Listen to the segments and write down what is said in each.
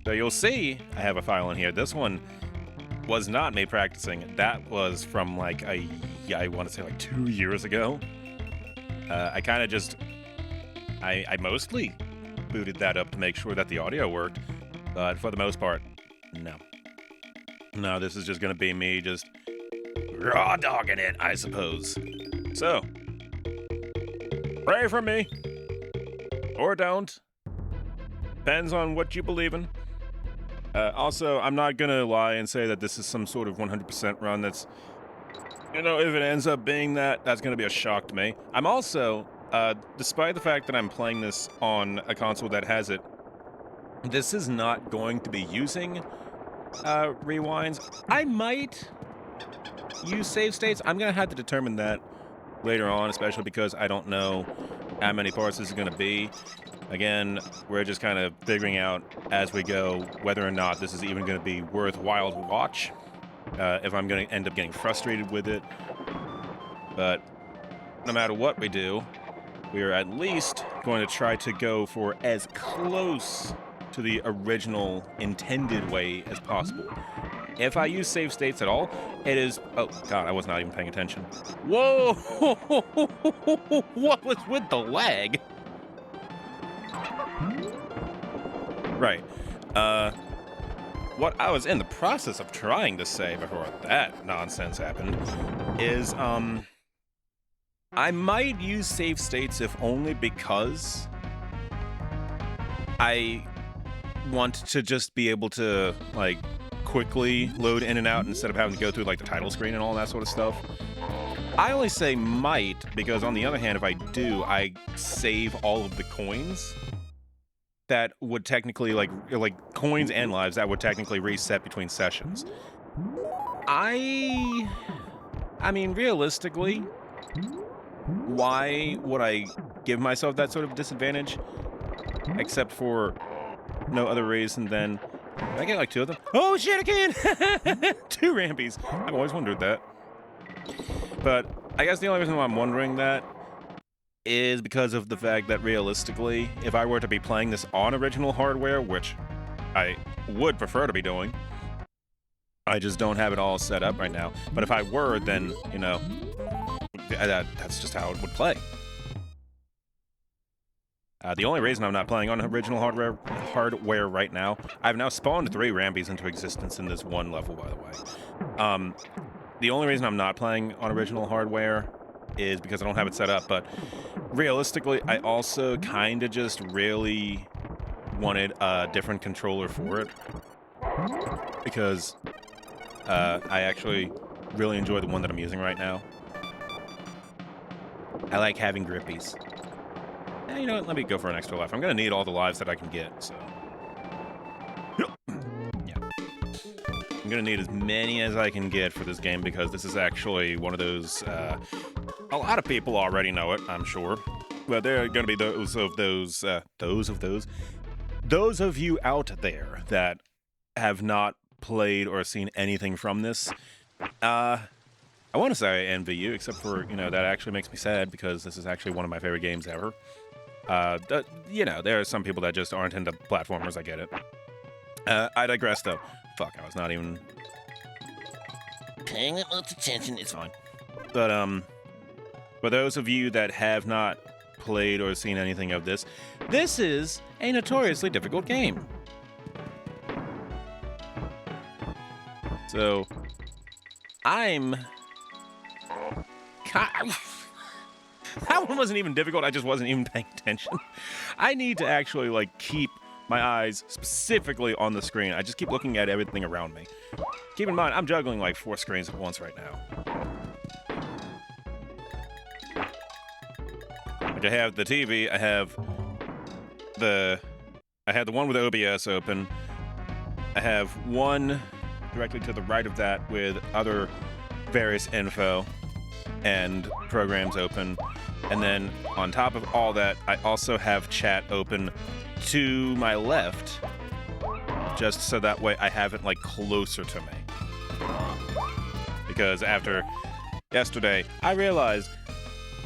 So you'll see I have a file in here. This one was not me practicing. That was from like I want to say like 2 years ago. I kind of just, I mostly booted that up to make sure that the audio worked, but for the most part, no. No, this is just gonna be me just raw dogging it, I suppose. So, pray for me, or don't. Depends on what you believe in. Also, I'm not gonna lie and say that this is some sort of 100% run. That's, you know, if it ends up being that, that's gonna be a shock to me. I'm also, despite the fact that I'm playing this on a console that has it, this is not going to be using rewinds. I might use save states. I'm gonna have to determine that later on, especially because I don't know how many parts this is gonna be. Again, we're just kind of figuring out as we go whether or not this is even going to be worthwhile to watch, if I'm going to end up getting frustrated with it. But no matter what we do, we are at least going to try to go for as close to the original intended way as possible. If I use save states at all, it is... Oh, God, I was not even paying attention. Whoa! What was with the lag? Right. What I was in the process of trying to say before that nonsense happened is, I might use save states if only because I want to just be able to, like, quickly load in and out instead of having to go through, like, the title screen and all that sort of stuff. I only say might because, on the other hand, if I do, I save all of the coins that would technically, like coins and lives that would technically reset between sessions. I mean, realistically, why would I give myself that sort of disadvantage? Except for no other reason than, I get like 2 of them. Oh shit, I can! 2 rampies. I've always wondered that. But I guess the only reason why I'm wondering that is because of the fact that realistically, if I were to be playing this on original hardware, which I would prefer to be doing, I just don't have it all set up right now. But if I were, then, you know, that's just how it would play. The only reason I'm not playing on original hardware right now, I've now spawned 3 rampies into existence in this one level, by the way. The only reason I'm not playing on original hardware is because I don't have it set up, but realistically, I also kind of just really wanted a different controller for it, because I actually really enjoy the one that I'm using right now. I like having grippies. You know what, let me go for an extra life. I'm gonna need all the lives that I can get, so... yeah. I'm gonna need as many as I can get for this game, because this is actually one of those, a lot of people already know it, I'm sure. But there are going to be those of you out there that have not played or seen anything from this. I want to say I envy you, except for, you know, that actually makes me sad because this is actually one of my favorite games ever. You know, there are some people that just aren't into platformers, I get it. I digress, though. Fuck, I was not even paying that much attention. It's fine. But, for those of you that have not played or seen anything of this, this is a notoriously difficult game. So, that one wasn't even difficult, I just wasn't even paying attention. I need to actually, like, keep my eyes specifically on the screen. I just keep looking at everything around me. Keep in mind, I'm juggling, like, 4 screens at once right now. Like, I have the TV, I have the one with OBS open, I have one directly to the right of that with other various info and programs open, and then on top of all that, I also have chat open to my left, just so that way I have it, like, closer to me. Because after yesterday, I realized,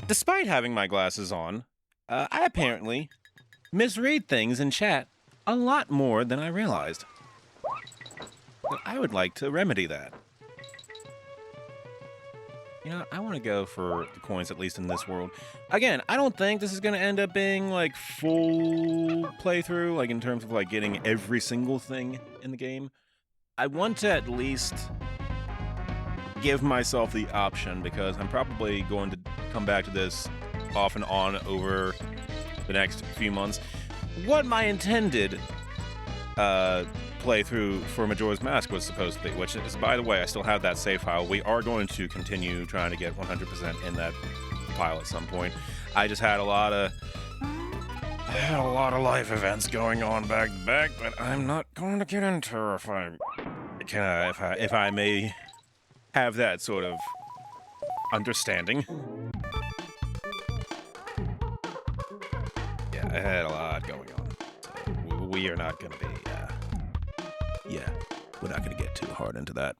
despite having my glasses on, I apparently misread things in chat a lot more than I realized. So I would like to remedy that. You know, I want to go for the coins, at least in this world. Again, I don't think this is going to end up being, like, full playthrough, like, in terms of, like, getting every single thing in the game. I want to at least give myself the option, because I'm probably going to come back to this off and on over the next few months. What my intended playthrough for Majora's Mask was supposed to be, which is, by the way, I still have that save file. We are going to continue trying to get 100% in that file at some point. I just had a lot of life events going on back to back that I'm not going to get into if I may have that sort of understanding. Yeah, I had a lot going on. So we are not going to be yeah, we're not going to get too hard into that.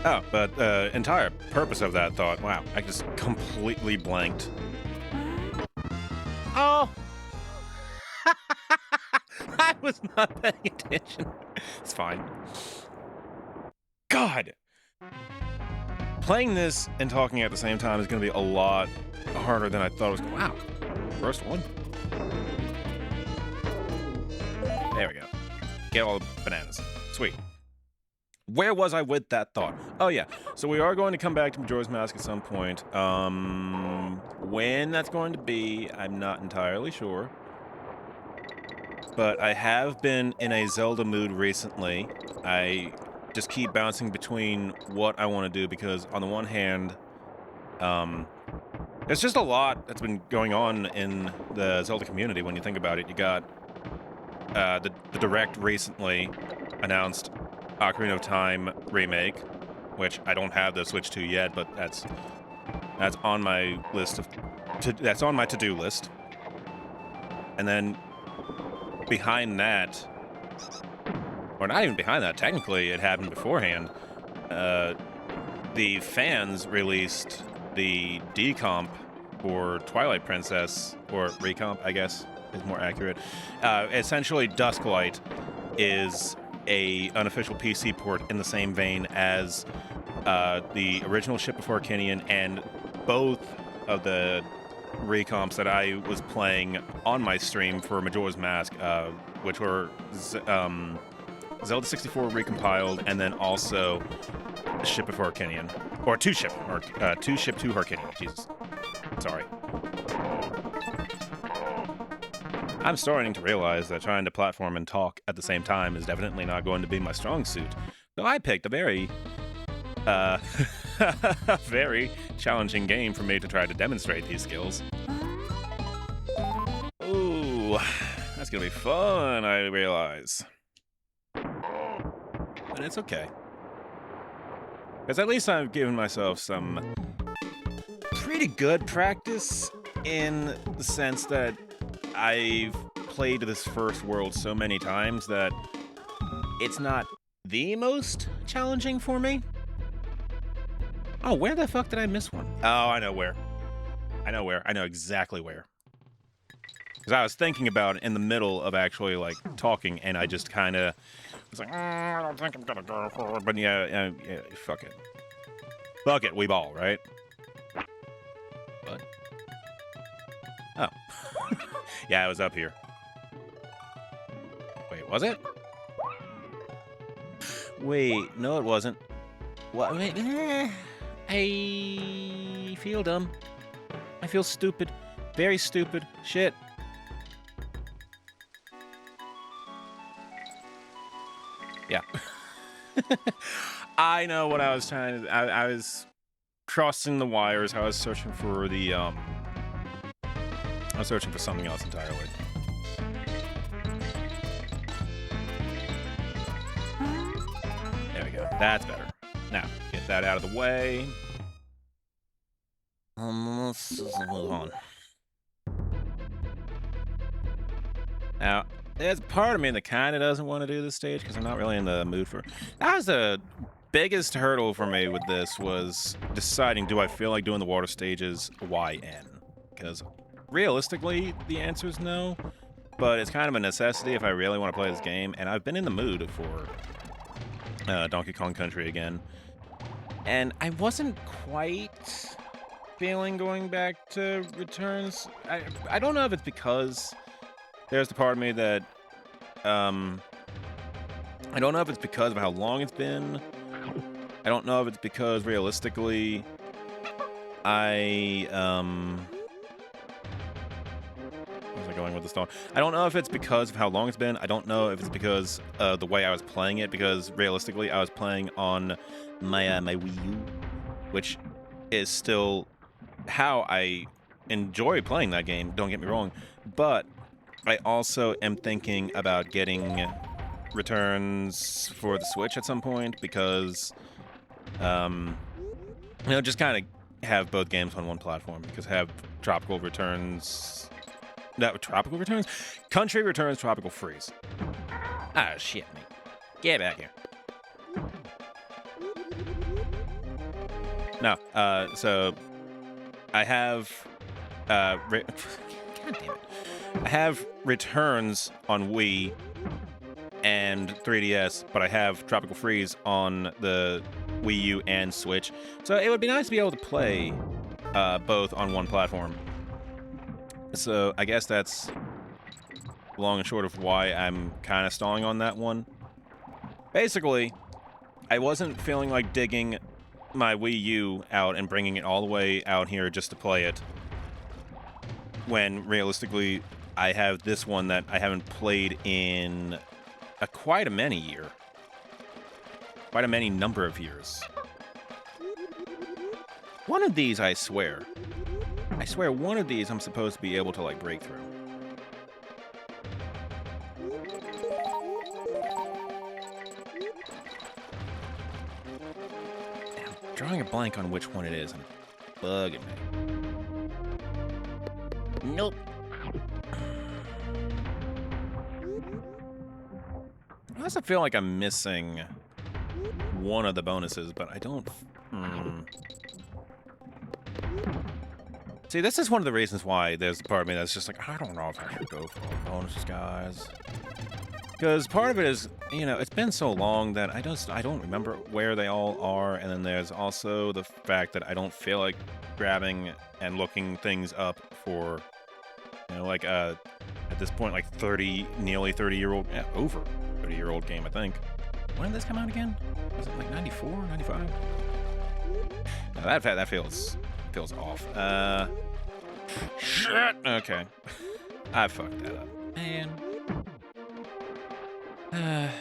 Oh, but entire purpose of that thought, wow, I just completely blanked. Oh! I was not paying attention. It's fine. God! Playing this and talking at the same time is going to be a lot harder than I thought it was going to. Wow. First one. There we go. Get all the bananas. Sweet. Where was I with that thought? Oh, yeah. So we are going to come back to Majora's Mask at some point. When that's going to be, I'm not entirely sure. But I have been in a Zelda mood recently. I just keep bouncing between what I want to do, because on the one hand, there's just a lot that's been going on in the Zelda community when you think about it. You got the Direct recently announced Ocarina of Time remake, which I don't have the Switch 2 yet, but that's on my list of that's on my to-do list. And then behind that, or not even behind that, technically it happened beforehand. The fans released the decomp for Twilight Princess, or recomp, I guess is more accurate. Essentially, Dusklight is a unofficial PC port in the same vein as the original Ship Before Kenyan, and both of the recomps that I was playing on my stream for Majora's Mask, which were Zelda 64 recompiled, and then also Ship Before Kenyan, or Two Ship to Harkinian. Jesus, sorry. I'm starting to realize that trying to platform and talk at the same time is definitely not going to be my strong suit. So I picked a very, very challenging game for me to try to demonstrate these skills. Ooh, that's gonna be fun, I realize. But it's okay. Because at least I've given myself some pretty good practice, in the sense that I've played this first world so many times that it's not the most challenging for me. Oh, where the fuck did I miss one? Oh, I know where. I know exactly where. Because I was thinking about it in the middle of actually, like, talking, and I just kind of was like, I don't think I'm gonna go for it. But yeah, fuck it. Fuck it, we ball, right? What? Oh. Yeah, it was up here. Wait, was it? Wait, no it wasn't. What? Wait, I feel dumb. I feel stupid. Very stupid. Shit. Yeah. I know what I was trying to... I was crossing the wires. I was searching for the, I was searching for something else entirely. There we go. That's better. Now, get that out of the way. Let's move on. Now, there's a part of me that kind of doesn't want to do this stage because I'm not really in the mood for it. That was a biggest hurdle for me with this was deciding, do I feel like doing the water stages YN? Because realistically, the answer is no, but it's kind of a necessity if I really want to play this game, and I've been in the mood for Donkey Kong Country again, and I wasn't quite feeling going back to Returns. I don't know if it's because there's the part of me that I don't know if it's because of how long it's been. I don't know if it's because realistically where's I going with this thought? I don't know if it's because of how long it's been. I don't know if it's because of the way I was playing it, because realistically I was playing on my my Wii U, which is still how I enjoy playing that game, don't get me wrong, but I also am thinking about getting Returns for the Switch at some point, because just kind of have both games on one platform, because have Tropical Returns, Tropical Returns? Country Returns, Tropical Freeze. Ah, shit, mate. Get back here. No, so I have, God damn it. I have Returns on Wii and 3DS, but I have Tropical Freeze on the Wii U and Switch. So it would be nice to be able to play both on one platform. So I guess that's long and short of why I'm kind of stalling on that one. Basically, I wasn't feeling like digging my Wii U out and bringing it all the way out here just to play it, when realistically I have this one that I haven't played in quite a many number of years. One of these, I swear one of these I'm supposed to be able to like break through. I'm drawing a blank on which one it is. I'm bugging me. Nope. I also feel like I'm missing one of the bonuses, but I don't... See, this is one of the reasons why there's part of me that's just like, I don't know if I should go for all the bonuses, guys. Because part of it is, it's been so long that I don't remember where they all are, and then there's also the fact that I don't feel like grabbing and looking things up for, at this point, like nearly 30-year-old, over 30-year-old game, I think. When did this come out again? Was it like 94, 95? No, that feels off. Shit! Okay. I fucked that up. Man.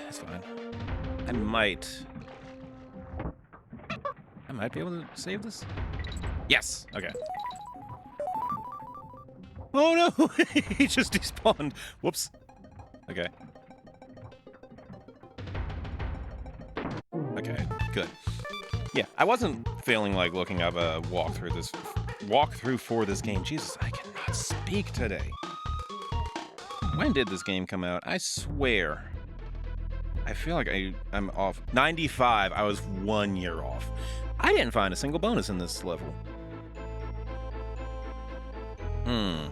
It's fine. I might be able to save this? Yes! Okay. Oh no! He just despawned. Whoops. Okay. Okay, good. Yeah, I wasn't feeling like looking up a walkthrough for this game. Jesus, I cannot speak today. When did this game come out? I swear. I feel like I'm off. 95, I was 1 year off. I didn't find a single bonus in this level. I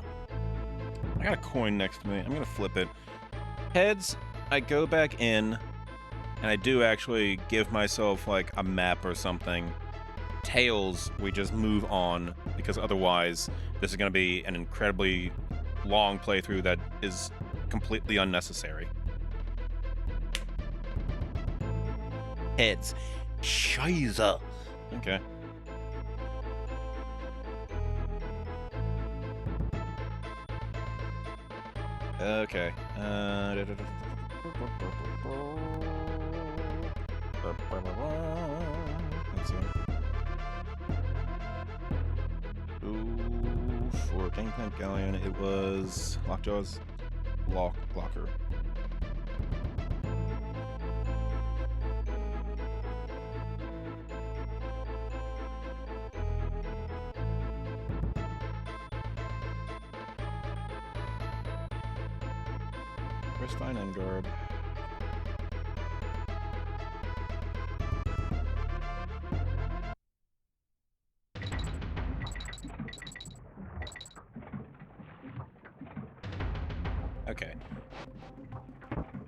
got a coin next to me. I'm gonna flip it. Heads, I go back in, and I do actually give myself like a map or something. Tails, we just move on, because otherwise this is gonna be an incredibly long playthrough that is completely unnecessary. Heads. Scheiße. Okay. Okay. Let's see. Ooh, for Gangplank Galleon, it was Lockjaw's Locker. Where's Fine Guard?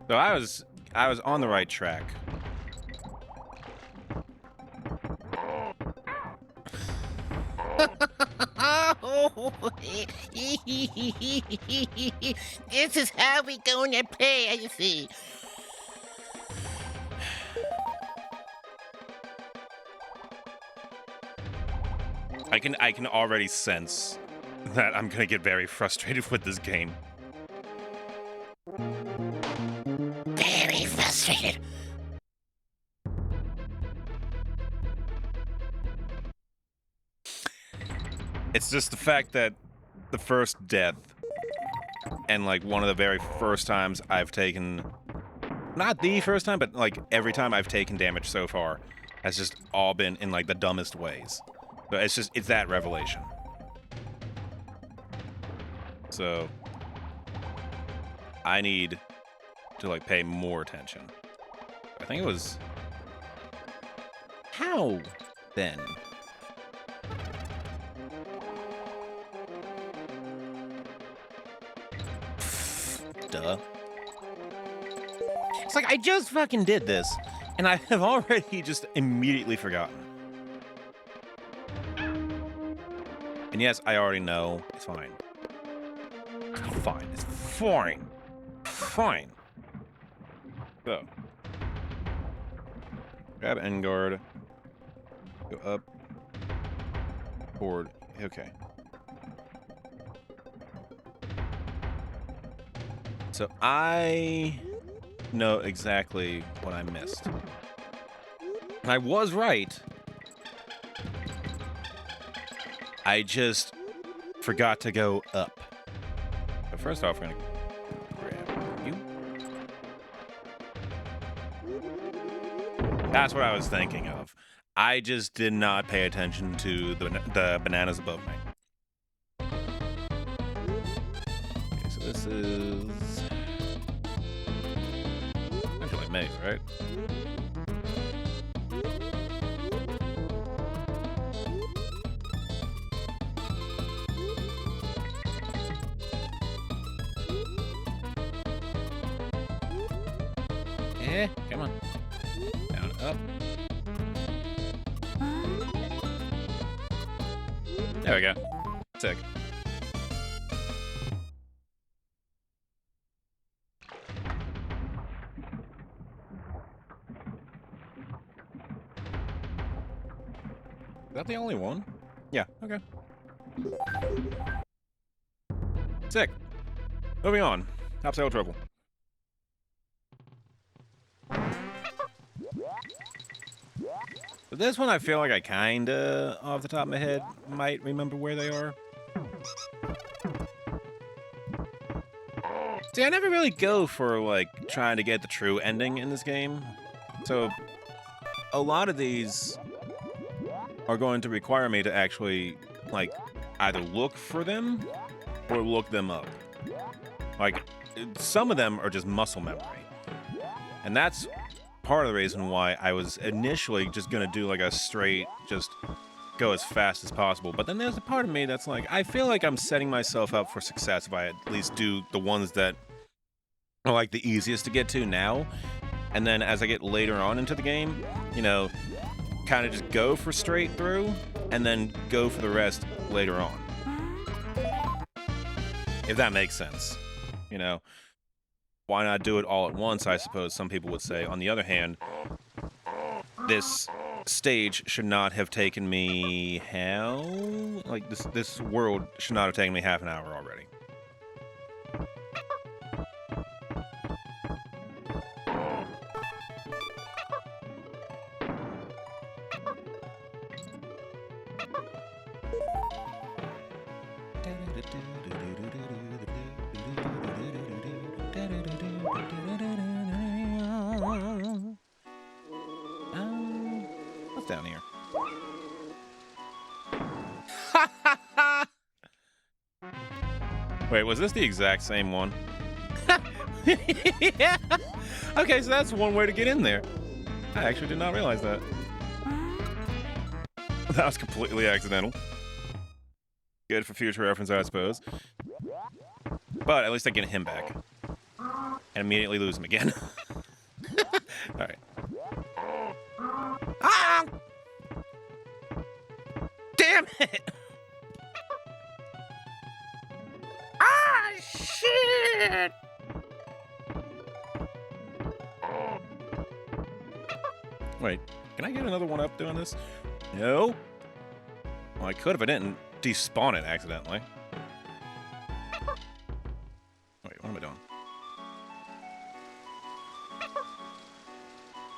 So I was on the right track. This is how we gonna play, I see. I can already sense that I'm gonna get very frustrated with this game. Very frustrated. It's just the fact that the first death and like one of the very first times I've taken, not the first time, but like every time I've taken damage so far has just all been in like the dumbest ways. So it's that revelation. So I need to like pay more attention. I think it was how then? Duh. It's like I just fucking did this and I have already just immediately forgotten. And yes, I already know. It's fine. It's fine. It's fine. Fine. So. Grab end guard. Go up. Forward. Okay. So I know exactly what I missed. I was right. I just forgot to go up. But first off, we're gonna grab you. That's what I was thinking of. I just did not pay attention to the bananas above me. Okay, so this is actually maze, right? Come on. Down, up. There we go. Sick. Is that the only one? Yeah, okay. Sick. Moving on. Topsail trouble. But this one, I feel like I kinda, off the top of my head, might remember where they are. See, I never really go for, like, trying to get the true ending in this game. So, a lot of these are going to require me to actually, like, either look for them or look them up. Like, some of them are just muscle memory. And that's part of the reason why I was initially just gonna do like a straight, just go as fast as possible. But then there's a part of me that's like, I feel like I'm setting myself up for success if I at least do the ones that are like the easiest to get to now. And then as I get later on into the game, you know, kind of just go for straight through and then go for the rest later on. If that makes sense, you know. Why not do it all at once, I suppose some people would say. On the other hand, this stage should not have taken me like this world should not have taken me half an hour already. What's down here? Wait, was this the exact same one? Yeah. Okay, so that's one way to get in there. I actually did not realize that. That was completely accidental. Good for future reference, I suppose. But at least I get him back. and immediately lose him again. All right. Ah! Damn it! Ah, shit! Wait, can I get another one up doing this? No. Well, I could if I didn't despawn it accidentally. Wait, what am I doing?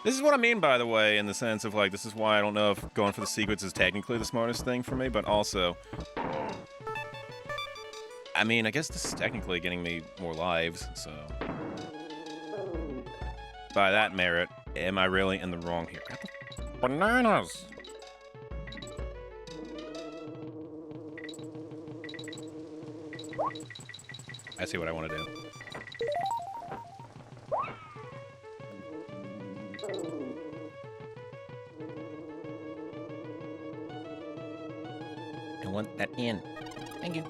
This is what I mean, by the way, in the sense of, like, this is why I don't know if going for the secrets is technically the smartest thing for me, but also... I mean, I guess this is technically getting me more lives, so... By that merit, am I really in the wrong here? Bananas! I see what I want to do. I want that in. Thank you.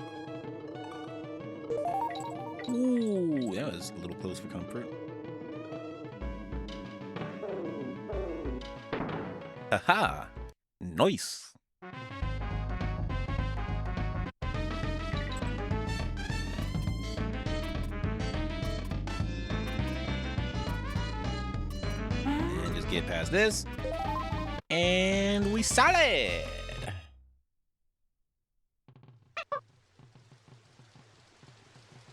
Ooh, that was a little close for comfort. Haha! Nice! And just get past this. And we solid!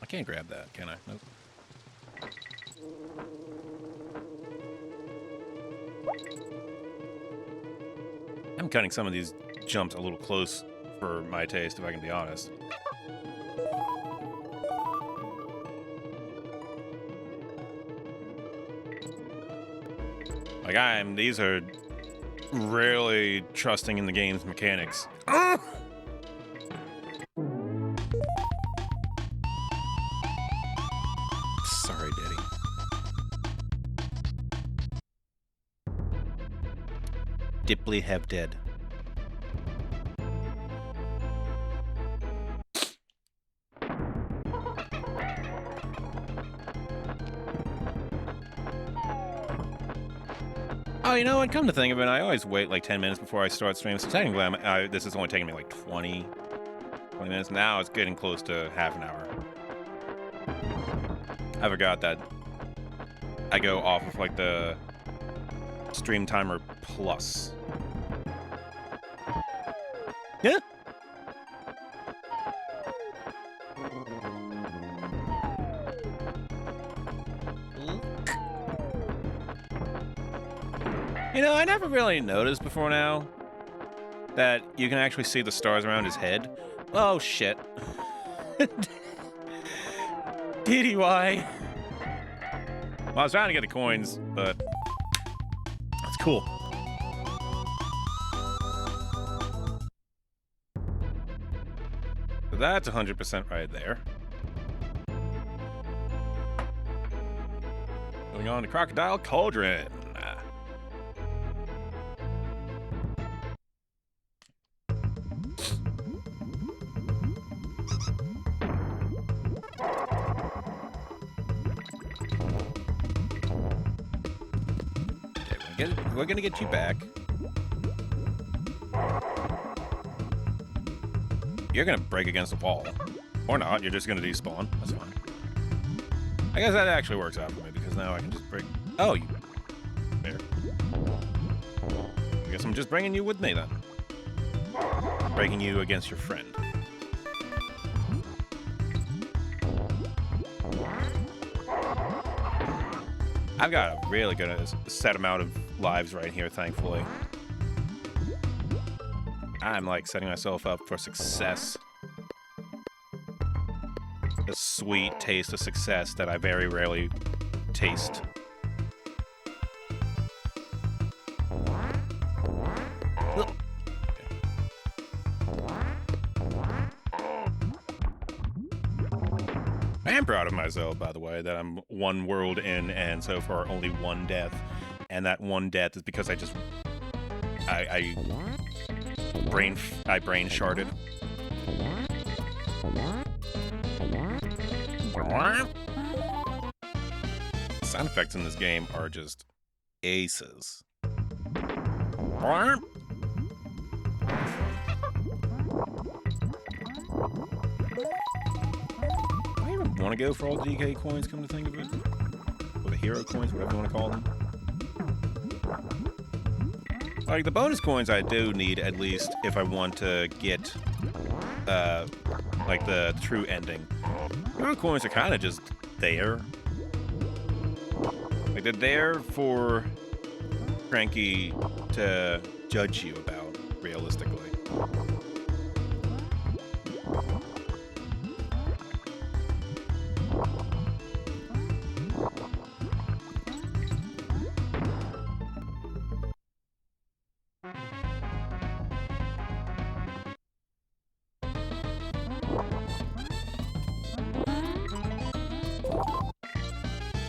I can't grab that, can I? Nope. I'm cutting some of these jumps a little close for my taste, if I can be honest. Like, these are really trusting in the game's mechanics. Ah! Sorry, Daddy. Deeply have dead. Oh, you know what? Come to think of it, I always wait like 10 minutes before I start streaming. So technically, this is only taking me like 20 minutes. Now it's getting close to half an hour. I forgot that I go off of like the stream timer plus. Yeah. You know, I never really noticed before now that you can actually see the stars around his head. Oh, shit. Diddy, why? Well, I was trying to get the coins, but that's cool. So that's 100% right there. Going on to Crocodile Cauldron. We're gonna get you back. You're gonna break against the wall. Or not, you're just gonna despawn. That's fine. I guess that actually works out for me, because now I can just break... Oh, you... There. I guess I'm just bringing you with me, then. Breaking you against your friend. I've got a really good set amount of lives right here, thankfully. I'm like setting myself up for success. A sweet taste of success that I very rarely taste. I am proud of myself, by the way, that I'm one world in and so far only one death. And that one death is because I just... I brain sharded. sound effects in this game are just aces. Do I even want to go for all the DK coins, come to think of it? Or the hero coins, whatever you want to call them. Like, the bonus coins I do need, at least, if I want to get, like, the true ending. Hero coins are kind of just there. Like, they're there for Cranky to judge you about, realistically.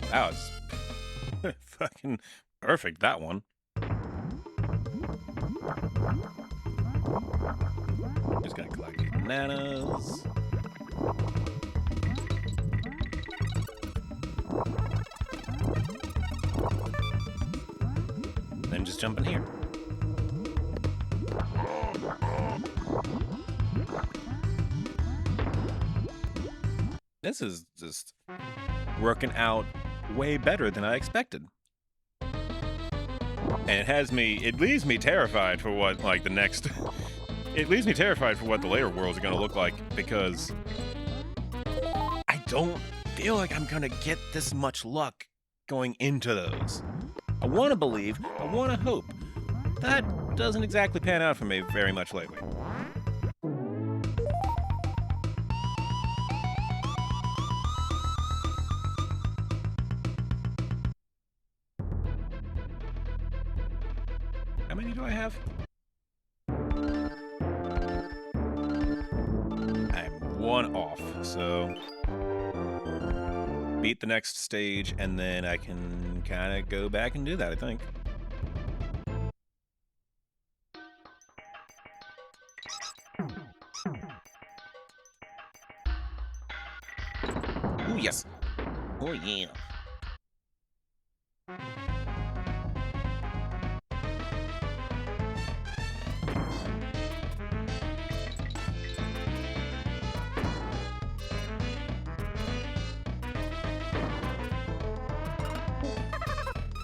That was fucking perfect, that one. Just gonna collect these bananas. Then just jump in here. This is just working out way better than I expected. And it leaves me terrified for what, like, the next... It leaves me terrified for what the later worlds are gonna look like, because I don't feel like I'm gonna get this much luck going into those. I want to believe, I want to hope. That doesn't exactly pan out for me very much lately. How many do I have? I'm one off, so beat the next stage, and then I can kind of go back and do that, I think. Ooh, yes. Oh, yeah.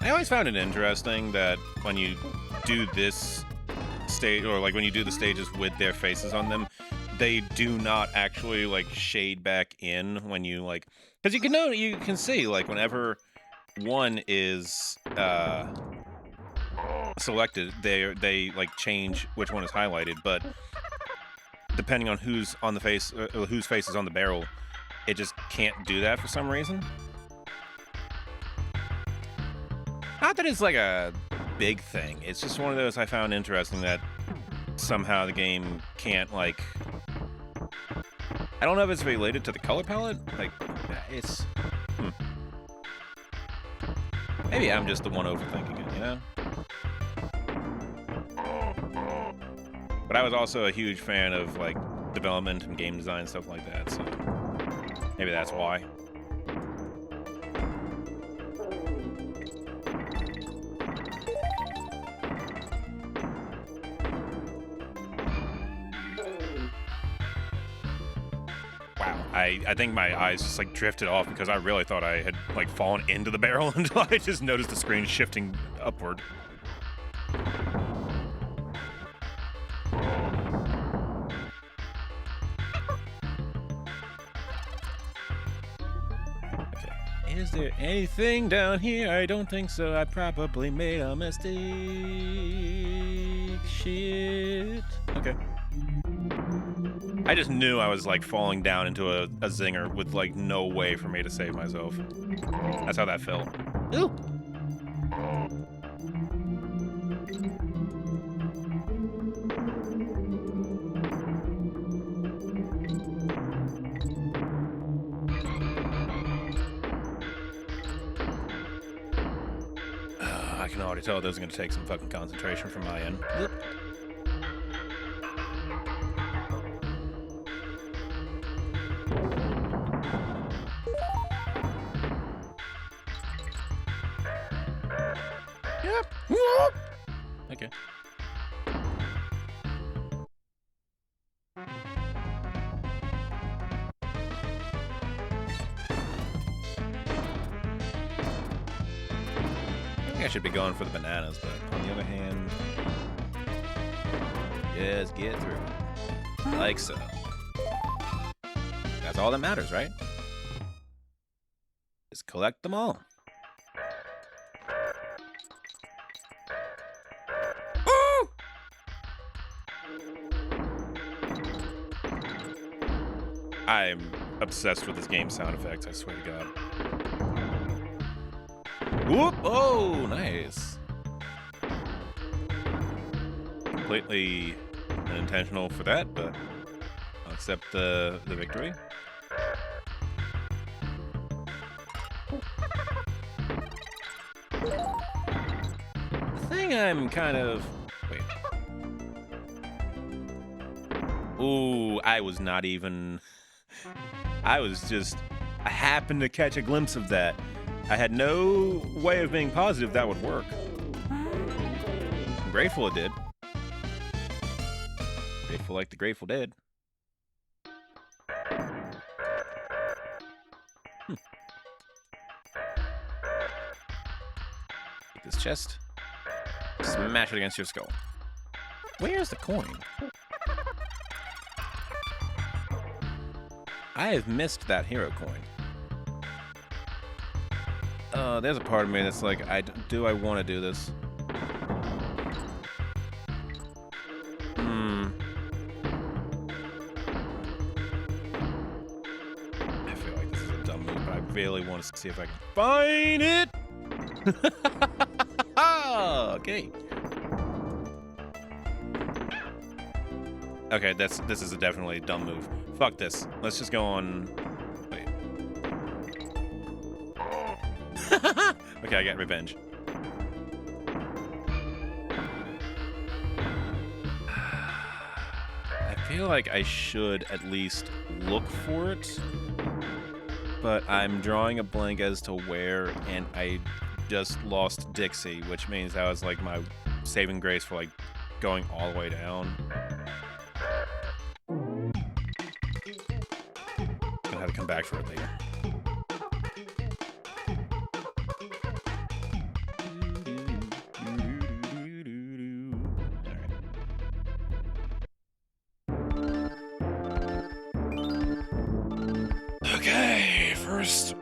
I always found it interesting that when you do this stage, or like when you do the stages with their faces on them, they do not actually like shade back in when you like, because you can see like whenever one is selected, they like change which one is highlighted, but depending on who's on the face, whose face is on the barrel, it just can't do that for some reason. Not that it's like a big thing. It's just one of those I found interesting that somehow the game can't, like... I don't know if it's related to the color palette. Like, it's... Maybe I'm just the one overthinking it, you know? But I was also a huge fan of, like, development and game design and stuff like that, so... Maybe that's why. I think my eyes just like drifted off because I really thought I had like fallen into the barrel until I just noticed the screen shifting upward. Okay. Is there anything down here? I don't think so. I probably made a mistake. Shit. Okay. I just knew I was like falling down into a zinger with like no way for me to save myself. That's how that felt. Ooh. I can already tell those are gonna take some fucking concentration from my end. Oop. Okay. I should be going for the bananas, but on the other hand, just get through. Like so. That's all that matters, right? Just collect them all. Woo! I'm obsessed with this game's sound effects, I swear to God. Whoop! Oh, nice. Completely unintentional for that, but I'll accept the victory. The thing I'm kind of... Wait. Ooh, I was not even... I was just... I happened to catch a glimpse of that. I had no way of being positive that would work. I'm grateful it did. Grateful like the Grateful Dead. Take this chest. Smash it against your skull. Where's the coin? I have missed that hero coin. There's a part of me that's like, do I want to do this? I feel like this is a dumb move, but I really want to see if I can find it! Okay. Okay, this is a definitely dumb move. Fuck this. Let's just go on... Wait. Okay, I get revenge. I feel like I should at least look for it, but I'm drawing a blank as to where, and I just lost Dixie, which means that was like my saving grace for like going all the way down. Gonna have to come back for it later. Okay, first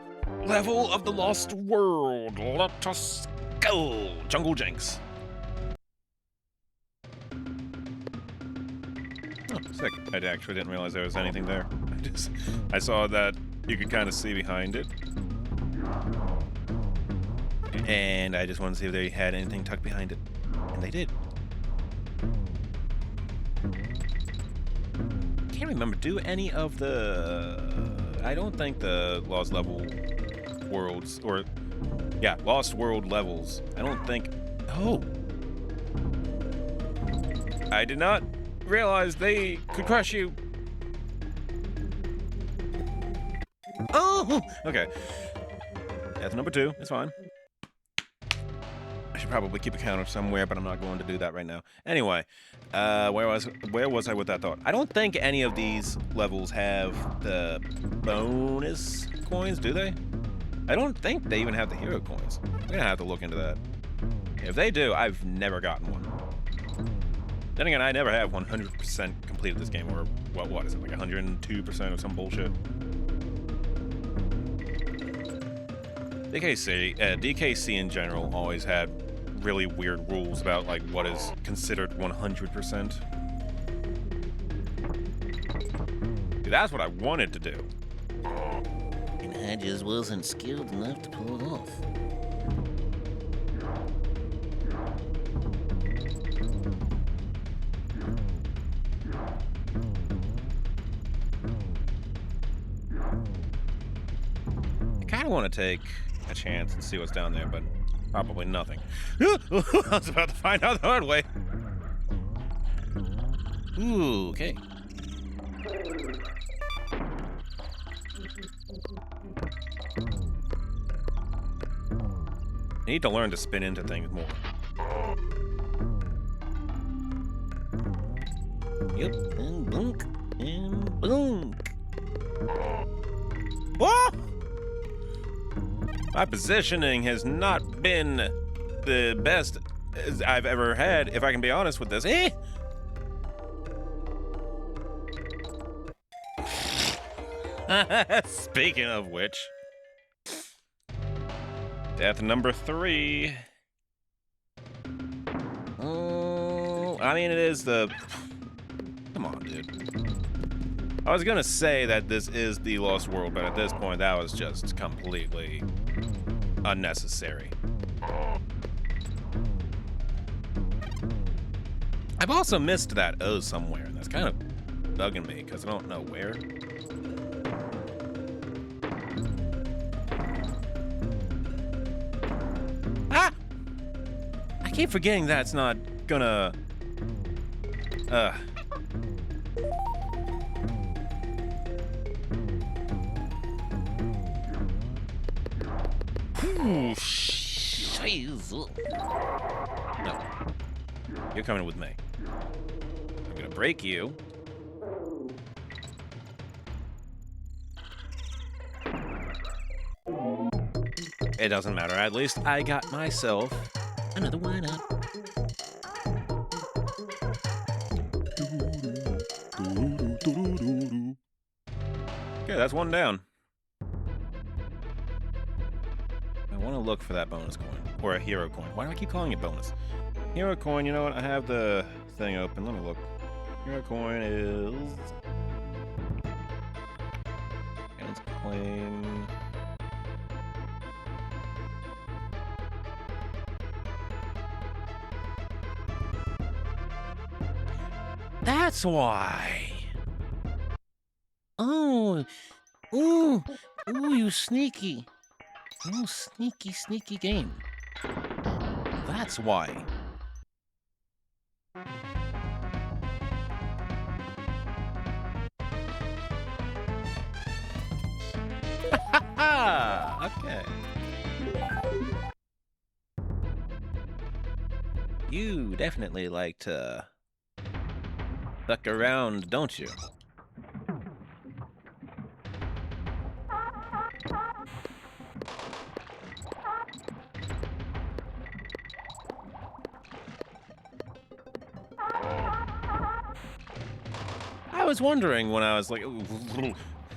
level of the Lost World. Let us go! Jungle Jinx. Oh, sick. I actually didn't realize there was anything there. I saw that you could kind of see behind it. And I just wanted to see if they had anything tucked behind it. And they did. Can't remember. Do any of the... I don't think the Lost Level worlds, or... Yeah, Lost World levels. I don't think... Oh! I did not realize they could crush you. Oh! Okay. That's number 2. It's fine. I should probably keep a counter somewhere, but I'm not going to do that right now. Anyway, where was I with that thought? I don't think any of these levels have the bonus coins, do they? I don't think they even have the hero coins. I'm gonna have to look into that. If they do, I've never gotten one. Then again, I never have 100% completed this game, or what is it, like 102% or some bullshit? DKC in general always had really weird rules about like what is considered 100%. Dude, that's what I wanted to do. And I just wasn't skilled enough to pull it off. I kind of want to take a chance and see what's down there, but probably nothing. I was about to find out the hard way. Ooh, okay. I need to learn to spin into things more. Yep, and blunk, and blunk. Whoa! My positioning has not been the best I've ever had, if I can be honest with this. Speaking of which, death number 3. I mean, it is the... Come on, dude. I was gonna say that this is the Lost World, but at this point, that was just completely unnecessary. I've also missed that O somewhere, and that's kind of bugging me, because I don't know where. Ah! I keep forgetting that's not gonna... Ooh, no. You're coming with me. I'm gonna break you. It doesn't matter. At least I got myself another one-up. Okay, that's one down. I want to look for that bonus coin. Or a hero coin. Why do I keep calling it bonus? Hero coin, you know what? I have the thing open. Let me look. Hero coin is... Okay, let's claim... That's why. Oh, ooh, you sneaky. Oh, sneaky game. That's why. Okay. You definitely like to fuck around, don't you? I was wondering when I was like,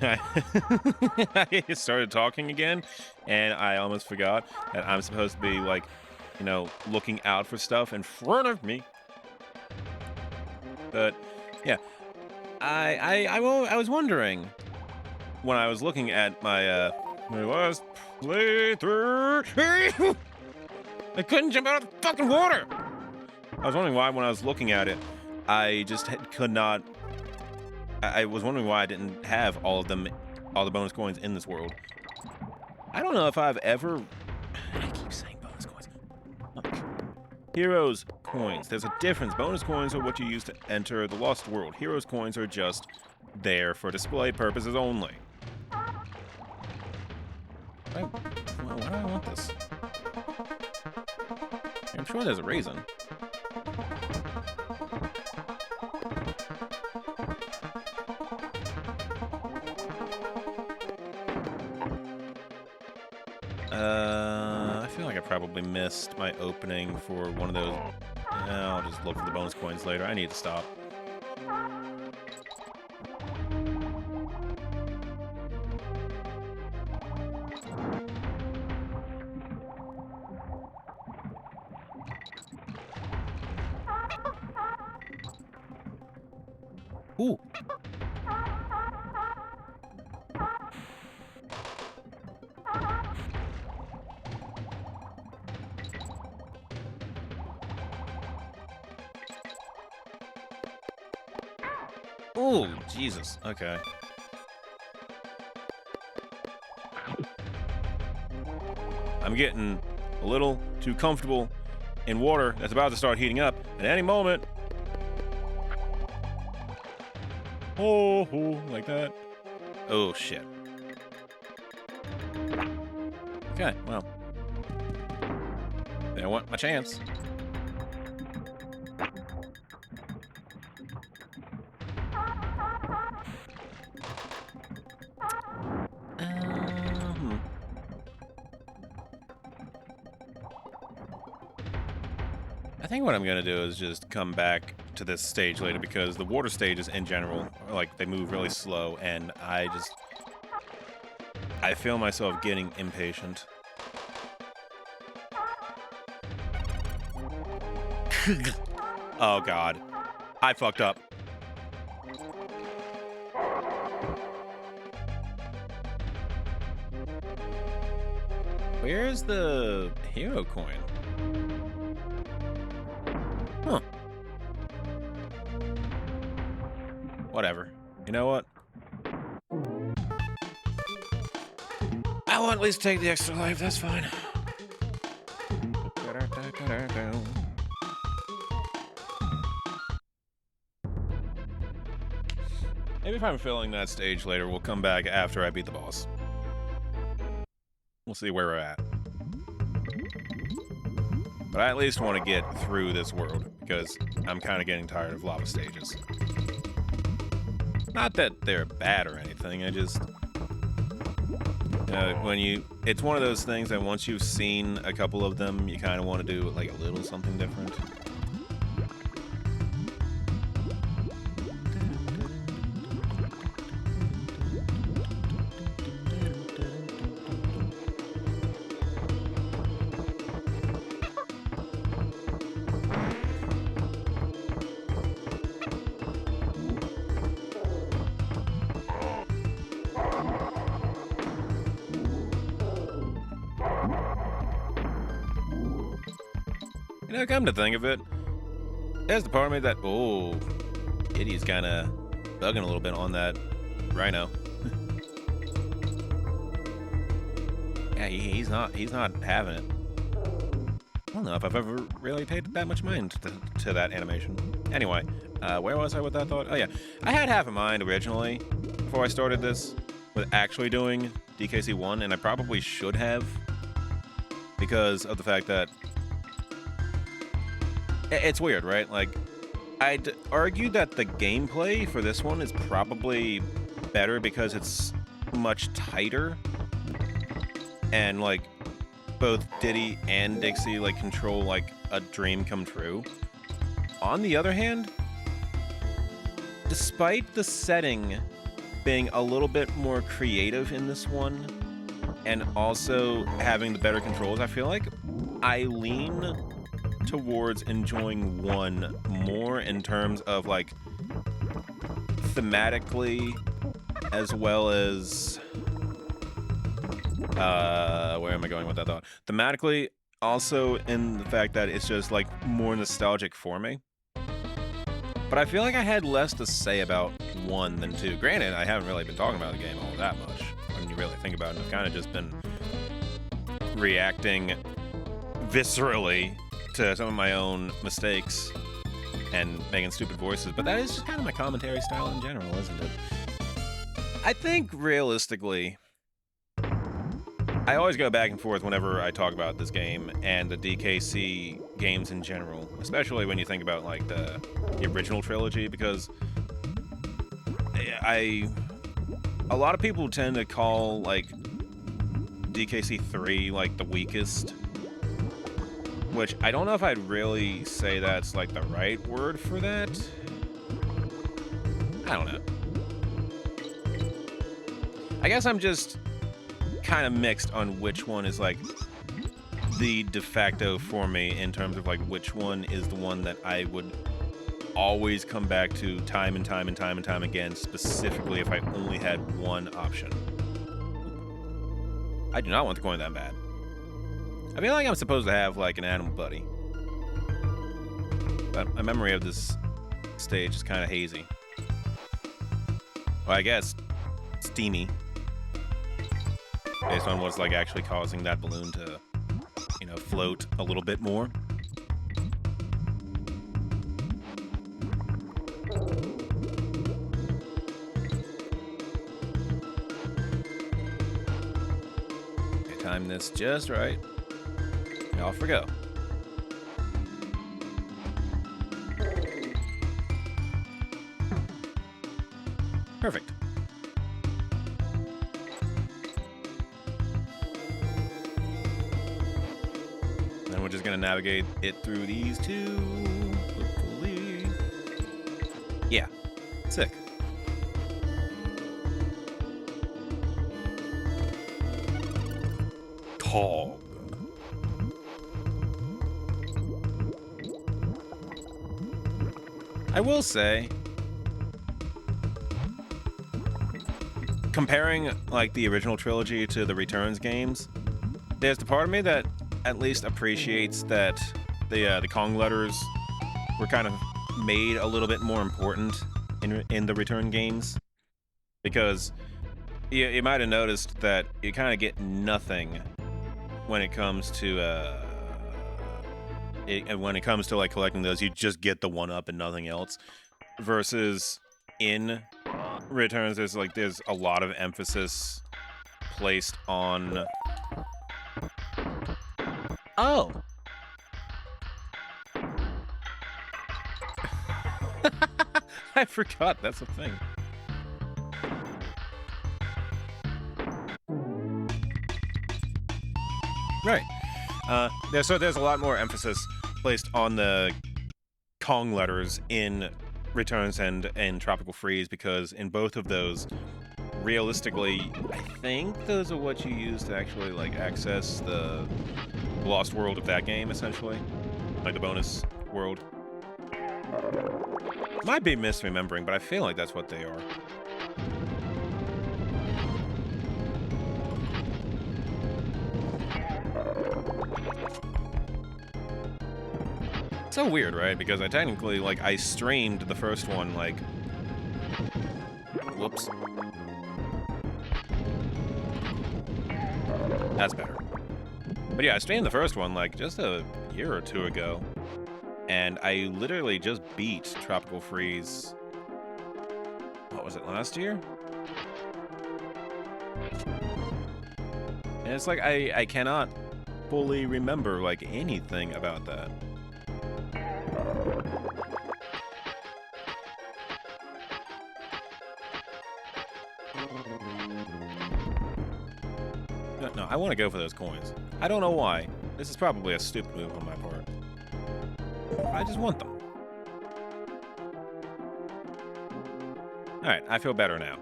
I started talking again, and I almost forgot that I'm supposed to be like, you know, looking out for stuff in front of me. But yeah, I was wondering when I was looking at my last playthrough. I couldn't jump out of the fucking water. I was wondering why when I was looking at it, I just could not. I was wondering why I didn't have all of them, all the bonus coins in this world. I don't know if I've ever... I keep saying bonus coins. Look. Heroes coins. There's a difference. Bonus coins are what you use to enter the Lost World. Heroes coins are just there for display purposes only. Why do I want this? I'm sure there's a reason. I feel like I probably missed my opening for one of those. I'll just look for the bonus coins later. I need to stop. Ooh. Oh, Jesus. Okay. I'm getting a little too comfortable in water that's about to start heating up at any moment. Oh, like that. Oh, shit. Okay, well. I want my chance. I think what I'm gonna do is just come back to this stage later because the water stages in general, like, they move really slow, and I feel myself getting impatient. Oh god, I fucked up. Where's the hero coin? Huh. Whatever. You know what? I will at least take the extra life, that's fine. Maybe if I'm filling that stage later, we'll come back after I beat the boss. We'll see where we're at. But I at least want to get through this world, because I'm kind of getting tired of lava stages. Not that they're bad or anything, I just... it's one of those things that once you've seen a couple of them, you kind of want to do, like, a little something different. You know, come to think of it, there's the part of me that, oh, Kitty's kind of bugging a little bit on that rhino. Yeah, he's not having it. I don't know if I've ever really paid that much mind to that animation. Anyway, where was I with that thought? Oh yeah, I had half a mind originally before I started this with actually doing DKC 1, and I probably should have, because of the fact that it's weird, right? Like, I'd argue that the gameplay for this one is probably better because it's much tighter. And, like, both Diddy and Dixie, like, control, like, a dream come true. On the other hand, despite the setting being a little bit more creative in this one, and also having the better controls, I feel like I lean towards enjoying one more in terms of, like, thematically, as well as where am I going with that thought? Thematically, also in the fact that it's just, like, more nostalgic for me. But I feel like I had less to say about 1 than 2. Granted, I haven't really been talking about the game all that much when you really think about it. I've kind of just been reacting viscerally to some of my own mistakes and making stupid voices, but that is just kind of my commentary style in general, isn't it? I think realistically, I always go back and forth whenever I talk about this game and the DKC games in general, especially when you think about, like, the original trilogy, because a lot of people tend to call, like, DKC 3 like the weakest, which I don't know if I'd really say that's, like, the right word for that. I don't know. I guess I'm just kind of mixed on which one is, like, the de facto for me in terms of, like, which one is the one that I would always come back to time and time and time and time again, specifically if I only had one option. I do not want the coin that bad. I feel like I'm supposed to have, like, an animal buddy. But my memory of this stage is kind of hazy. Well, I guess steamy. Based on what's, like, actually causing that balloon to, you know, float a little bit more. Okay, time this just right. And off we go. Perfect. we're just gonna navigate it through these two. Hopefully. Yeah. Sick. Tall. I will say, comparing like the original trilogy to the Returns games, there's the part of me that at least appreciates that the Kong letters were kind of made a little bit more important in the Return games, because you might have noticed that you kind of get nothing when it comes to like collecting those. You just get the 1-up and nothing else, versus in Returns there's a lot of emphasis placed on I forgot that's a thing. Right. There's a lot more emphasis placed on the Kong letters in Returns and Tropical Freeze, because in both of those, realistically, I think those are what you use to actually like access the Lost World of that game, essentially, like the bonus world. Might be misremembering, but I feel like that's what they are. So weird, right? Because I technically, like, I streamed the first one, like... Whoops. That's better. But yeah, I streamed the first one, like, just a year or two ago. And I literally just beat Tropical Freeze... What was it, last year? And it's like, I cannot fully remember, like, anything about that. No, I want to go for those coins. I don't know why. This is probably a stupid move on my part. I just want them. Alright, I feel better now.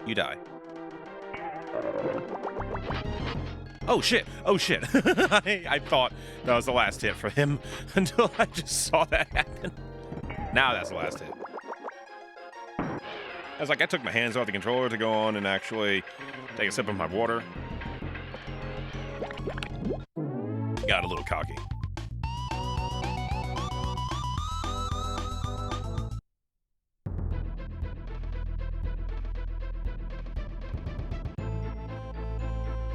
You die. Oh shit! Oh shit! I thought that was the last hit for him until I just saw that happen. Now that's the last hit. I was like, I took my hands off the controller to go on and actually take a sip of my water. Got a little cocky.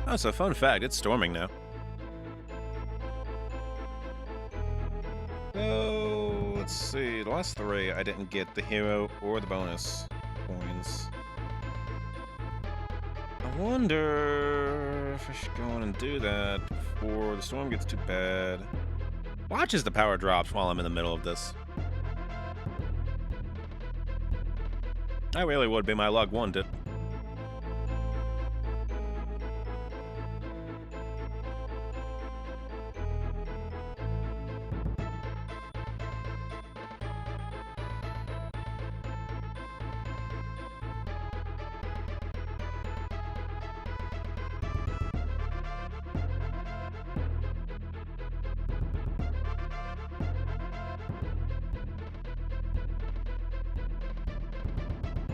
Oh, so fun fact, it's storming now. So, let's see, the last three I didn't get the hero or the bonus coins. I wonder if I should go on and do that before the storm gets too bad. Watch as the power drops while I'm in the middle of this. That really would be my luck, wouldn't it?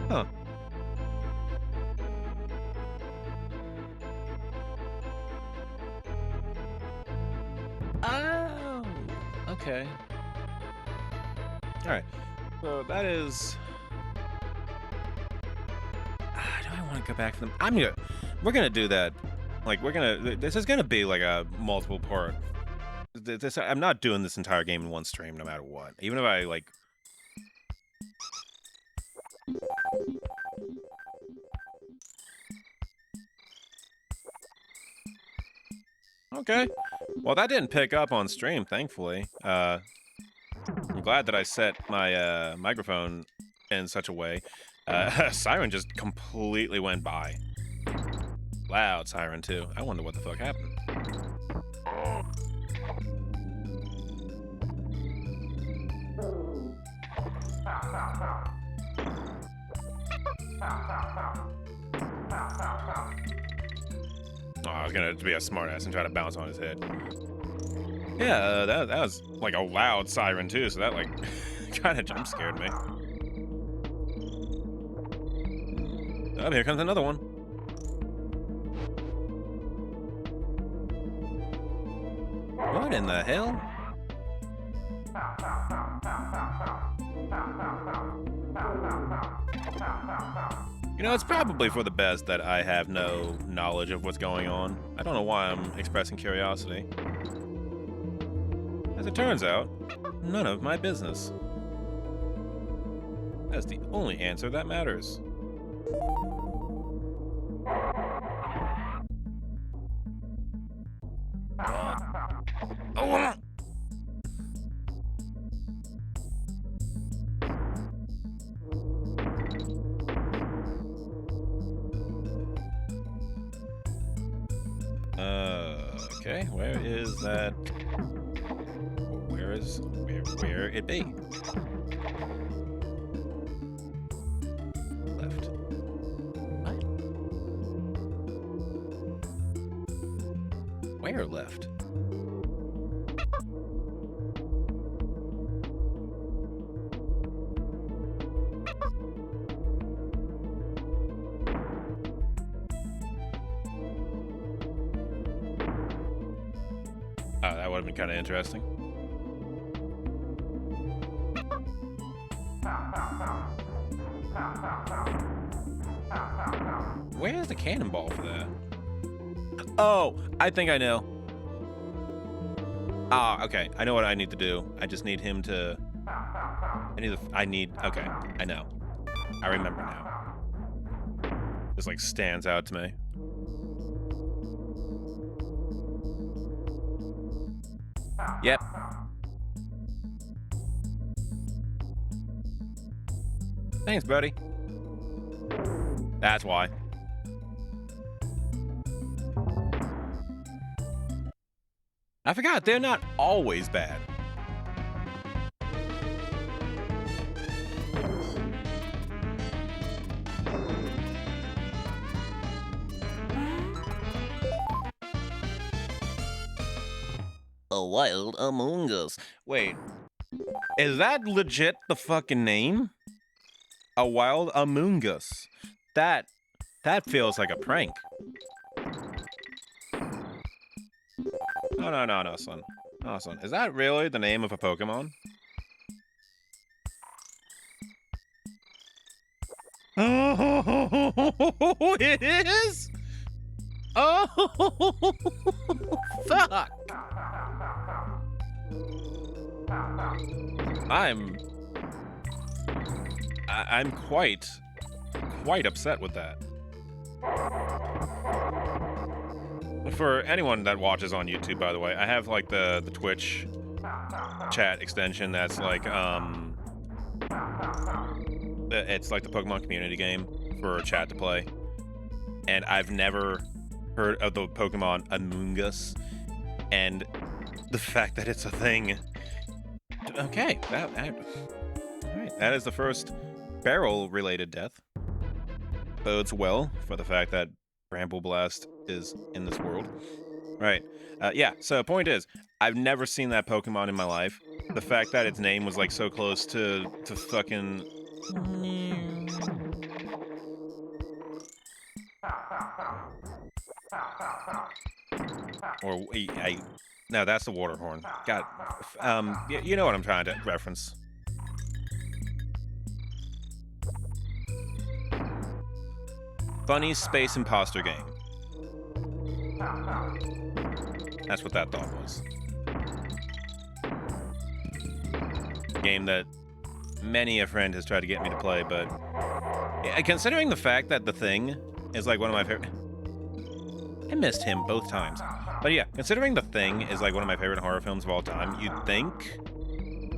Huh. Oh, okay. All right. So that is. Do I want to go back to them? We're gonna do that. Like this is gonna be like a multiple part. I'm not doing this entire game in one stream, no matter what. Even if I like. Okay. Well, that didn't pick up on stream, thankfully. I'm glad that I set my microphone in such a way. Siren just completely went by. Loud siren, too. I wonder what the fuck happened. was gonna be a smartass and try to bounce on his head. Yeah, that was like a loud siren too, so that like kind of jump scared me. Oh, here comes another one. What in the hell? You know, it's probably for the best that I have no knowledge of what's going on. I don't know why I'm expressing curiosity. As it turns out, none of my business. That's the only answer that matters. Oh. Okay, where is that? Where it be? Left. What? Where left? Oh, that would have been kind of interesting. Where's the cannonball for that? Oh, I think I know. Ah, okay. I know what I need to do. I just need him to... Okay, I know. I remember now. This, like, stands out to me. Yep. Thanks, buddy. That's why. I forgot, they're not always bad. A wild Among Us. Wait, is that legit the fucking name? A wild Among Us. That feels like a prank. No, son. No, son. Is that really the name of a Pokemon? Oh, it is? Oh, fuck. I'm quite upset with that. For anyone that watches on YouTube, by the way, I have like the Twitch chat extension that's like it's like the Pokemon community game for chat to play, and I've never heard of the Pokemon Among Us, and the fact that it's a thing. Okay, all right, that is the first barrel-related death. Bodes well for the fact that Bramble Blast is in this world. Right. Yeah, so point is, I've never seen that Pokemon in my life. The fact that its name was like so close to fucking... Or no, that's the water horn. God, you know what I'm trying to reference. Funny space imposter game. That's what that thought was. A game that many a friend has tried to get me to play, but considering the fact that The Thing is like one of my favorite... I missed him both times. But yeah, considering The Thing is like one of my favorite horror films of all time, you'd think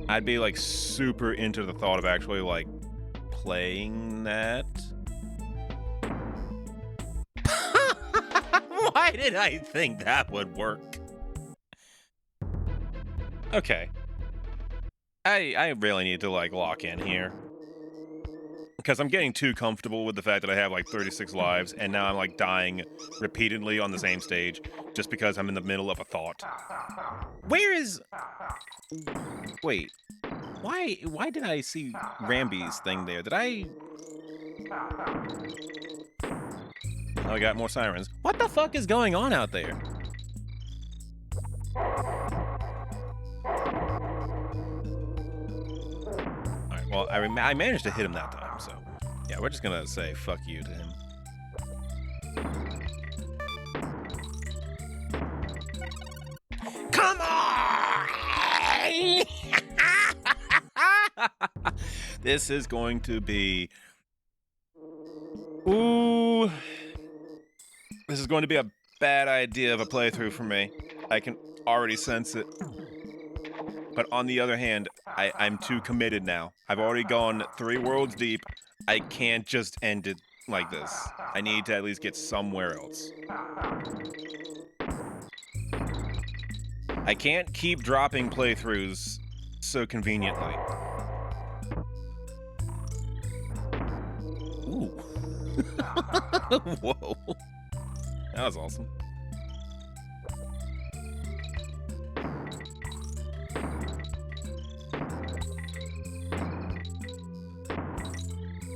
I'd be like super into the thought of actually like playing that. Why did I think that would work? Okay. I really need to like lock in here. because I'm getting too comfortable with the fact that I have like 36 lives, and now I'm like dying repeatedly on the same stage just because I'm in the middle of a thought. Where is... Wait. Why did I see Ramby's thing there? Did I... Oh, I got more sirens. What the fuck is going on out there? Alright, well, I managed to hit him that time, so... Yeah, we're just gonna say fuck you to him. Come on! This is going to be... Ooh... This is going to be a bad idea of a playthrough for me. I can already sense it. But on the other hand, I'm too committed now. I've already gone 3 worlds deep. I can't just end it like this. I need to at least get somewhere else. I can't keep dropping playthroughs so conveniently. Ooh. Whoa. That was awesome.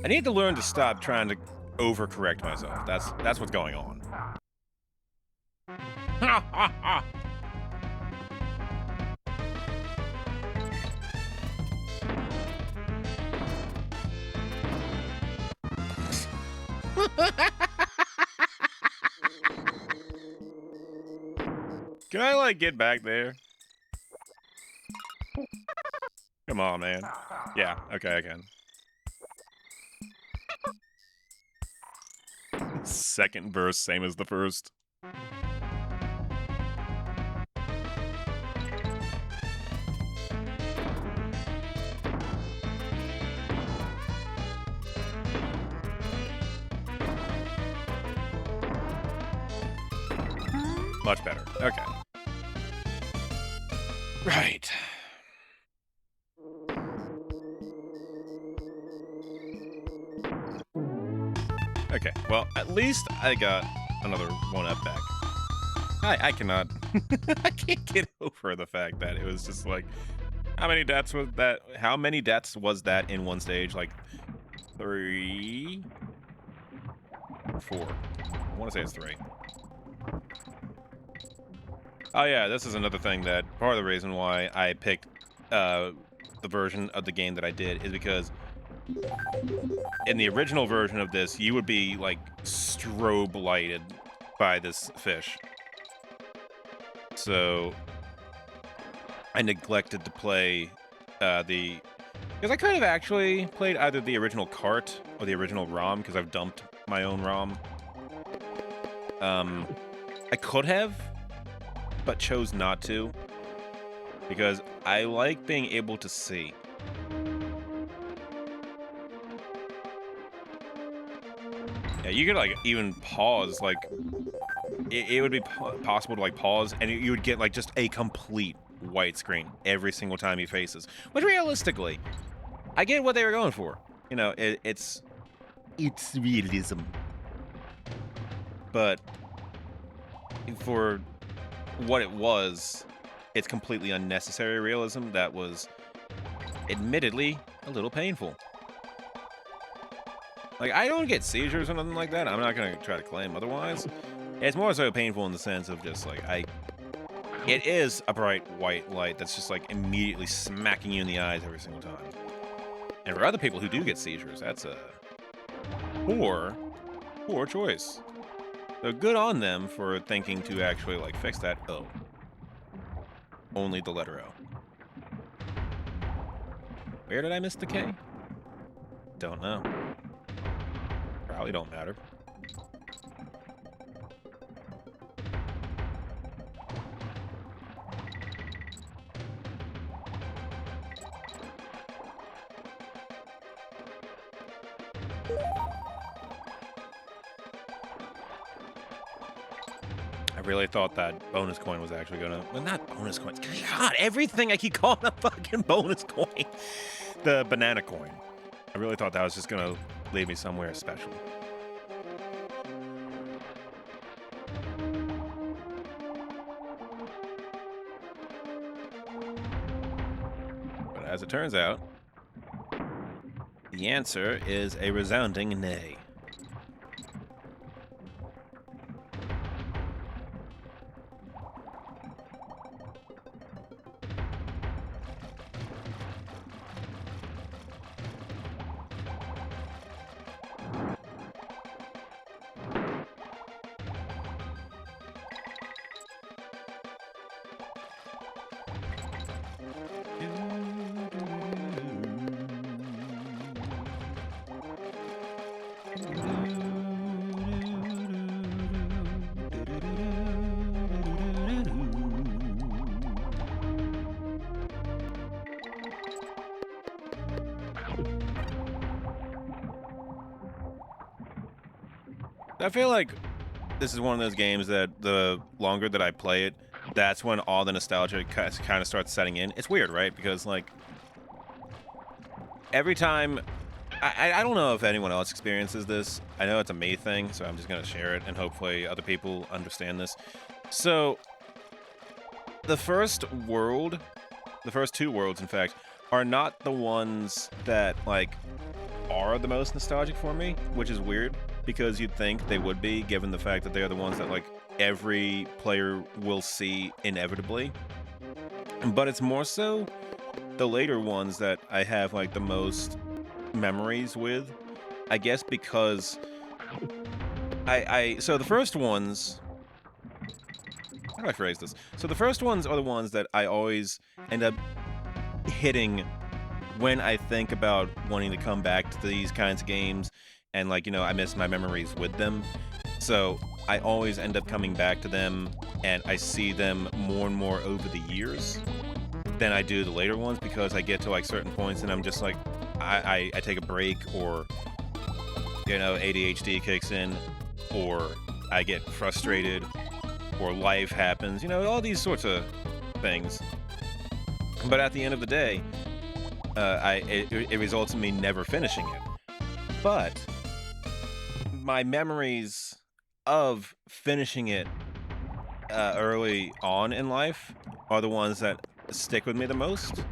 I need to learn to stop trying to overcorrect myself. That's what's going on. Can I, like, get back there? Come on, man. Yeah, okay, I can. Second verse, same as the first. Much better. Okay. Right. Okay, well, at least I got another 1-up back. I cannot... I can't get over the fact that it was just like... How many deaths was that? How many deaths was that in one stage? Like, 3... 4. I want to say it's 3. Oh yeah, this is another thing that... Part of the reason why I picked the version of the game that I did is because... In the original version of this, you would be, like, strobe lighted by this fish. So, I neglected to play the... Because I could have actually played either the original cart or the original ROM, because I've dumped my own ROM. I could have, but chose not to, because I like being able to see. Yeah, you could, like, even pause, like, it would be possible to, like, pause, and you would get, like, just a complete white screen every single time he faces. Which, realistically, I get what they were going for. You know, it's realism. But for what it was, it's completely unnecessary realism that was, admittedly, a little painful. Like, I don't get seizures or nothing like that. I'm not going to try to claim otherwise. It's more so painful in the sense of just, like, it is a bright white light that's just, like, immediately smacking you in the eyes every single time. And for other people who do get seizures, that's a poor choice. So good on them for thinking to actually, like, fix that. Oh. Only the letter O. Where did I miss the K? Don't know. Probably don't matter. I really thought that bonus coin was actually gonna... Well, not bonus coins. God, everything I keep calling a fucking bonus coin. The banana coin. I really thought that was just gonna lead me somewhere special. But as it turns out, the answer is a resounding nay. I feel like this is one of those games that the longer that I play it, that's when all the nostalgia kind of starts setting in. It's weird, right? Because, like, every time... I don't know if anyone else experiences this. I know it's a me thing, so I'm just going to share it, and hopefully other people understand this. So, the first two worlds, in fact, are not the ones that, like, are the most nostalgic for me, which is weird, because you'd think they would be, given the fact that they're the ones that, like, every player will see inevitably. But it's more so the later ones that I have, like, the most memories with, I guess, because so the first ones, how do I phrase this? So the first ones are the ones that I always end up hitting when I think about wanting to come back to these kinds of games, and, like, you know, I miss my memories with them. So I always end up coming back to them, and I see them more and more over the years than I do the later ones, because I get to, like, certain points and I'm just like, I take a break, or, you know, ADHD kicks in, or I get frustrated, or life happens, you know, all these sorts of things. But at the end of the day, it results in me never finishing it. But my memories of finishing it early on in life are the ones that stick with me the most.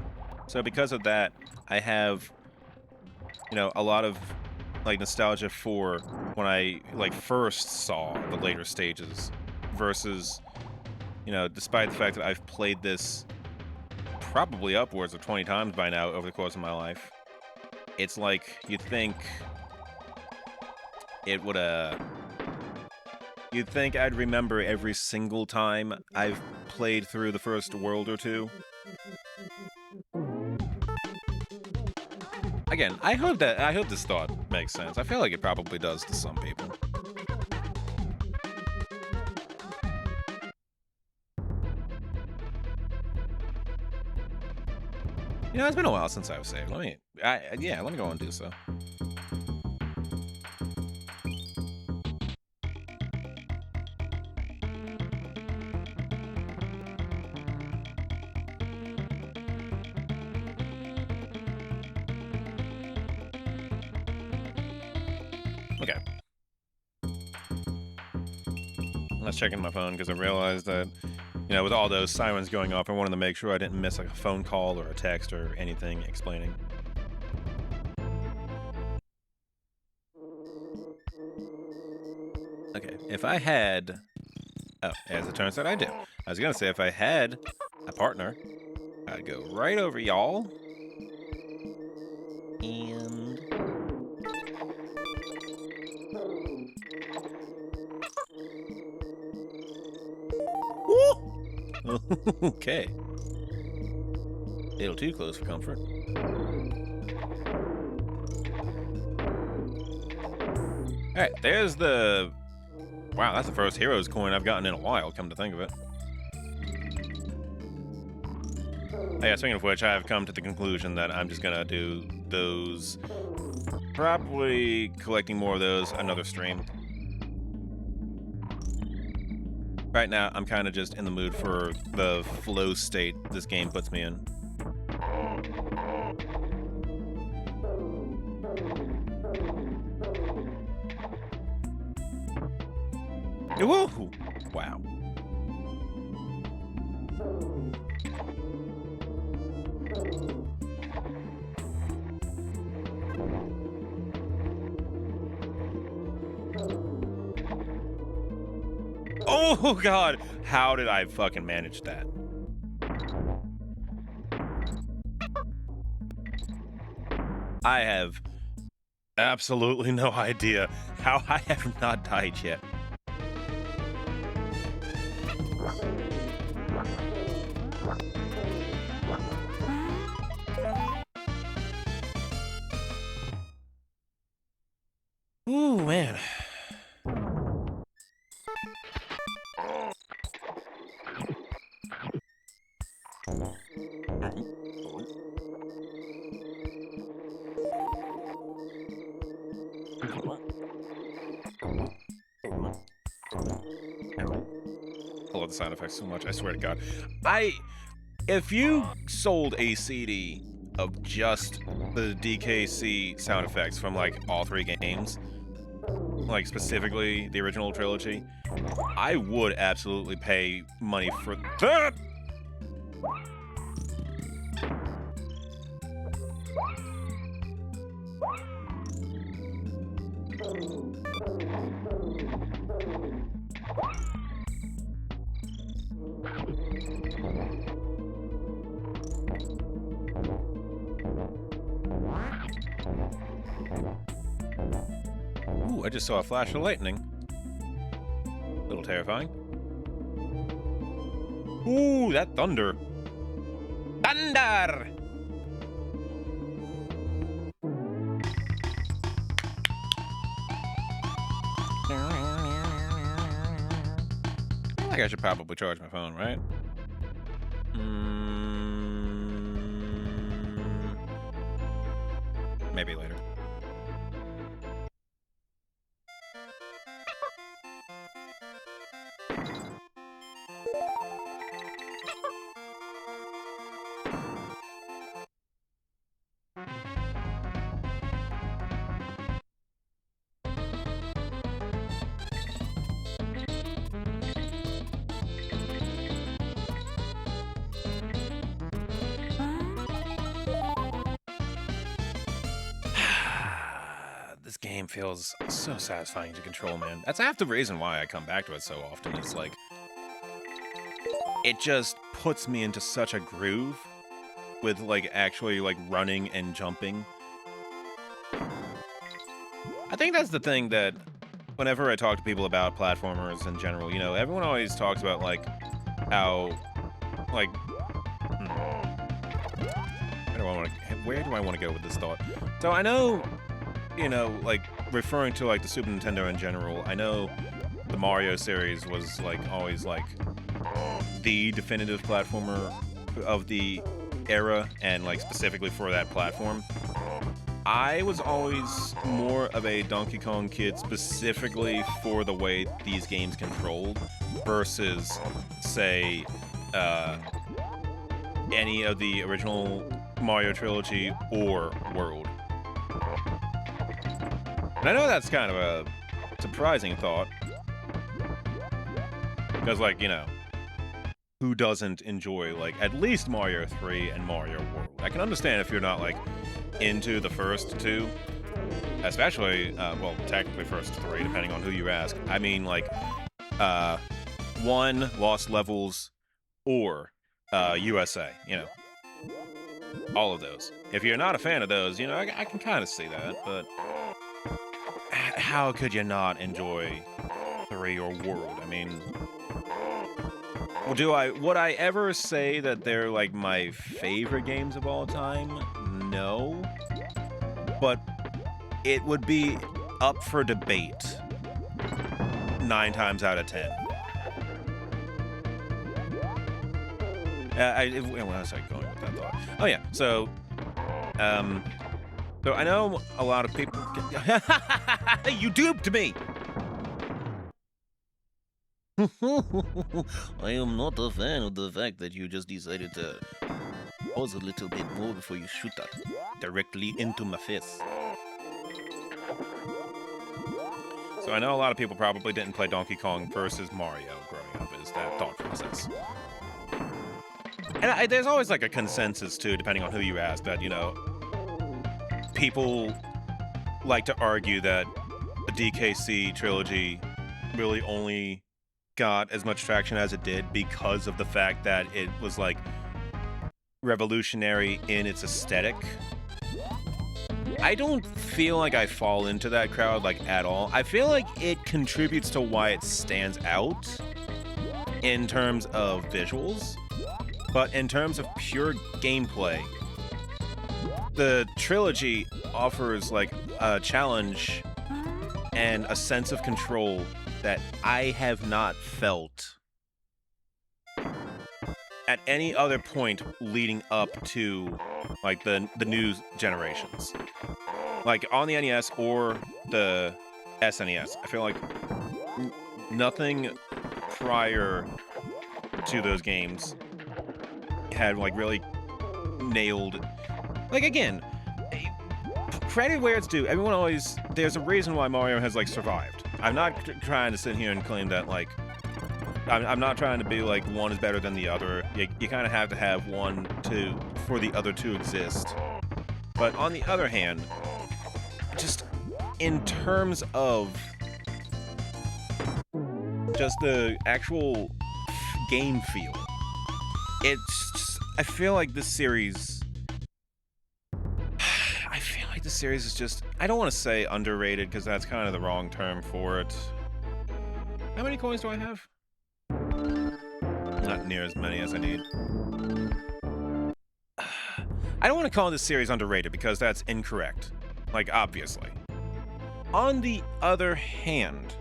So because of that, I have, you know, a lot of, like, nostalgia for when I, like, first saw the later stages, versus, you know, despite the fact that I've played this probably upwards of 20 times by now over the course of my life, it's like you'd think it would, you'd think I'd remember every single time I've played through the first world or two. Again, I hope this thought makes sense. I feel like it probably does to some people. You know, it's been a while since I've saved. Let me go and do so. Okay. Let's check in my phone, because I realized that, you know, with all those sirens going off, I wanted to make sure I didn't miss, like, a phone call or a text or anything explaining. Okay, if I had... Oh, as it turns out, I do. I was gonna say, if I had a partner, I'd go right over y'all. And... Woo! Okay. A little too close for comfort. Alright, there's the... Wow, that's the first Heroes coin I've gotten in a while, come to think of it. Yeah, speaking of which, I have come to the conclusion that I'm just gonna do those... Probably collecting more of those another stream. Right now, I'm kind of just in the mood for the flow state this game puts me in. Woo! Wow. Oh god, how did I fucking manage that? I have absolutely no idea how I have not died yet. Ooh, man. I love the sound effects so much, I swear to God. If you sold a CD of just the DKC sound effects from like all three games, like specifically the original trilogy, I would absolutely pay money for that. Ooh, I just saw a flash of lightning. A little terrifying. Ooh, that thunder. Thunder! I feel like I should probably charge my phone, right? Maybe later. This game feels so satisfying to control, man. That's half the reason why I come back to it so often. It's like, it just puts me into such a groove with like actually like running and jumping. I think that's the thing that whenever I talk to people about platformers in general, you know, everyone always talks about like how like where do I want to go with this thought? So I know, you know, like referring to like the Super Nintendo in general, I know the Mario series was like always like the definitive platformer of the era, and like specifically for that platform. I was always more of a Donkey Kong kid specifically for the way these games controlled versus, say, any of the original Mario trilogy or World. And I know that's kind of a surprising thought, because, like, you know, who doesn't enjoy, like, at least Mario 3 and Mario World? I can understand if you're not, like, into the first two, especially, well, technically first three, depending on who you ask. I mean, like, 1, Lost Levels, or USA, you know. All of those. If you're not a fan of those, you know, I can kind of see that, but how could you not enjoy 3 or World? I mean, would I ever say that they're like my favorite games of all time? No. But it would be up for debate 9 times out of 10. Where was I going with that thought? Oh yeah, so I know a lot of people. You duped me. I am not a fan of the fact that you just decided to pause a little bit more before you shoot that directly into my face. So I know a lot of people probably didn't play Donkey Kong versus Mario growing up, is that thought process. And there's always like a consensus too, depending on who you ask, that, you know, people like to argue that the DKC trilogy really only got as much traction as it did because of the fact that it was like revolutionary in its aesthetic. I don't feel like I fall into that crowd like at all. I feel like it contributes to why it stands out in terms of visuals, but in terms of pure gameplay, the trilogy offers like a challenge and a sense of control that I have not felt at any other point leading up to like the new generations. Like on the NES or the SNES, I feel like nothing prior to those games had like really nailed. Like again, credit where it's due. Everyone always, there's a reason why Mario has like survived. I'm not trying to sit here and claim that like I'm not trying to be like one is better than the other. You kind of have to have one to for the other to exist. But on the other hand, just in terms of just the actual game feel, it's just, I feel like this series is just, I don't want to say underrated because that's kind of the wrong term for it. How many coins do I have? Not near as many as I need. I don't want to call this series underrated because that's incorrect. Like, obviously. On the other hand,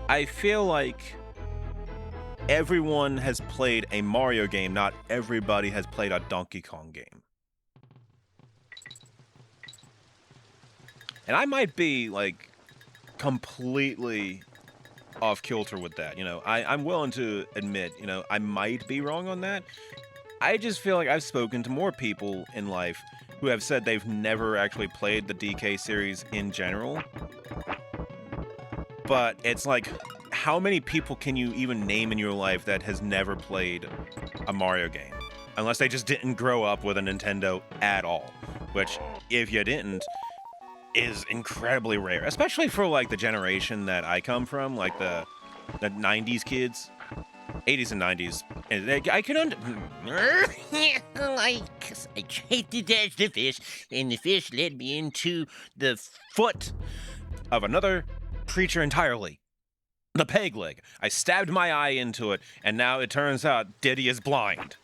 I feel like everyone has played a Mario game, not everybody has played a Donkey Kong game. And I might be, like, completely off kilter with that, you know. I'm willing to admit, you know, I might be wrong on that. I just feel like I've spoken to more people in life who have said they've never actually played the DK series in general. But it's like, how many people can you even name in your life that has never played a Mario game? Unless they just didn't grow up with a Nintendo at all. Which, if you didn't, is incredibly rare. Especially for, like, the generation that I come from, like the 90s kids. 80s and 90s. And I can I tried to catch the fish, and the fish led me into the foot of another creature entirely. The peg leg. I stabbed my eye into it, and now it turns out Diddy is blind.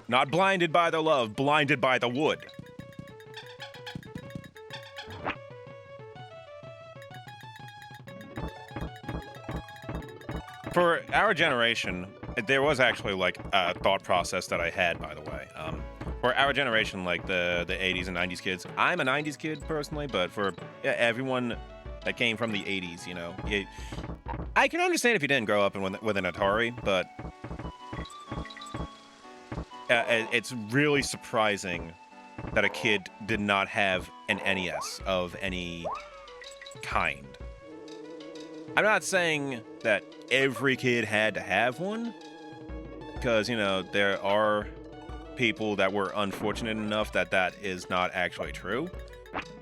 Not blinded by the love, blinded by the wood. For our generation, there was actually like a thought process that I had, by the way. For our generation, like the 80s and 90s kids, I'm a 90s kid personally, but for everyone that came from the 80s, you know, I can understand if you didn't grow up with an Atari, but it's really surprising that a kid did not have an NES of any kind. I'm not saying that every kid had to have one, because, you know, there are people that were unfortunate enough that that is not actually true.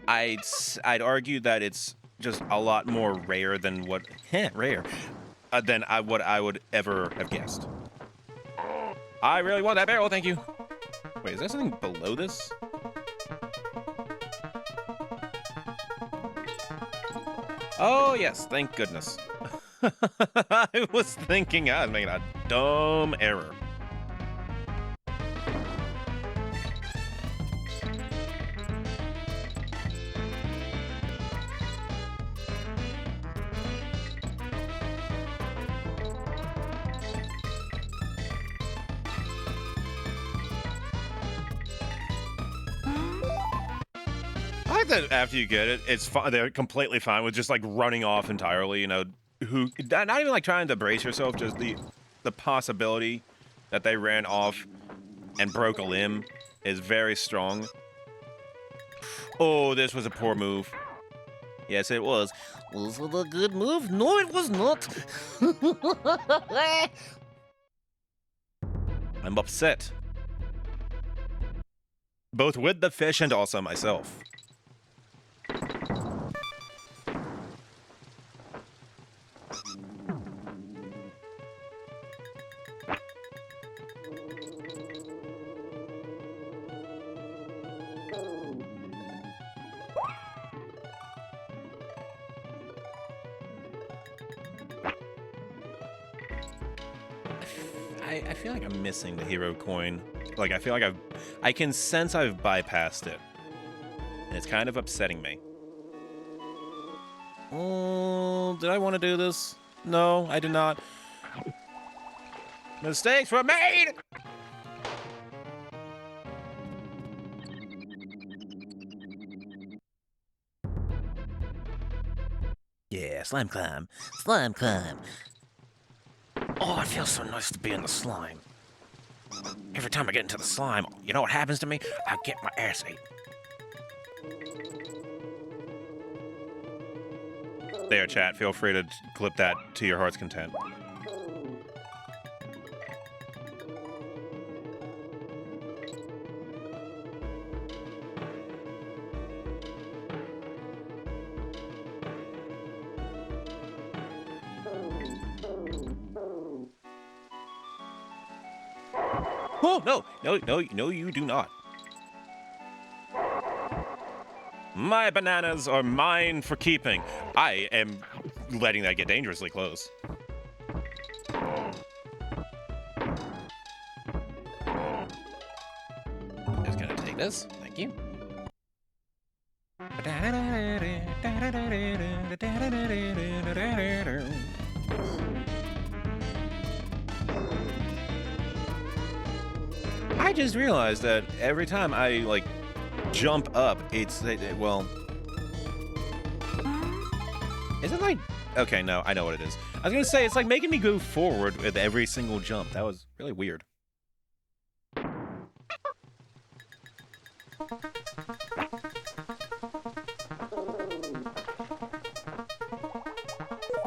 I'd argue that it's just a lot more rare than what than what I would ever have guessed. I really want that barrel, thank you. Wait, is there something below this? Oh, yes, thank goodness. I was thinking I was making a dumb error. I like that after you get it, it's fine. They're completely fine with just like running off entirely, you know. Not even like trying to brace yourself, just the possibility that they ran off and broke a limb is very strong. Oh, this was a poor move. Yes, it was. Was it a good move? No, it was not. I'm upset. Both with the fish and also myself. I feel like I'm missing the hero coin. Like, I feel like I can sense I've bypassed it. And it's kind of upsetting me. Oh, did I want to do this? No, I did not. Mistakes were made! Yeah, slime climb. Slime climb. Oh, it feels so nice to be in the slime. Every time I get into the slime, you know what happens to me? I get my ass ate. There, chat. Feel free to clip that to your heart's content. Oh, no, you do not. My bananas are mine for keeping. I am letting that get dangerously close. Just gonna take this. Thank you. I just realized that every time I, like, jump up, it's, well... Is it like... Okay, no, I know what it is. I was gonna say, it's like making me go forward with every single jump. That was really weird.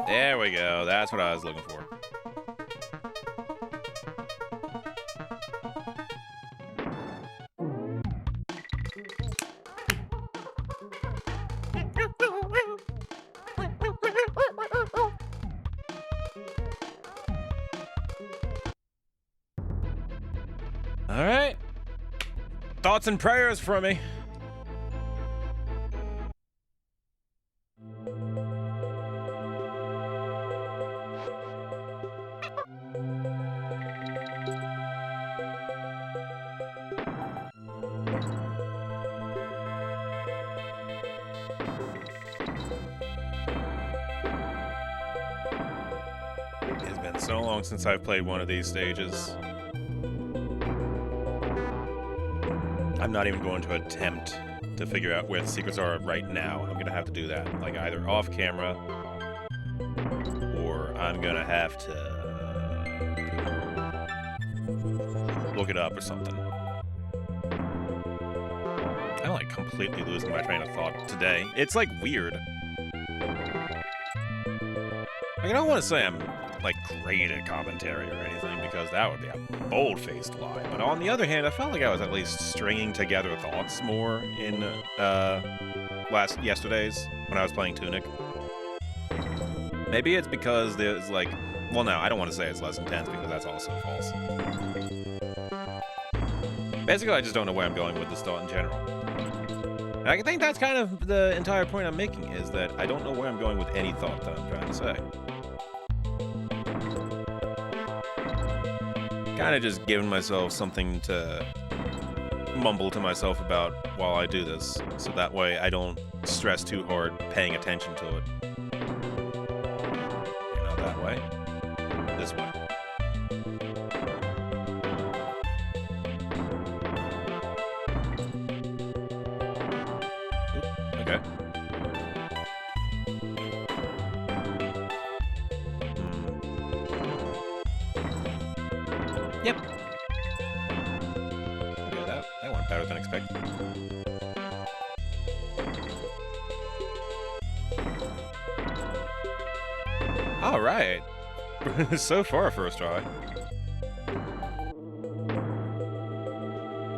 There we go. That's what I was looking for. All right. Thoughts and prayers for me. It's been so long since I've played one of these stages. I'm not even going to attempt to figure out where the secrets are right now. I'm gonna have to do that, like either off camera, or I'm gonna have to look it up or something. I'm like completely losing my train of thought today. It's like weird. Like, I don't want to say I'm like great at commentary or anything, because that would be a bold-faced lie. But on the other hand, I felt like I was at least stringing together thoughts more in yesterday's when I was playing Tunic. Maybe it's because there's like, well, no, I don't want to say it's less intense because that's also false. Basically, I just don't know where I'm going with this thought in general. And I think that's kind of the entire point I'm making, is that I don't know where I'm going with any thought that I'm trying to say. Kind of just giving myself something to mumble to myself about while I do this, so that way I don't stress too hard paying attention to it. You know, that way. This way. Oop, okay. Yep. Okay, that went better than expected. All right. So far, first try.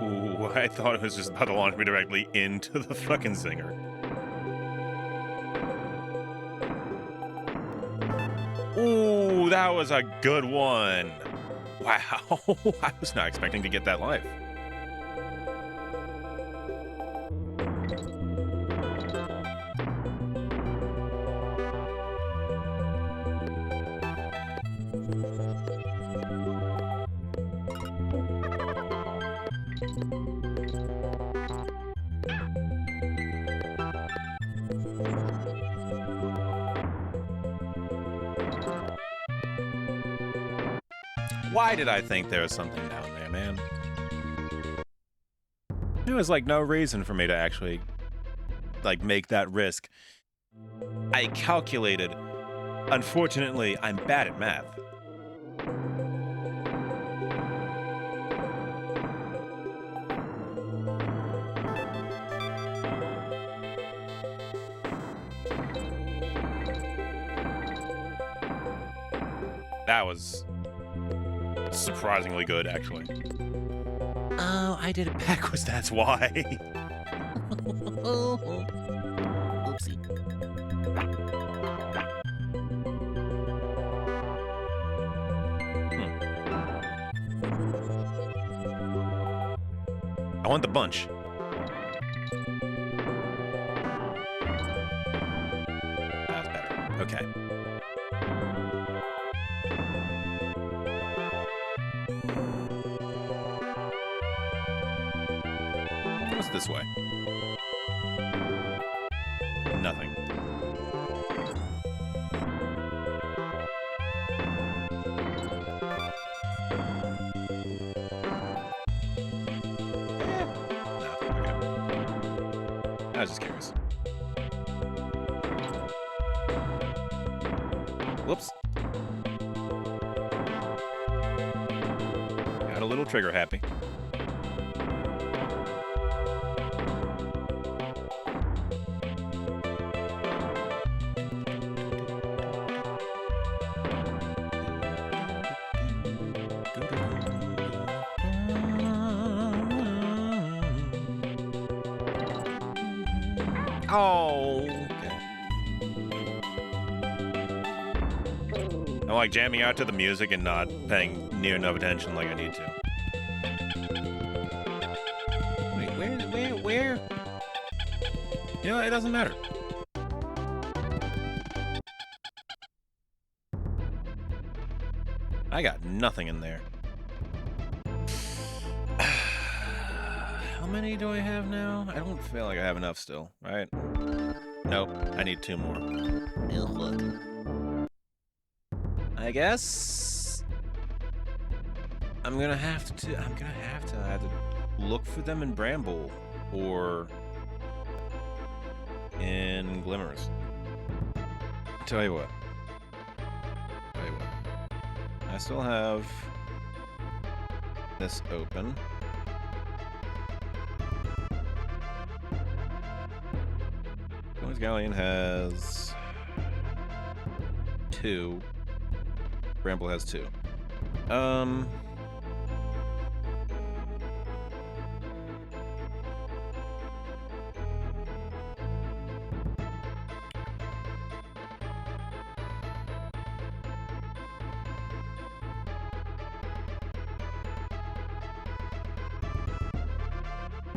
Ooh, I thought it was just about to launch me directly into the fucking singer. Ooh, that was a good one. Wow, I was not expecting to get that live. Why did I think there was something down there, man? There was like no reason for me to actually like make that risk. I calculated. Unfortunately, I'm bad at math. That was surprisingly good, actually. Oh, I did it backwards, that's why. Oopsie. I want the bunch. That was better. Okay. What's this way? Nothing. I was just curious. Whoops. Got a little trigger happy. Oh, okay. I'm like jamming out to the music and not paying near enough attention like I need to. Wait, where? You know, it doesn't matter. I got nothing in there. How many do I have now? I don't feel like I have enough still, right? Nope, I need 2 more. Look. I guess I'm gonna have to either look for them in Bramble or in Glimmers. Tell you what. I still have this open. Noise Galleon has 2. Bramble has 2.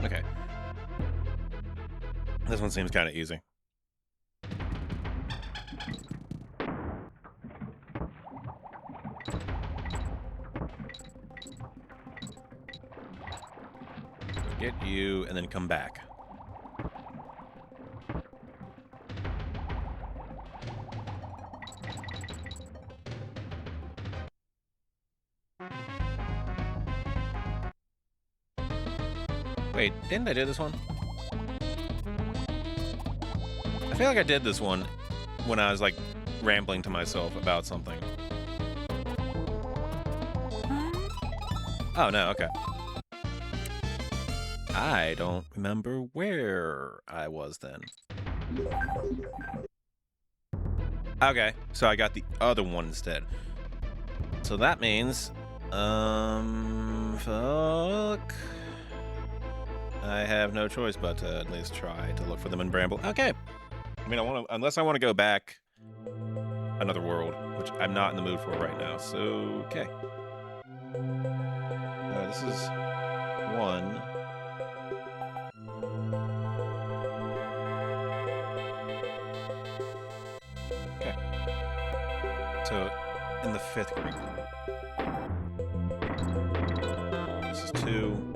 Okay. This one seems kind of easy. Get you and then come back. Wait, didn't I do this one? I feel like I did this one when I was like rambling to myself about something. Oh no, okay. I don't remember where I was then. Okay, so I got the other one instead. So that means, fuck. I have no choice but to at least try to look for them in Bramble. Okay. I mean, unless I want to go back another world, which I'm not in the mood for right now. So, okay. This is one. Okay. So, in the 5th group. This is 2.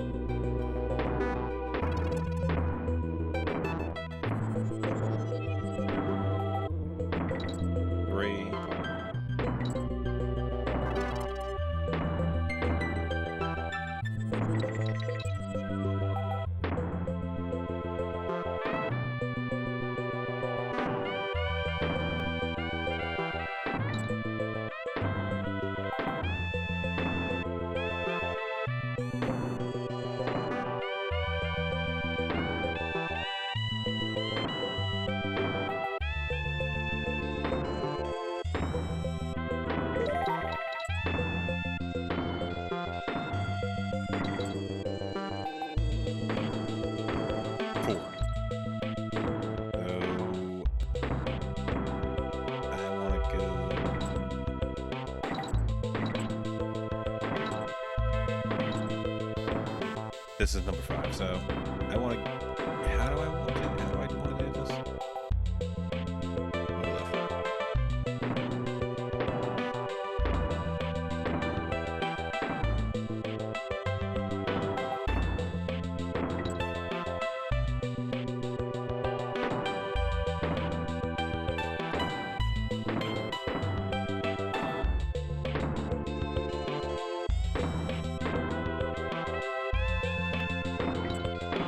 This is number 5, so I want to. How do I want to do this?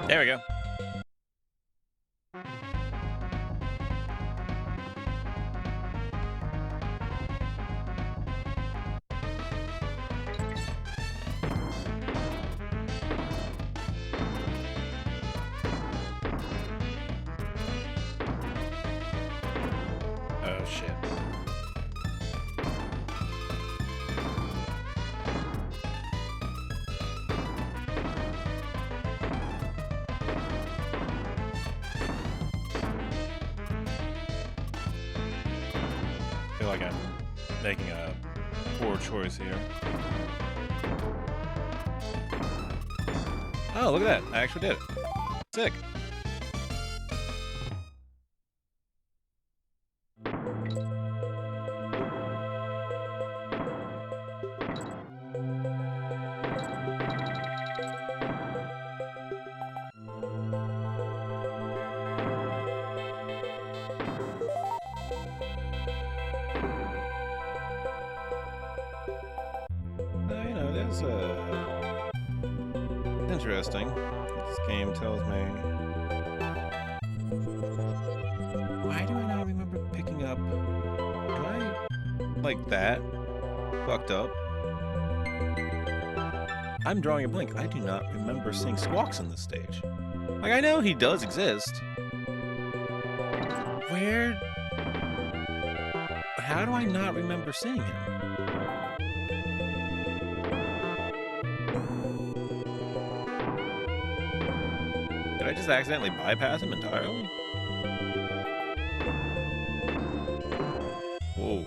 There we go. Oh shit. I feel like I'm making a poor choice here. Oh, look at that. I actually did it. Sick. Interesting. This game tells me. Why do I not remember picking up? Am I like that? Fucked up? I'm drawing a blank. I do not remember seeing Squawks in this stage. Like, I know he does exist. Where? How do I not remember seeing him? Did I just accidentally bypass him entirely? Whoa.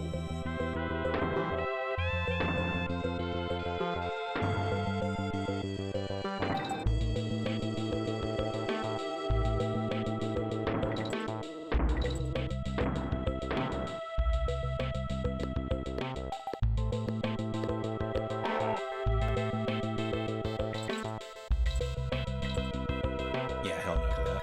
Yeah, hell no to that.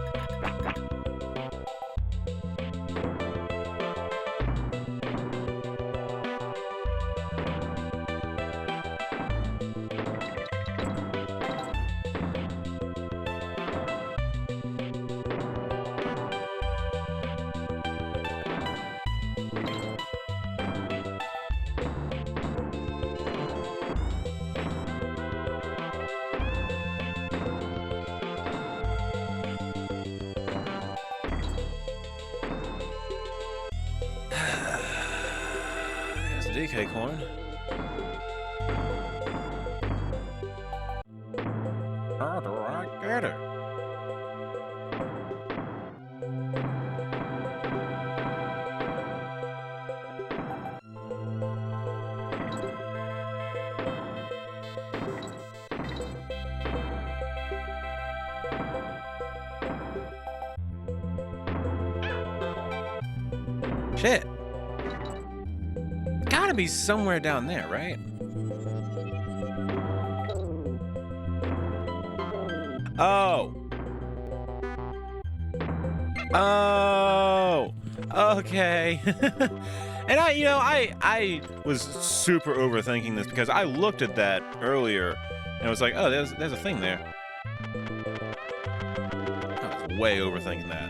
DK coin. How do I get it? Shit. Gotta be somewhere down there, right? Oh. Oh. Okay. And I was super overthinking this because I looked at that earlier and I was like, oh, there's a thing there. I was way overthinking that.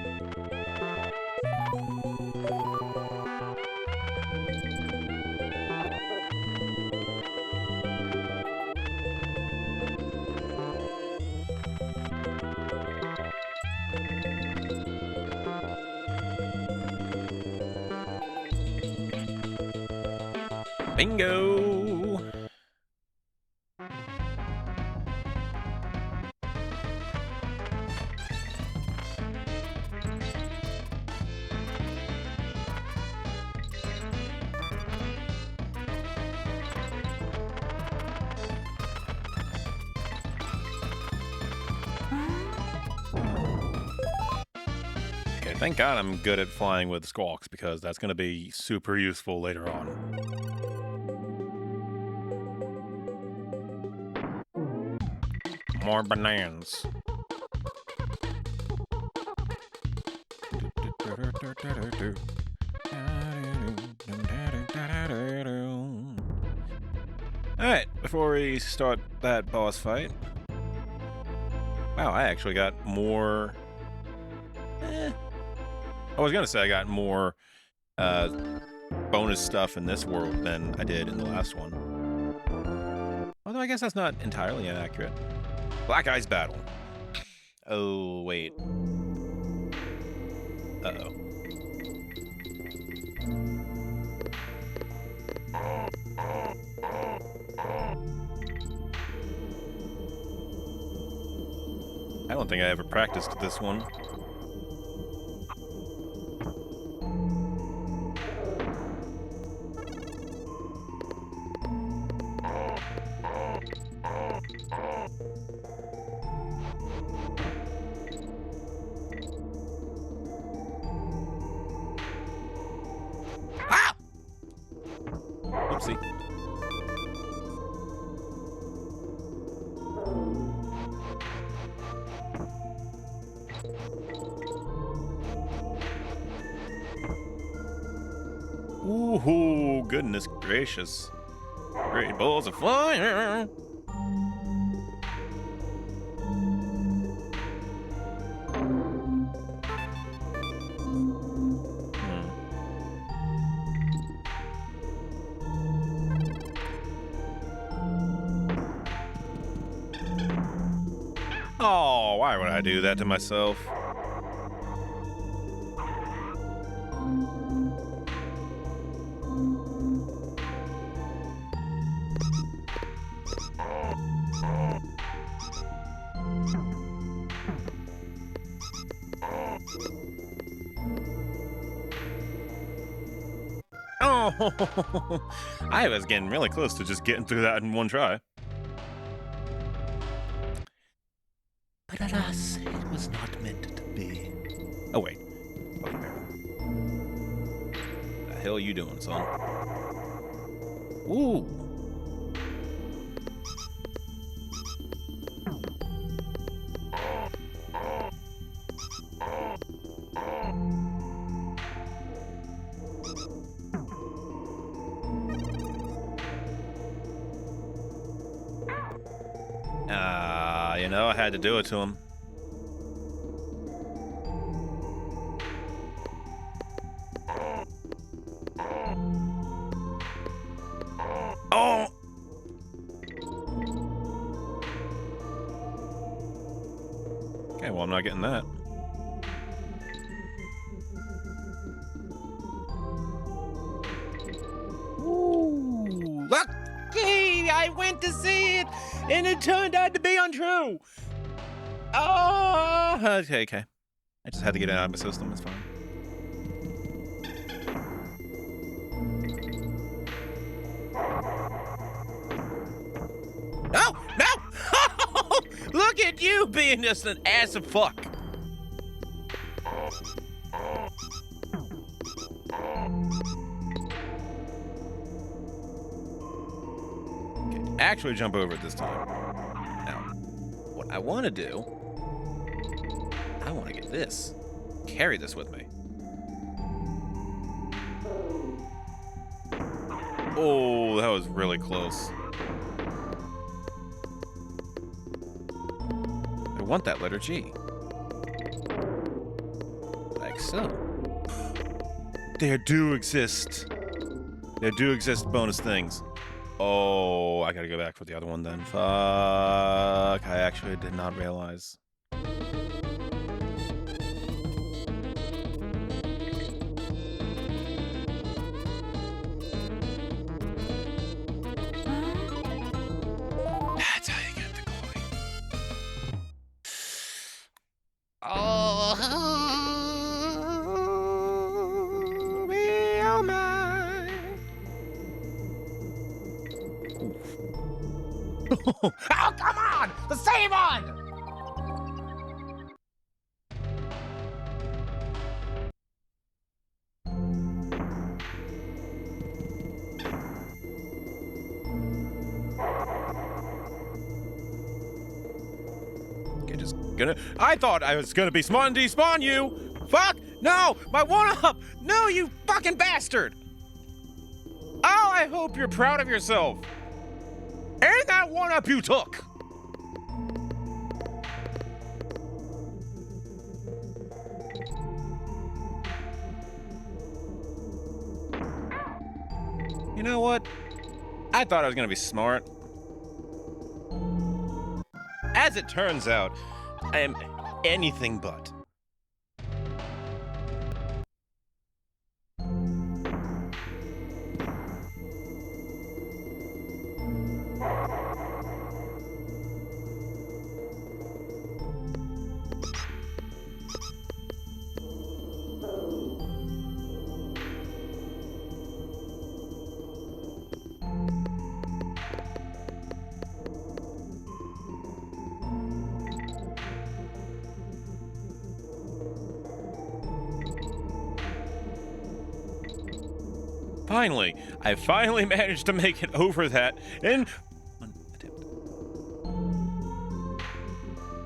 Bingo! Okay, thank God I'm good at flying with squawks because that's going to be super useful later on. More bananas. Alright, before we start that boss fight. Wow, I actually got more... I was gonna say I got more bonus stuff in this world than I did in the last one. Although I guess that's not entirely inaccurate. Black Ice Battle. Oh, wait. Uh-oh. I don't think I ever practiced this one. Ah! Oopsie. Ooh, goodness gracious. Great balls of fire. Oh, why would I do that to myself? Oh, I was getting really close to just getting through that in one try. But alas, it was not meant to be. Oh, wait. Fucking barrel. What the hell are you doing, son? Ooh. You know, I had to do it to him. Oh! Okay, well, I'm not getting that. Ooh. and it turned out to be untrue. Oh, okay. I just had to get it out of my system. It's fine. No! Look at you being just an ass of fuck. Okay, actually jump over it this time. Now, what I want to do, I want to get this. Carry this with me. Oh, that was really close. I want that letter G. Like so. There do exist bonus things. Oh, I gotta go back for the other one then. Fuck, I actually did not realize. That's how you get the coin. Oh, be all mine. Oh, come on! The same one! Okay, just gonna... I thought I was gonna be smart and despawn you! Fuck! No! My one-up! No, you fucking bastard! Oh, I hope you're proud of yourself! And that one-up you took! You know what? I thought I was gonna be smart. As it turns out, I am anything but. Finally, I finally managed to make it over that in one attempt.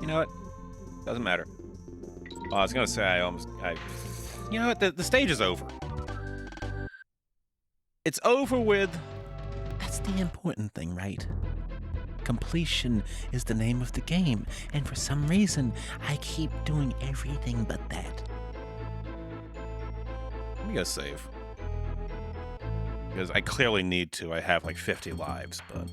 You know what? Doesn't matter. Oh, I was gonna say you know what? The stage is over. It's over with. That's the important thing, right? Completion is the name of the game, and for some reason, I keep doing everything but that. Let me go save. Because I clearly need to. I have like 50 lives, but...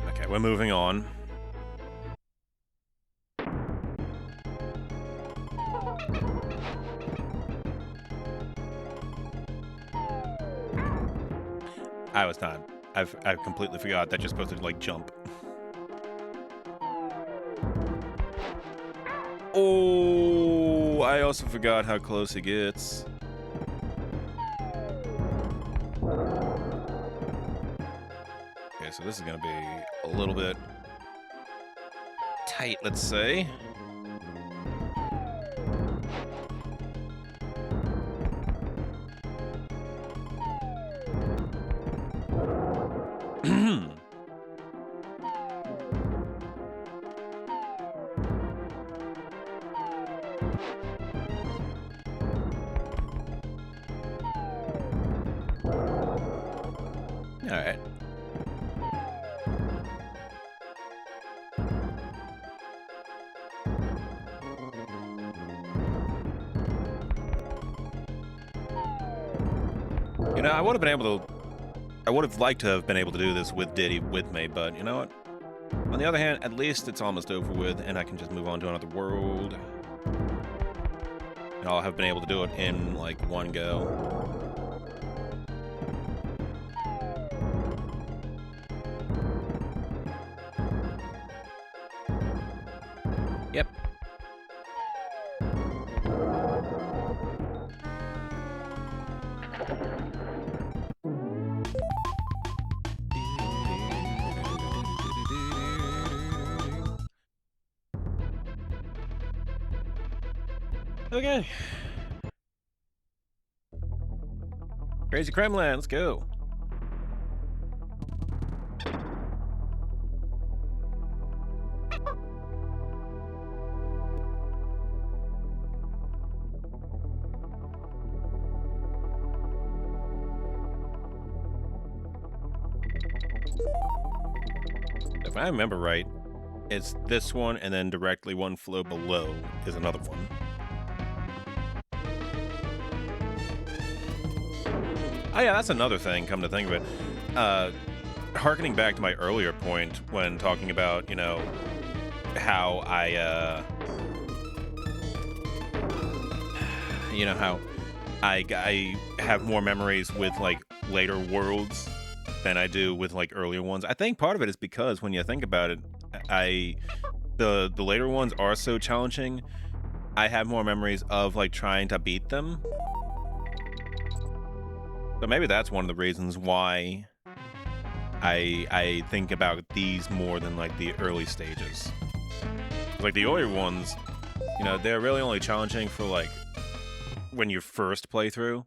Okay, we're moving on. I was not. I've completely forgot that you're supposed to, like, jump. Oh, I also forgot how close he gets. Okay, so this is gonna be a little bit tight, let's say. All right. You know, I would have liked to have been able to do this with Diddy with me, but you know what? On the other hand, at least it's almost over with, and I can just move on to another world. And I'll have been able to do it in, like, one go. Yep. Okay. Crazy Kremlin, let's go. If I remember right, it's this one and then directly one flow below is another one. Oh yeah, that's another thing, come to think of it. Harkening back to my earlier point when talking about, you know, how I have more memories with, like, later worlds than I do with, like, earlier ones. I think part of it is because when you think about it, the later ones are so challenging. I have more memories of, like, trying to beat them. So maybe that's one of the reasons why I think about these more than, like, the early stages. Like, the earlier ones, you know, they're really only challenging for, like, when you first play through.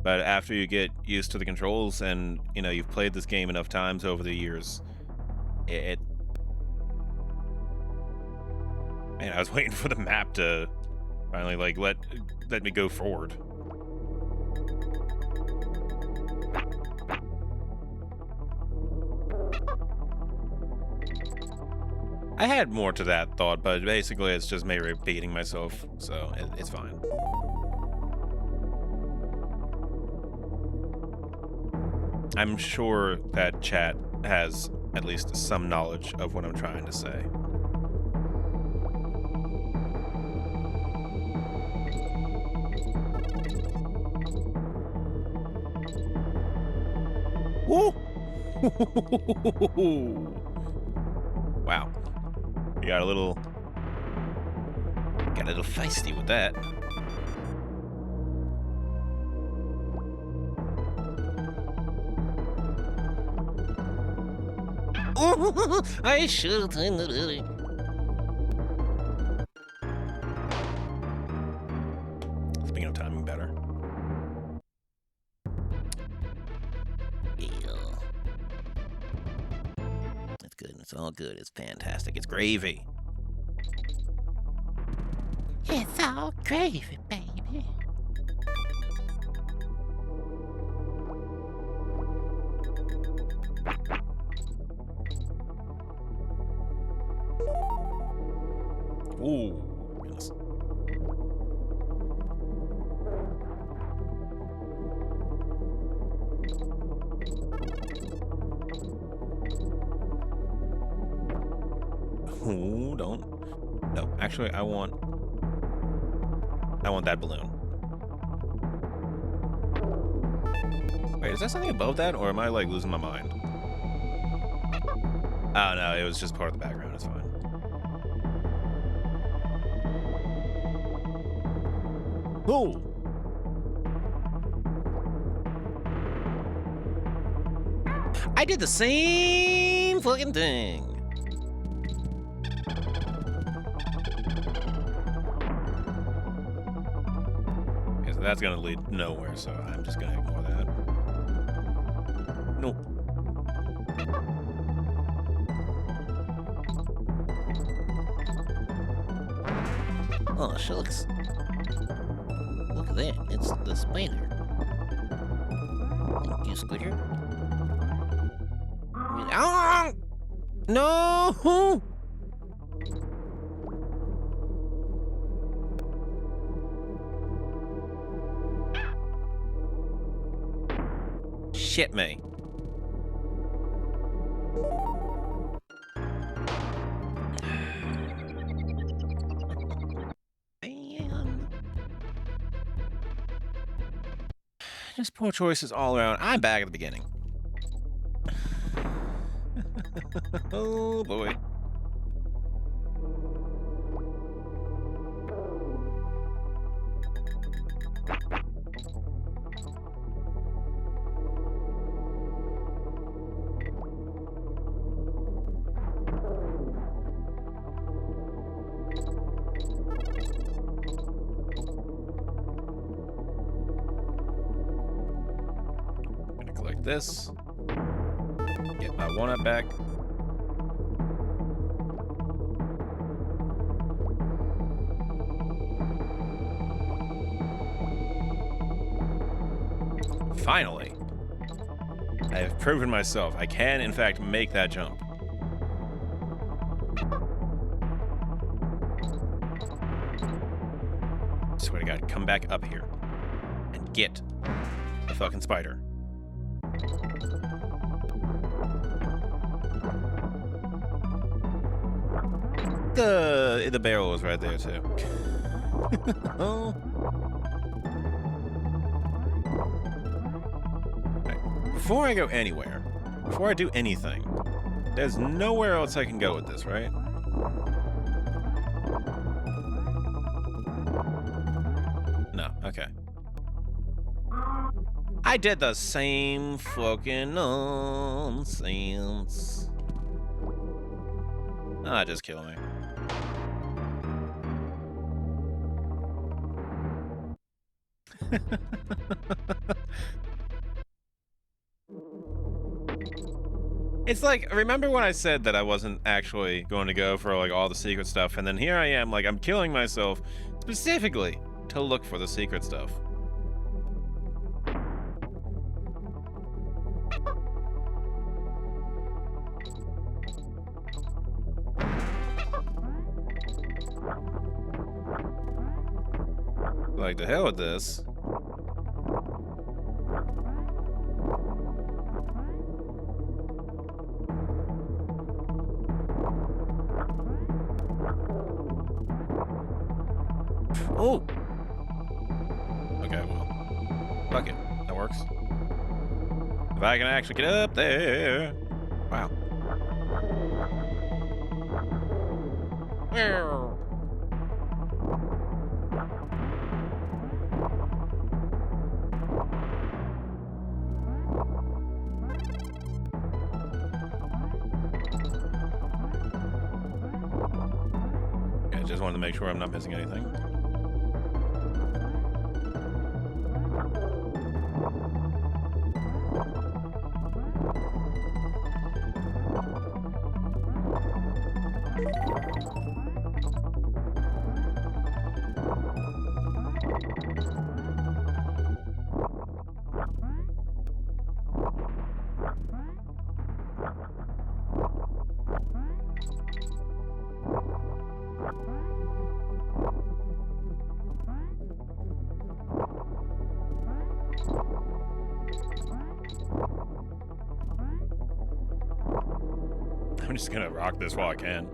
But after you get used to the controls and, you know, you've played this game enough times over the years, Man, I was waiting for the map to finally, like, let me go forward. I had more to that thought, but basically it's just me repeating myself, so it's fine. I'm sure that chat has at least some knowledge of what I'm trying to say. Woo! Wow. You got a little feisty with that. I should have done it. Speaking of timing better. Yeah. It's good. It's all good. It's fantastic. It's gravy. It's all gravy, baby. Ooh, goodness. Ooh, don't. No, actually, I want that balloon. Wait, is there something above that, or am I, like, losing my mind? Oh, no, it was just part of the background. It's fine. Ooh! I did the same fucking thing. Okay, so that's gonna lead nowhere, so I'm just gonna ignore that. Nope. Oh, shucks. Look at that. It's the spider. Thank you, Squidger. Ah! No! shit me. Man. Just poor choices all around. I'm back at the beginning. Oh boy. Gonna collect this. Get my 1-up back. Finally, I have proven myself. I can, in fact, make that jump. Swear to God, come back up here and get the fucking spider. The barrel was right there too. Oh. Before I go anywhere, before I do anything, there's nowhere else I can go with this, right? No, okay. I did the same fucking nonsense. Ah, just kill me. It's like, remember when I said that I wasn't actually going to go for like all the secret stuff, and then here I am, like I'm killing myself specifically to look for the secret stuff. Like, to hell with this. Oh! Okay, well. Fuck it. That works. If I can actually get up there. Wow. I just wanted to make sure I'm not missing anything. I'm just gonna rock this while I can.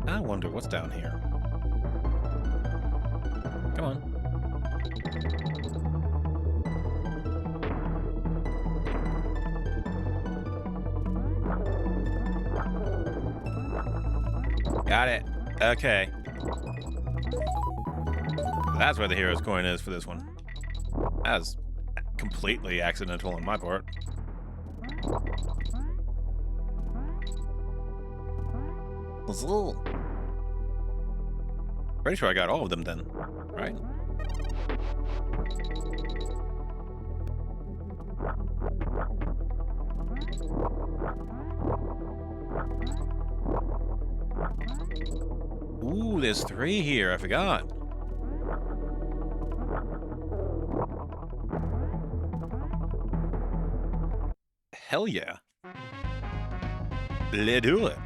I wonder what's down here. Come on. Got it. Okay. That's where the hero's coin is for this one. That was completely accidental on my part. Zoo. Pretty sure I got all of them then, right? Ooh, there's 3 here. I forgot. Hell yeah. Let's do it.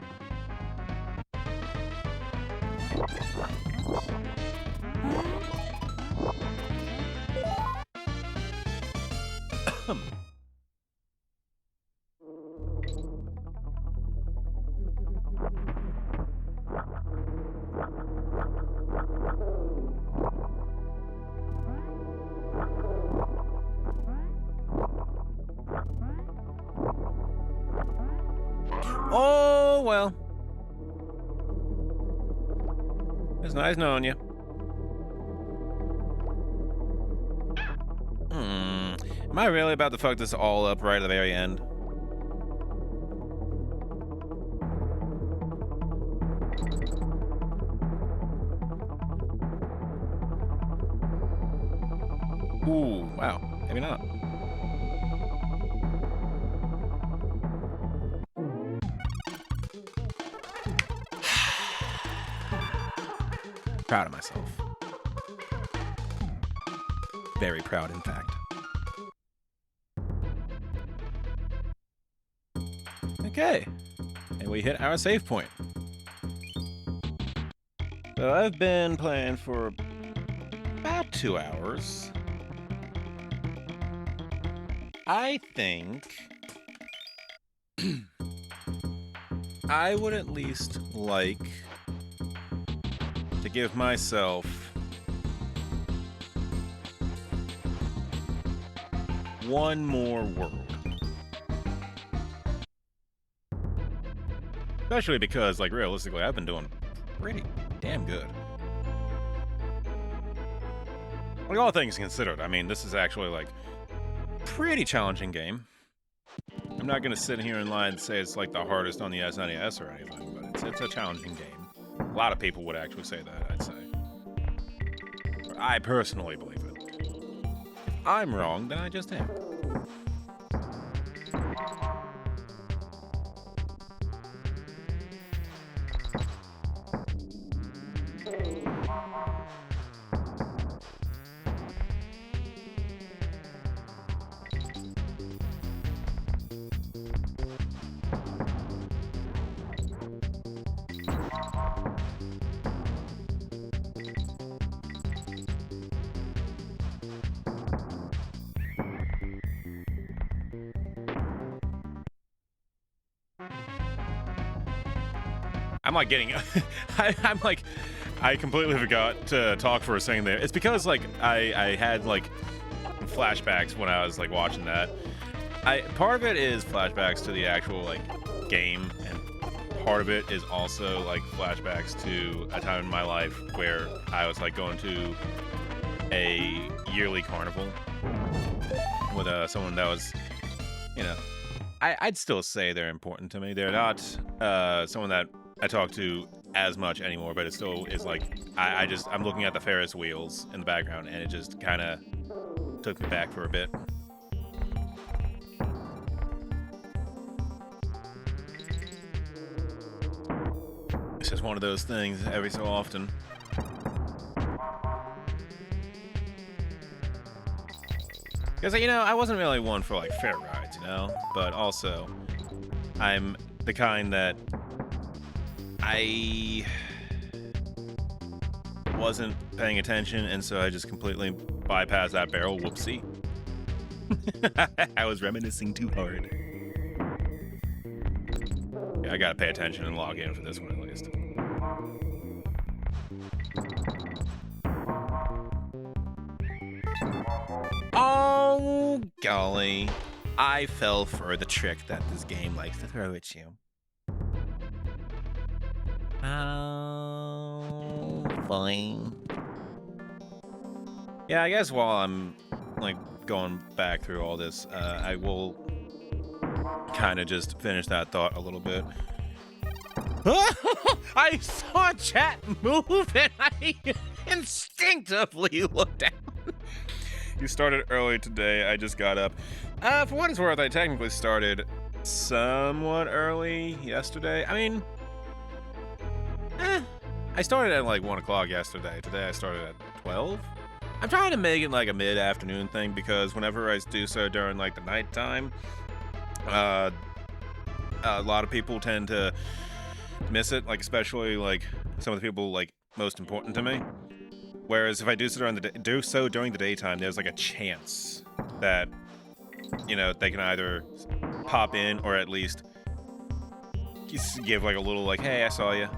Oh, well. It's nice knowing you. Am I really about to fuck this all up right at the very end? Ooh, wow. Maybe not. Proud of myself. Very proud, in fact. Okay. And we hit our save point. So I've been playing for about 2 hours. I think I would at least like to give myself one more world. Especially because, like, realistically, I've been doing pretty damn good. Like, all things considered, I mean, this is actually, like, pretty challenging game. I'm not gonna sit here and lie and say it's, like, the hardest on the SNES or anything, but it's a challenging game. A lot of people would actually say that, I'd say. But I personally believe it. If I'm wrong, then I just am. I'm like getting, I'm like, I completely forgot to talk for a second there. It's because like I had like flashbacks when I was like watching that. Part of it is flashbacks to the actual like game, and part of it is also like flashbacks to a time in my life where I was like going to a yearly carnival with someone that was, you know, I'd still say they're important to me. They're not someone that I talk to as much anymore, but it still is like I'm looking at the Ferris wheels in the background, and it just kind of took me back for a bit. It's just one of those things every so often. Because, you know, I wasn't really one for like fair rides, you know, but also I'm the kind that I wasn't paying attention, and so I just completely bypassed that barrel. Whoopsie. I was reminiscing too hard. Yeah, I gotta pay attention and log in for this one at least. Oh, golly. I fell for the trick that this game likes to throw at you. Oh, fine. Yeah, I guess while I'm, like, going back through all this, I will kind of just finish that thought a little bit. I saw chat move and I instinctively looked down. You started early today. I just got up. For what it's worth, I technically started somewhat early yesterday. I mean, I started at like 1 o'clock yesterday. Today I started at 12. I'm trying to make it like a mid-afternoon thing because whenever I do so during like the nighttime, a lot of people tend to miss it, like especially like some of the people like most important to me. Whereas if I do so during the daytime, there's like a chance that, you know, they can either pop in or at least just give like a little like, hey, I saw you.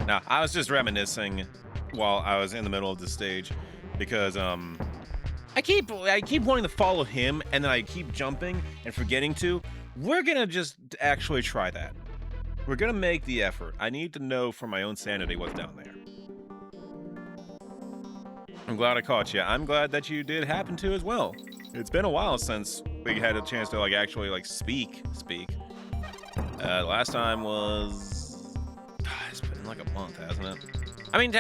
Now, I was just reminiscing while I was in the middle of the stage because I keep wanting to follow him and then I keep jumping and forgetting to. We're gonna just actually try that. We're gonna make the effort. I need to know for my own sanity what's down there. I'm glad I caught you. I'm glad that you did happen to as well. It's been a while since we had a chance to like actually like speak. Last time was... It's been like a month, hasn't it? I mean,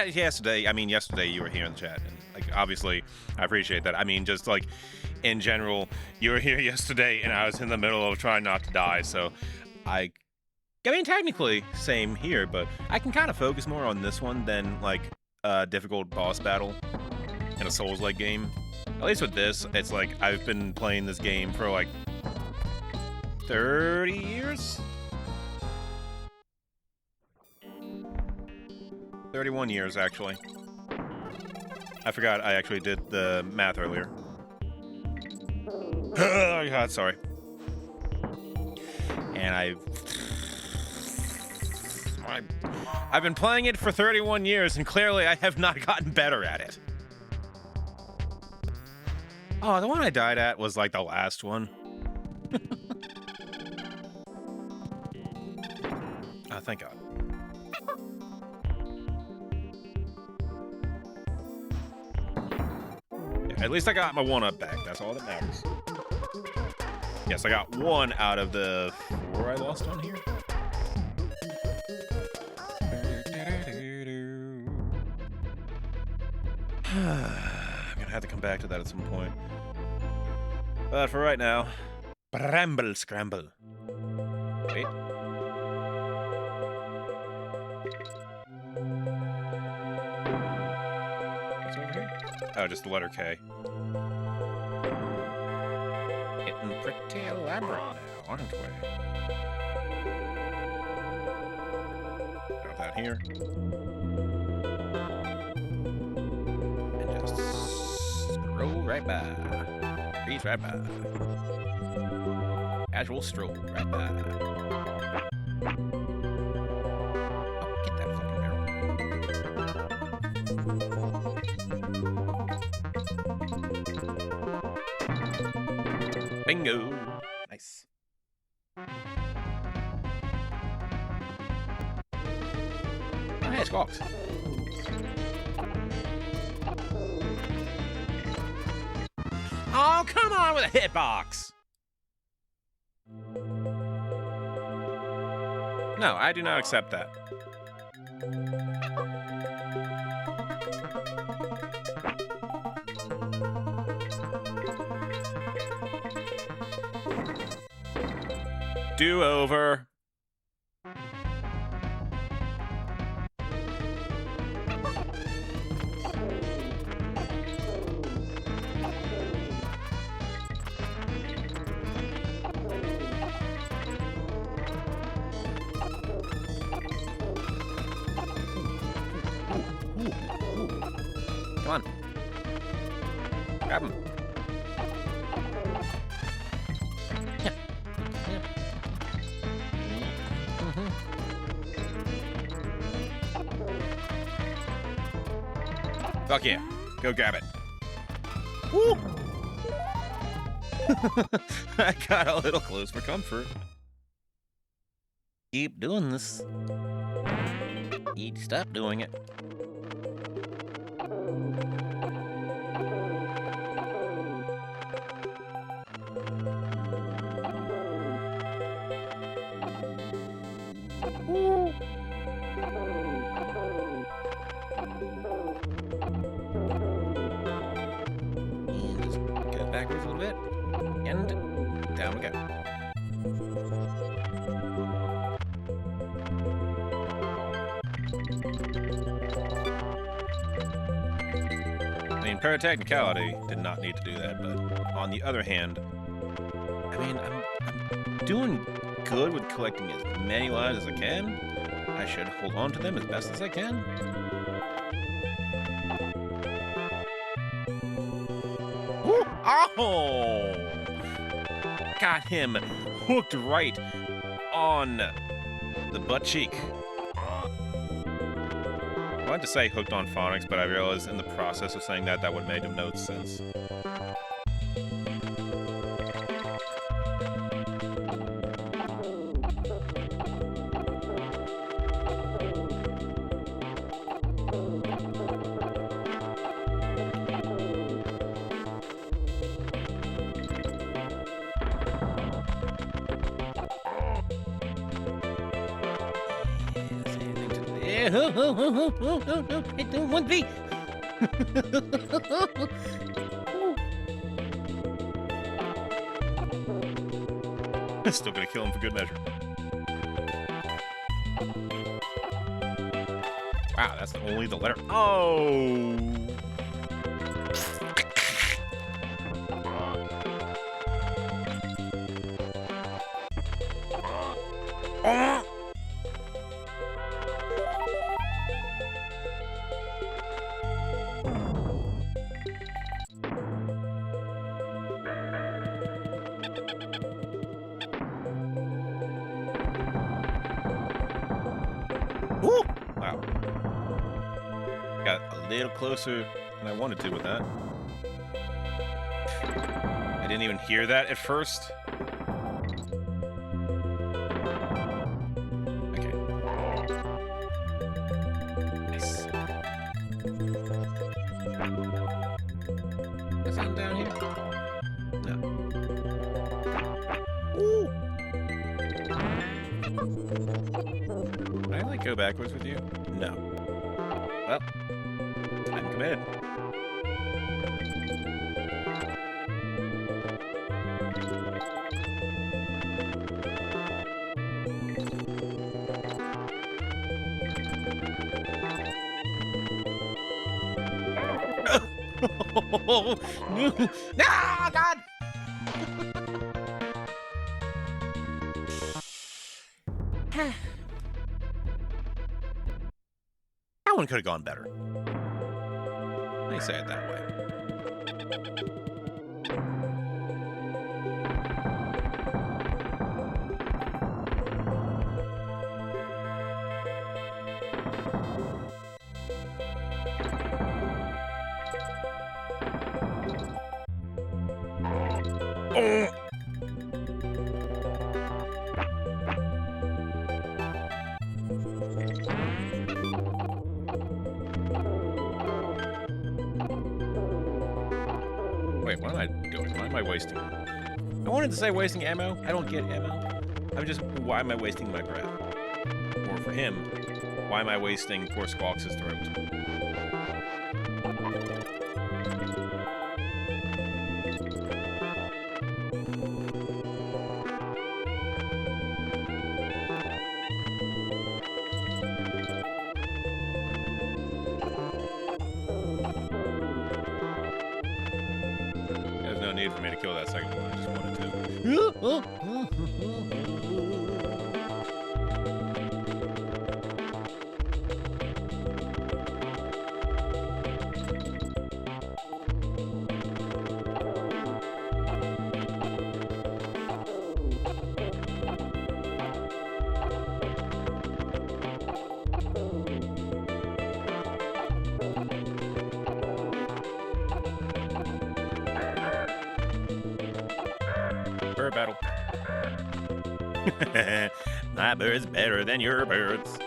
yesterday you were here in the chat, and like obviously I appreciate that. I mean, just like in general, you were here yesterday, and I was in the middle of trying not to die, so I mean, technically same here, but I can kind of focus more on this one than like a difficult boss battle in a Souls-like game. At least with this, it's like I've been playing this game for like 30 years. 31 years, actually. I forgot I actually did the math earlier. Oh, God, sorry. And I've been playing it for 31 years, and clearly I have not gotten better at it. Oh, the one I died at was like the last one. Oh, thank God. At least I got my 1-up back. That's all that matters. Yes, I got 1 out of the 4 I lost on here. I'm gonna have to come back to that at some point. But for right now, bramble scramble. Wait. What's over here? Oh, just the letter K. Getting pretty elaborate now, aren't we? Got that here. And just scroll right by. Breeze right by. Casual stroll right by. Oh, get that fucking barrel. Bingo! Nice. Oh, hey, Squawks. Oh, come on with a hitbox! No, I do not accept that. Do-over. Come on. Grab him. Yeah. Yeah. Fuck yeah. Go grab it. Woo! I got a little close for comfort. Keep doing this. Need to stop doing it. backwards a little bit, and down we go. I mean, pyrotechnicality did not need to do that, but on the other hand, I mean, I'm doing good with collecting as many lives as I can. I should hold on to them as best as I can. Ooh, oh! Got him hooked right on the butt cheek. I wanted to say hooked on phonics, but I realized in the process of saying that would make no sense. It don't want me. Still gonna kill him for good measure. Wow, that's only the letter. Oh! Woo! Wow. Got a little closer than I wanted to with that. I didn't even hear that at first. Okay. Nice. Is that down here? No. Ooh! Can I, like, go backwards with you? No. Well, I'm committed. Oh, no! No, God! That one could have gone better. Let me say it that way. Oh! Wait, what am I doing? Why am I wasting? I wanted to say wasting ammo. I don't get ammo. I'm just, why am I wasting my breath? Or for him, why am I wasting poor Squawks' throat? There's no need for me to kill that second one. I just wanted to. Bird battle. My bird's better than your birds.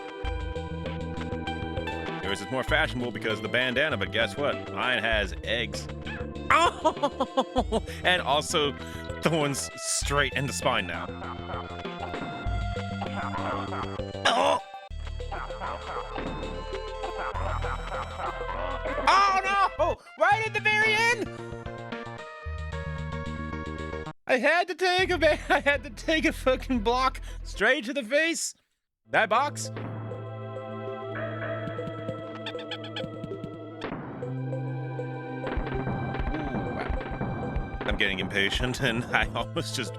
Yours is more fashionable because of the bandana, but guess what? Mine has eggs. Oh! And also thorns straight in the spine now. Oh! Oh no! Right at the very end! I had to take a fucking block straight to the face. That box. I'm getting impatient, and I almost just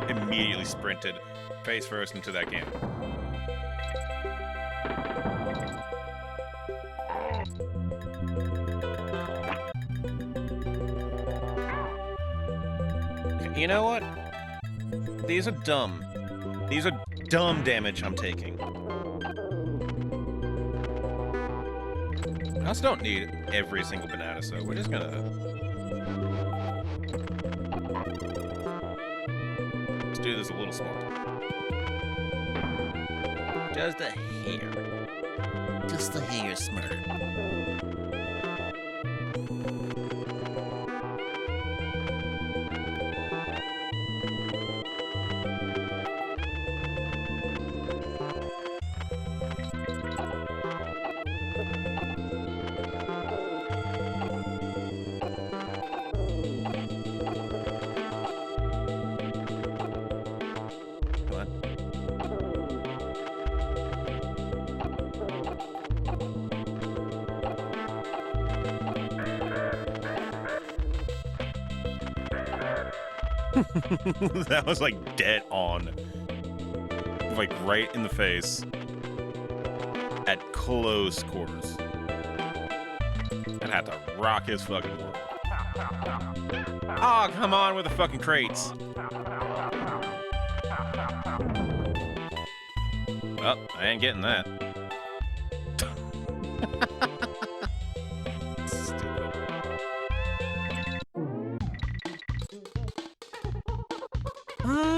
immediately sprinted face first into that can. You know what? These are dumb. These are dumb damage I'm taking. I also don't need every single banana, so we're just gonna... let's do this a little smarter. Just a hair. Just a hair smarter. That was like dead on. Like right in the face. At close quarters. I'd have to rock his fucking world. Oh, come on with the fucking crates. Well, I ain't getting that.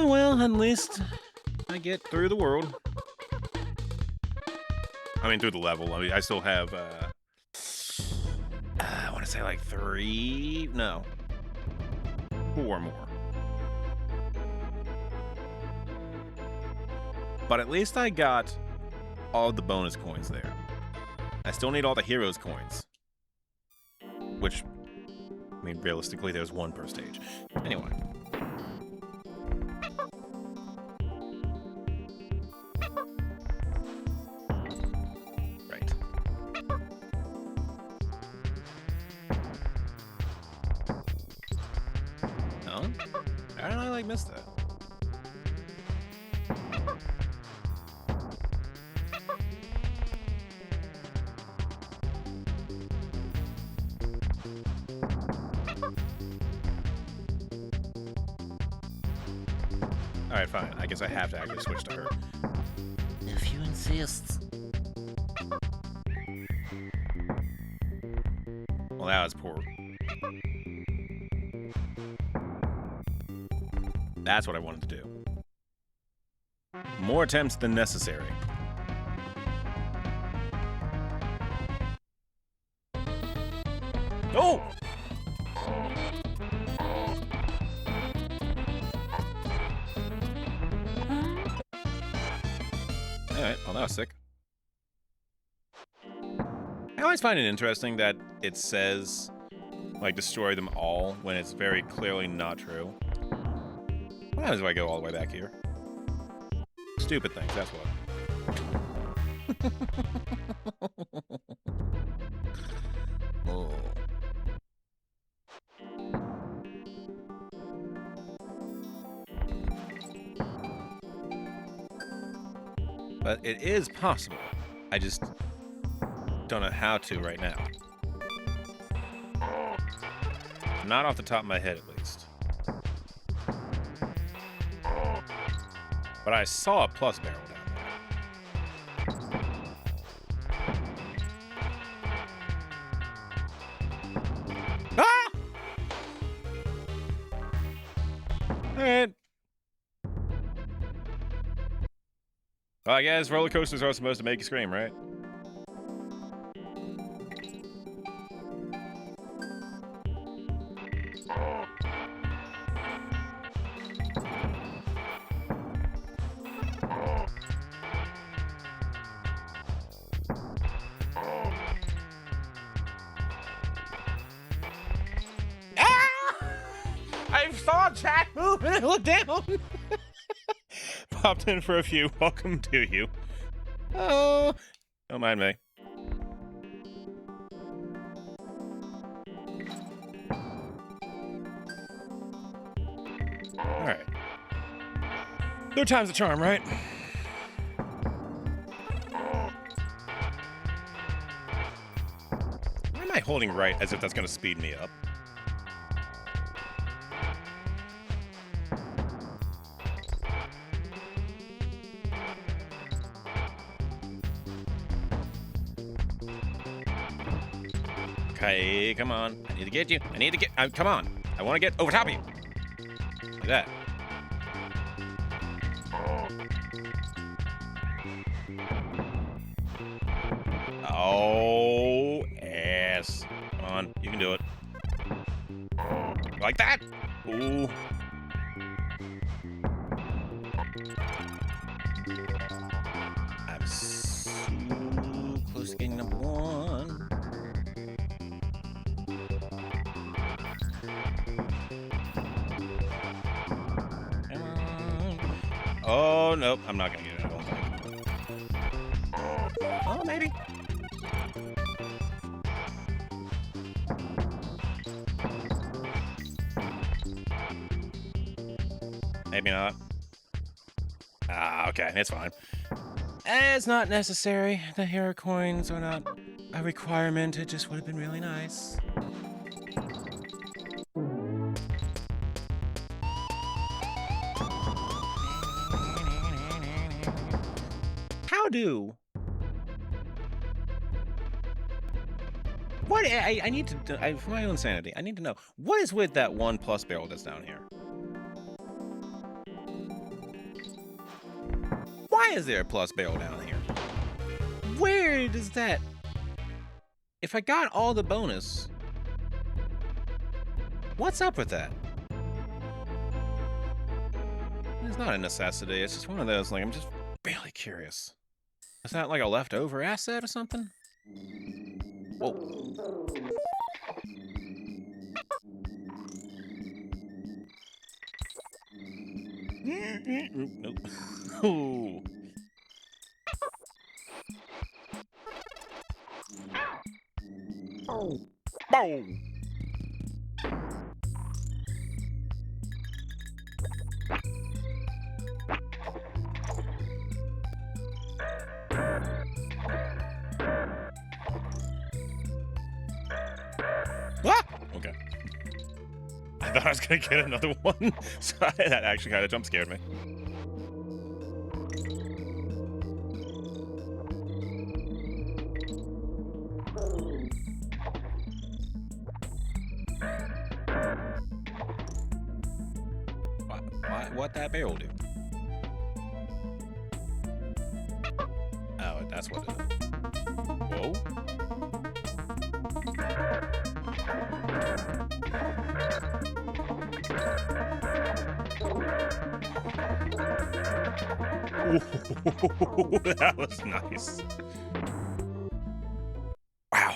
Well, at least I get through the world. I mean, through the level. I mean, I still have, I want to say like 4 more. But at least I got all the bonus coins there. I still need all the heroes coins. Which, I mean, realistically, there's 1 per stage. Anyway. I missed that. Alright, fine. I guess I have to actually switch to her. If you insist. Well, that was poor. That's what I wanted to do. More attempts than necessary. Oh! Alright, well that was sick. I always find it interesting that it says, like, destroy them all when it's very clearly not true. What happens if I go all the way back here? Stupid things, that's what. Oh. But it is possible. I just don't know how to right now. Not off the top of my head, at least. But I saw a plus barrel down there. Ah! Alright. Well, I guess roller coasters are supposed to make you scream, right? I saw chat move and I looked down. Popped in for a few. Welcome to you. Oh, don't mind me. All right. Third time's a charm, right? Why am I holding right as if that's going to speed me up? Okay, come on. I need to get you. I need to get... come on. I want to get over top of you. Like that. Oh, yes. Come on. You can do it. Like that. Ooh. I'm so close to getting number one. Come on. Oh, nope. I'm not going to get it, I don't think. Oh, maybe. Maybe not. Ah, okay, it's fine. It's not necessary. The hero coins are not a requirement. It just would have been really nice. How do? What? I need to, for my own sanity, I need to know, what is with that 1+ barrel that's down here? Why is there a plus barrel down here? Where does that... If I got all the bonus, what's up with that? It's not a necessity. It's just one of those, like, I'm just barely curious. Is that like a leftover asset or something? Whoa. Nope. Ooh. Boom. Ah! Okay. I thought I was gonna get another one, so that actually kind of jump scared me. What that barrel do? Oh, that's what it is. Whoa. Ooh, that was nice. Wow.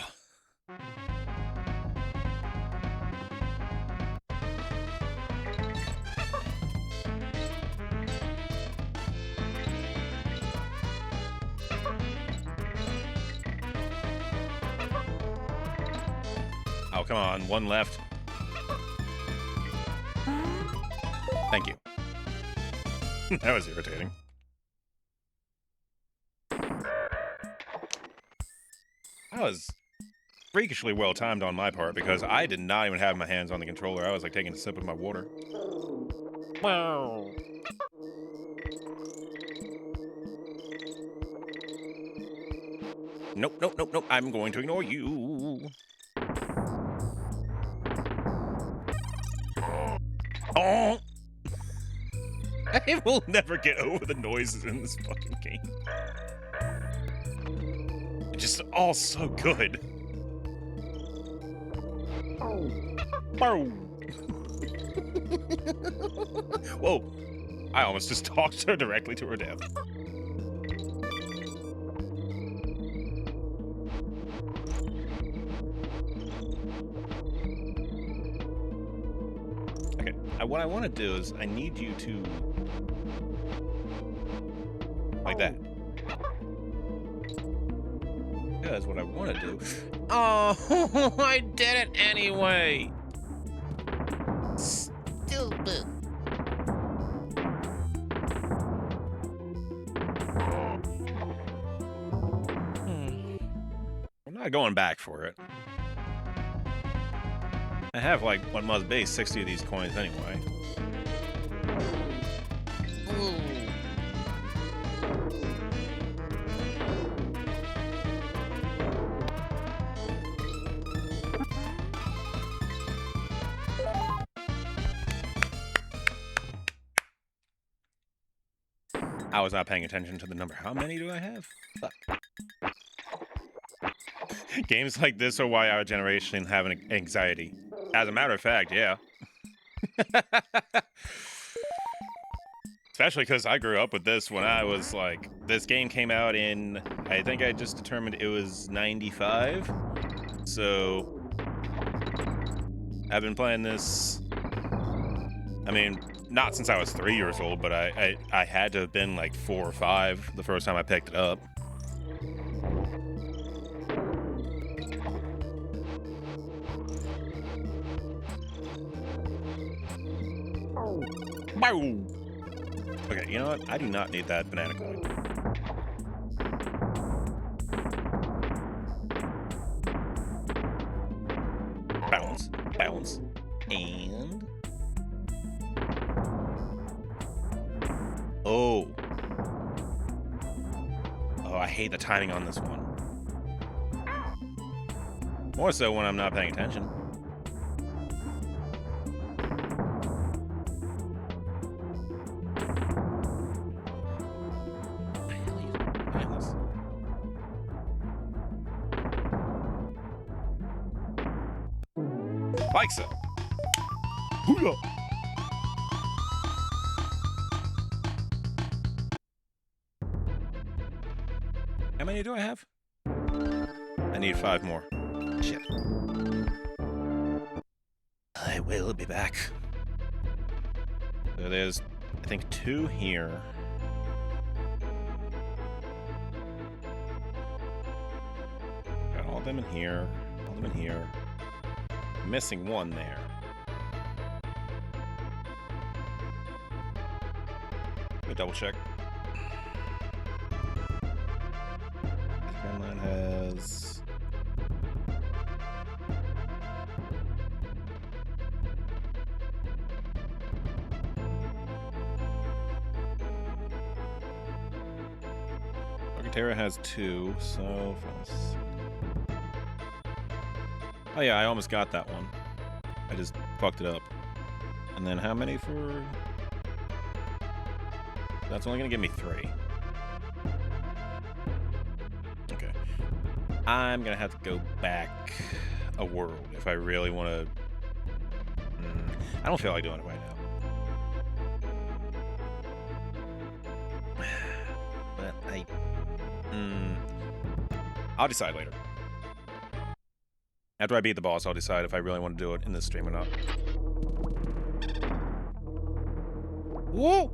Oh, come on. One left. Thank you. That was irritating. That was freakishly well timed on my part because I did not even have my hands on the controller. I was like taking a sip of my water. Wow. Nope, nope, nope, nope. I'm going to ignore you. Oh! I will never get over the noises in this fucking game. It's just all so good. Whoa. I almost just talked her directly to her death. Okay, what I want to do is I need you to like that. Because what I want to do. Oh, I did it anyway. Stupid. I'm not going back for it. I have like what must be 60 of these coins anyway. Ooh. I was not paying attention to the number. How many do I have? Fuck. Games like this are why our generation have an anxiety. As a matter of fact, yeah. Especially because I grew up with this when I was like, this game came out in, I think I just determined it was 95. So I've been playing this, I mean, not since I was 3 years old, but I had to have been like 4 or 5 the first time I picked it up. Okay, you know what? I do not need that banana coin. Bounce, bounce, and... Oh. Oh, I hate the timing on this one. More so when I'm not paying attention. Like so. Hoo-yah. How many do I have? I need 5 more. Shit. I will be back. So there's, I think, 2 here. Got all of them in here. All of them in here. Missing 1 there. Let me double check. Gremlin has... Arcatera has 2, so... Oh yeah, I almost got that one. I just fucked it up. And then how many for... That's only gonna give me 3. Okay. I'm gonna have to go back a world if I really want to... I don't feel like doing it right now. But I'll decide later. After I beat the boss, I'll decide if I really want to do it in this stream or not. Whoa!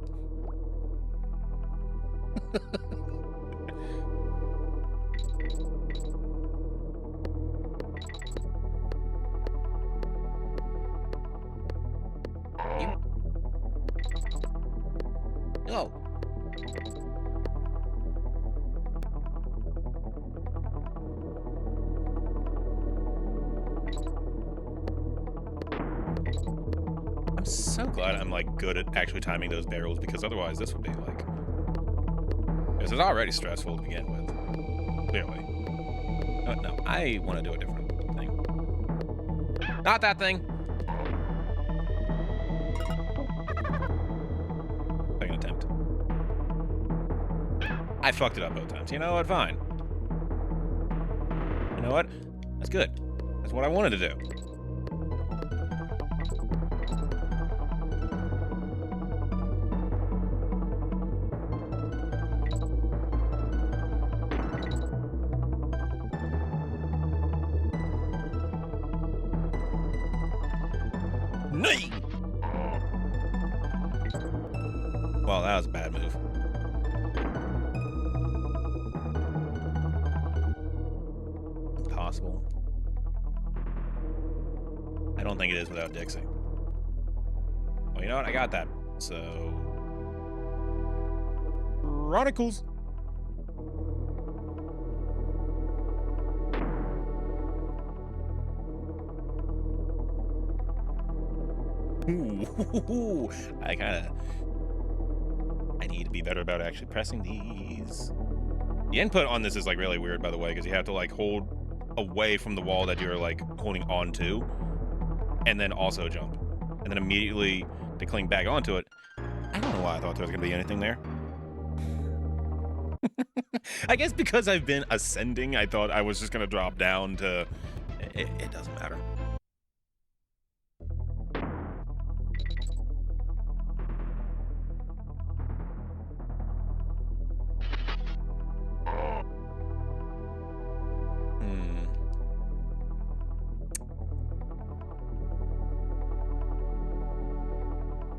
No. I'm so glad I'm like good at actually timing those barrels, because otherwise this would be like... This is already stressful to begin with. Clearly. No, I want to do a different thing. Not that thing! Second attempt. I fucked it up both times. You know what? Fine. You know what? That's good. That's what I wanted to do. Nay! Well, that was a bad move. Impossible. I don't think it is without Dixie. Well, you know what? I got that. So... Chronicles. Ooh, I need to be better about actually pressing these. The input on this is like really weird, by the way, because you have to like hold away from the wall that you're like holding onto, and then also jump, and then immediately to cling back onto it. I don't know why I thought there was gonna be anything there. I guess because I've been ascending, I thought I was just gonna drop down to. It doesn't matter.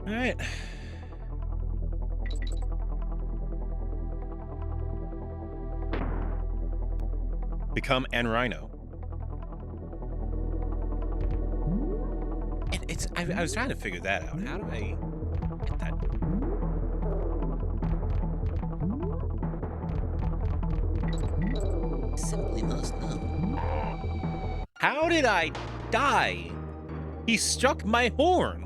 All right. Become an rhino. And it's I was trying to figure that out. How do I get that? Simply must know. How did I die? He struck my horn.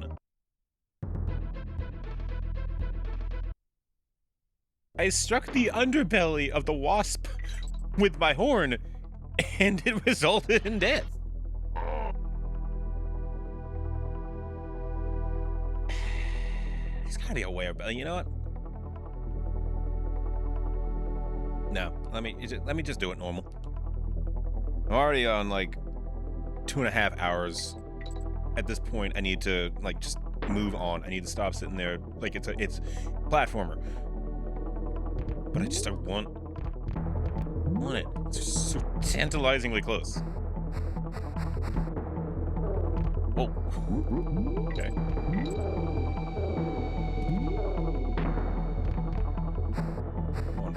I struck the underbelly of the wasp with my horn, and it resulted in death. There's gotta be a way about. You know what? No, let me just do it normal. I'm already on like 2.5 hours. At this point, I need to like just move on. I need to stop sitting there like it's platformer. But I want it. It's just so tantalizingly close. Whoa. Okay. One.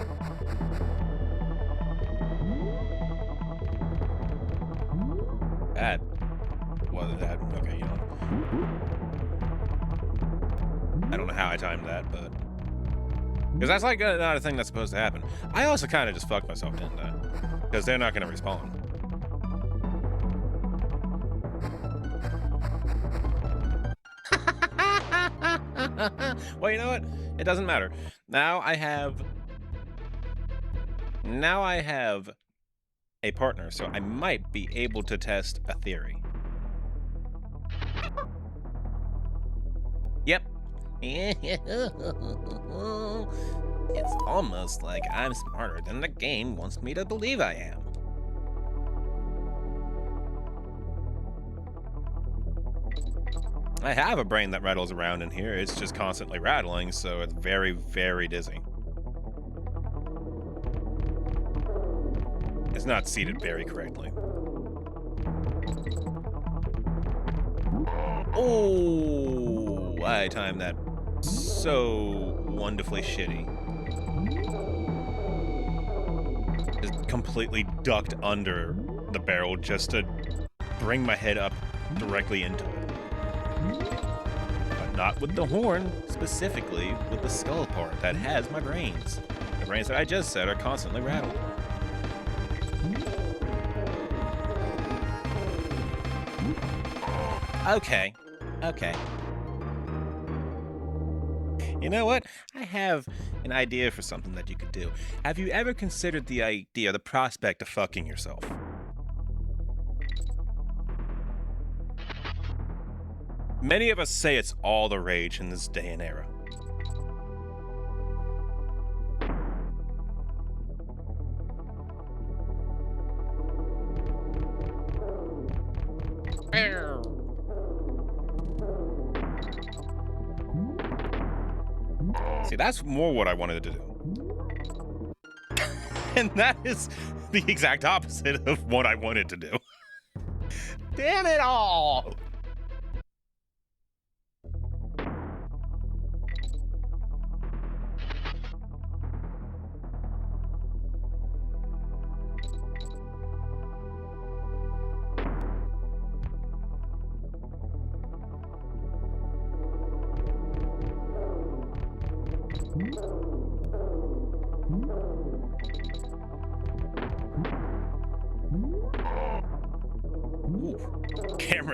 That was that. Okay, you know. I don't know how I timed that, but. Because that's like not a thing that's supposed to happen. I also kind of just fucked myself, didn't I? Because they're not going to respawn. Well, you know what? It doesn't matter. Now I have a partner, so I might be able to test a theory. Yep. It's almost like I'm smarter than the game wants me to believe I am. I have a brain that rattles around in here. It's just constantly rattling, so it's very, very dizzy. It's not seated very correctly. Oh, I timed that so wonderfully shitty. Just completely ducked under the barrel just to bring my head up directly into it. But not with the horn, specifically with the skull part that has my brains. The brains that I just said are constantly rattled. Okay. You know what? I have an idea for something that you could do. Have you ever considered the prospect of fucking yourself? Many of us say it's all the rage in this day and era. See, that's more what I wanted to do. And that is the exact opposite of what I wanted to do. Damn it all!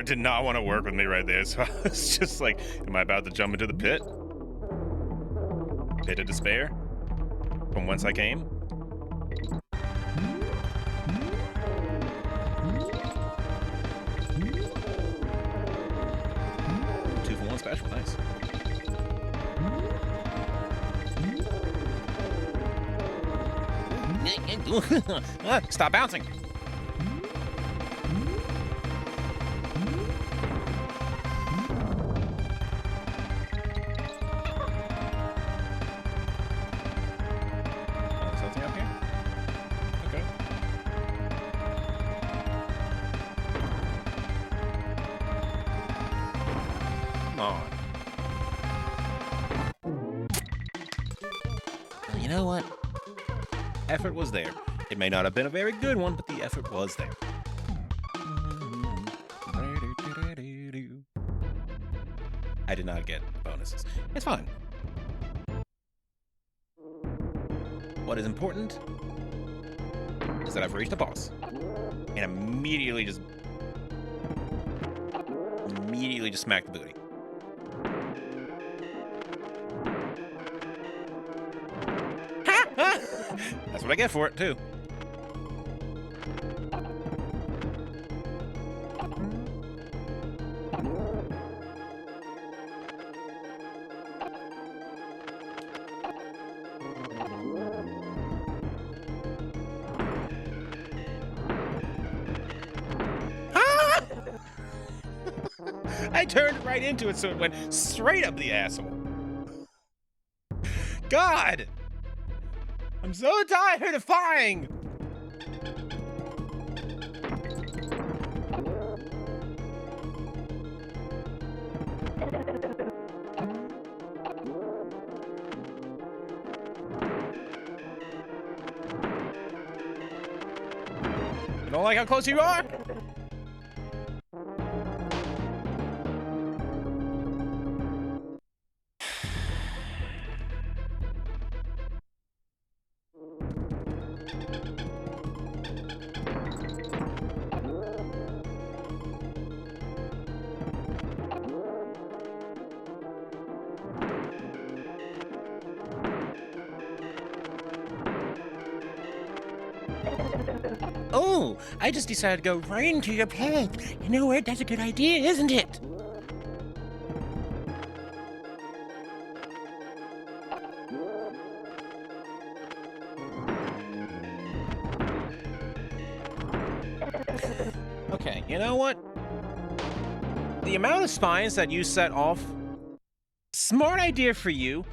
effort did not want to work with me right there, so I was just like, am I about to jump into the pit? Pit of despair? From whence I came? Two for one special, nice. Stop bouncing. Something up here? Okay. Come on. Well, you know what? Effort was there. It may not have been a very good one, but the effort was there. I did not get bonuses. It's fine. What is important is that I've reached the boss. And immediately just smack the booty. That's what I get for it, too. I turned right into it, so it went straight up the asshole. God! I'm so tired of flying! You don't like how close you are? Oh, I just decided to go right into your path. You know what? That's a good idea, isn't it? Okay, you know what? The amount of spines that you set off, smart idea for you,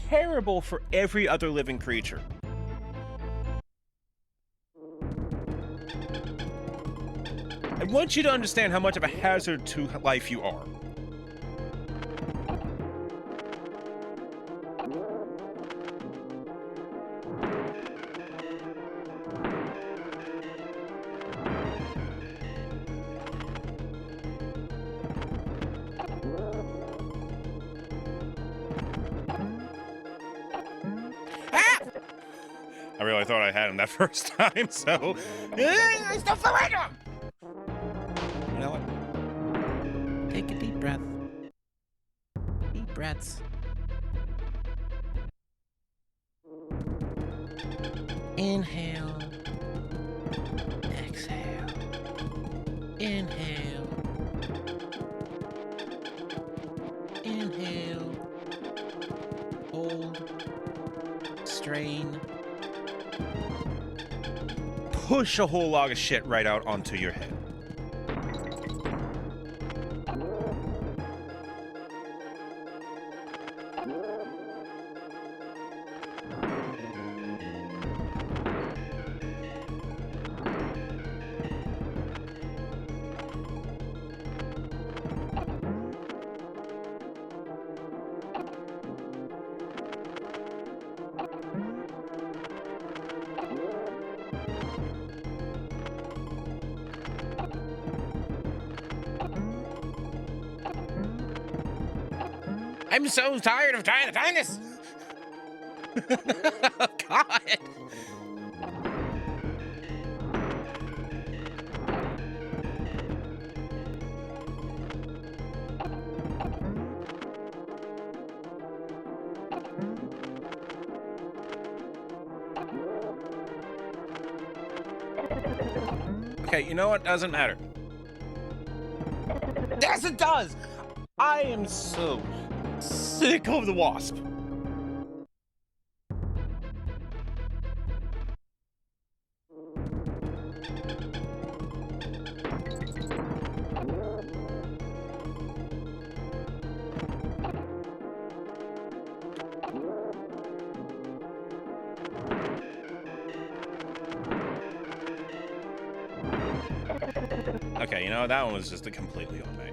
terrible for every other living creature. I want you to understand how much of a hazard to life you are. I really thought I had him that first time, so... I still feel like him! You know what? Take a deep breath. Deep breaths. Inhale. Exhale. Inhale. Inhale. Hold. Strain. Push a whole log of shit right out onto your head. I'm so tired of trying to find this. God. Okay, you know what? Doesn't matter. Yes, it does! I am so sick of the wasp. Okay, you know, that one was just completely on me.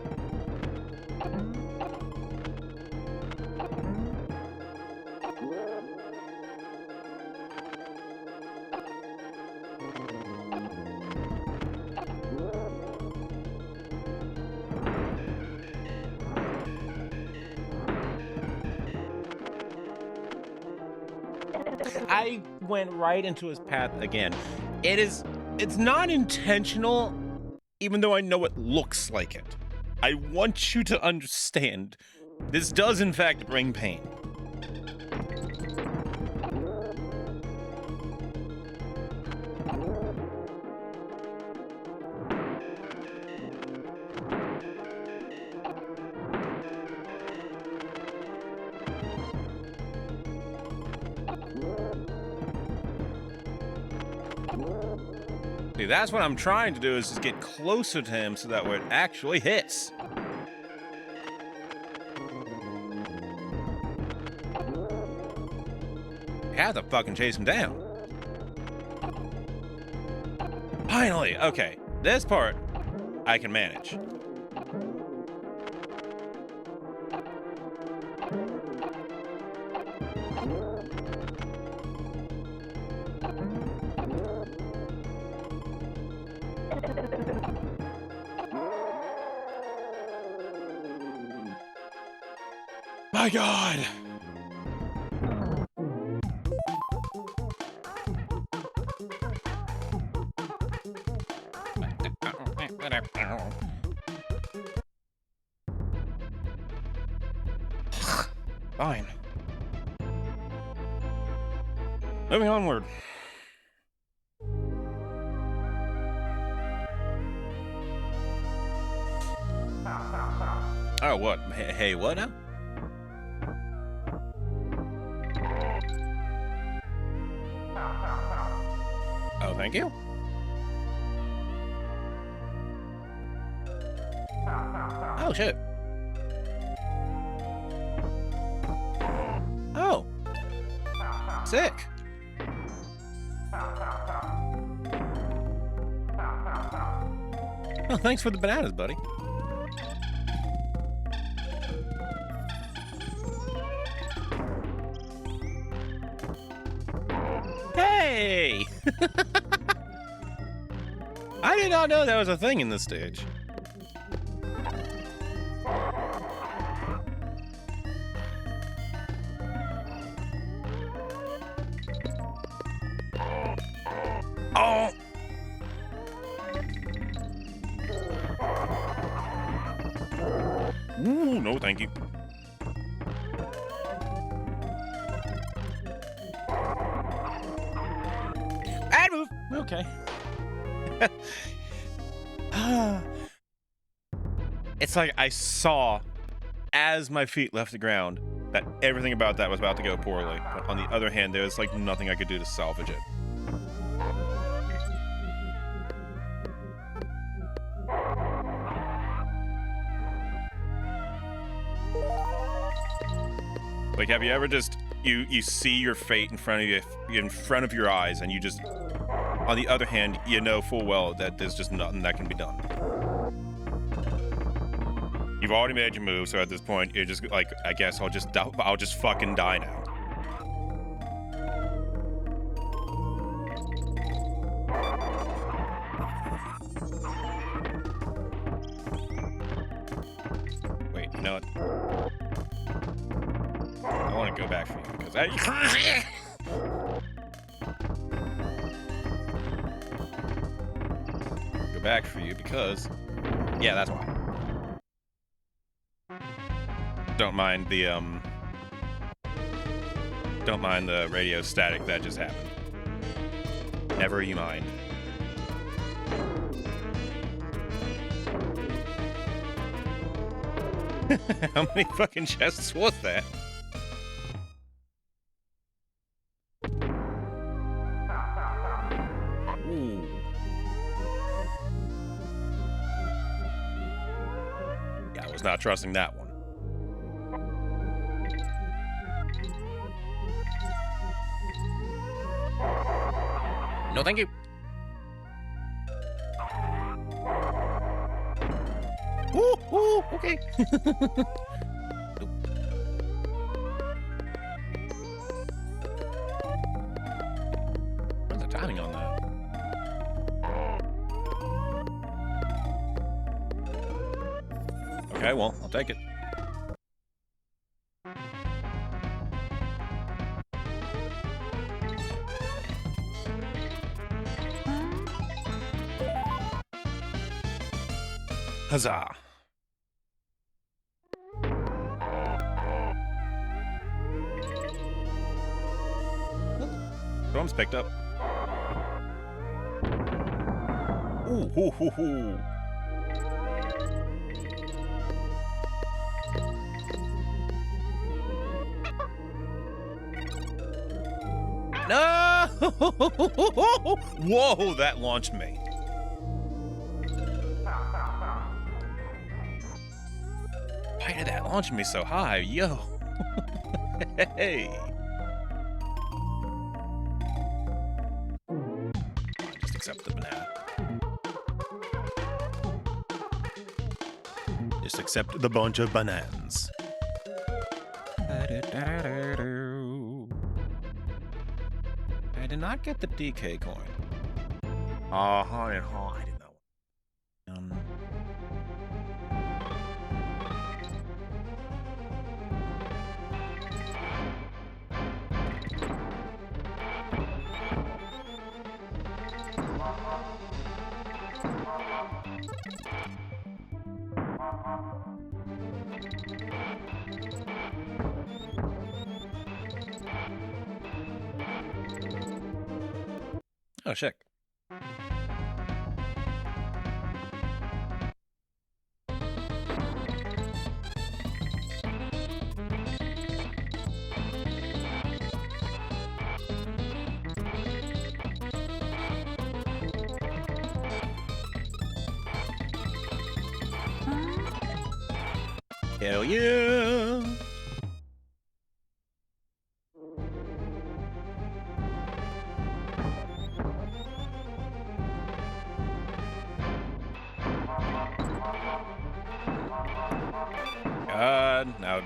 I went right into his path again. It's not intentional, even though I know it looks like it. I want you to understand, this does in fact bring pain. See, that's what I'm trying to do, is just get closer to him so that way it actually hits. You have to fucking chase him down. Finally, okay. This part, I can manage. My God! Fine. Moving onward. Oh, what? Hey, what now? Oh, thank you. Oh, shit. Oh. Sick. Oh, thanks for the bananas, buddy. Hey! I did not know that was a thing in this stage. Oh! Ooh, no thank you. And move! Okay. It's like I saw, as my feet left the ground, that everything about that was about to go poorly. But on the other hand, there was like nothing I could do to salvage it. Like, have you ever just you see your fate in front of your eyes, and you just, on the other hand, you know full well that there's just nothing that can be done. You've already made your move, so at this point, you're just like, I guess I'll just fucking die now. Wait, you know what? I want to go back for you because go back for you because, yeah, that's why. Don't mind the radio static that just happened. Never you mind. How many fucking chests was that? Ooh. Yeah, I was not trusting that one. No, thank you. Ooh, ooh, okay. What's the timing on that? Okay, well, I'll take it. Huzzah! Storm's picked up. Ooh, hoo, hoo, hoo. No! Whoa, that launched me. Why did that launch me so high? Yo. Hey. Just accept the banana. Just accept the bunch of bananas. I did not get the DK coin. I didn't know. Oh, shit. Hell yeah! Now,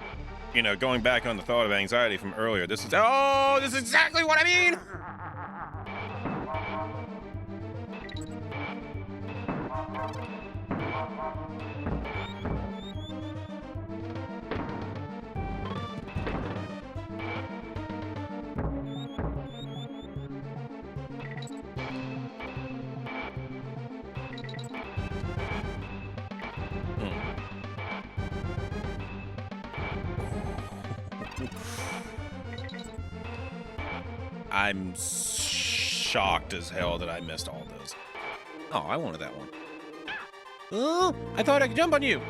you know, going back on the thought of anxiety from earlier, this is exactly what I mean! I'm shocked as hell that I missed all those. Oh, I wanted that one. Oh, I thought I could jump on you.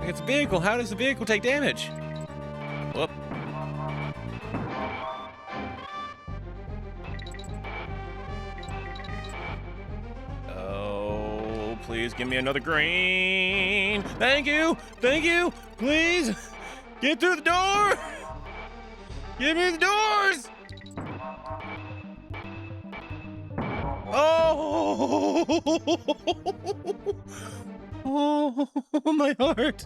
It's a vehicle. How does the vehicle take damage? Whoop. Oh, please give me another green. Thank you. Thank you. Please. Get through the door. Give me the doors. Oh. Oh, my heart.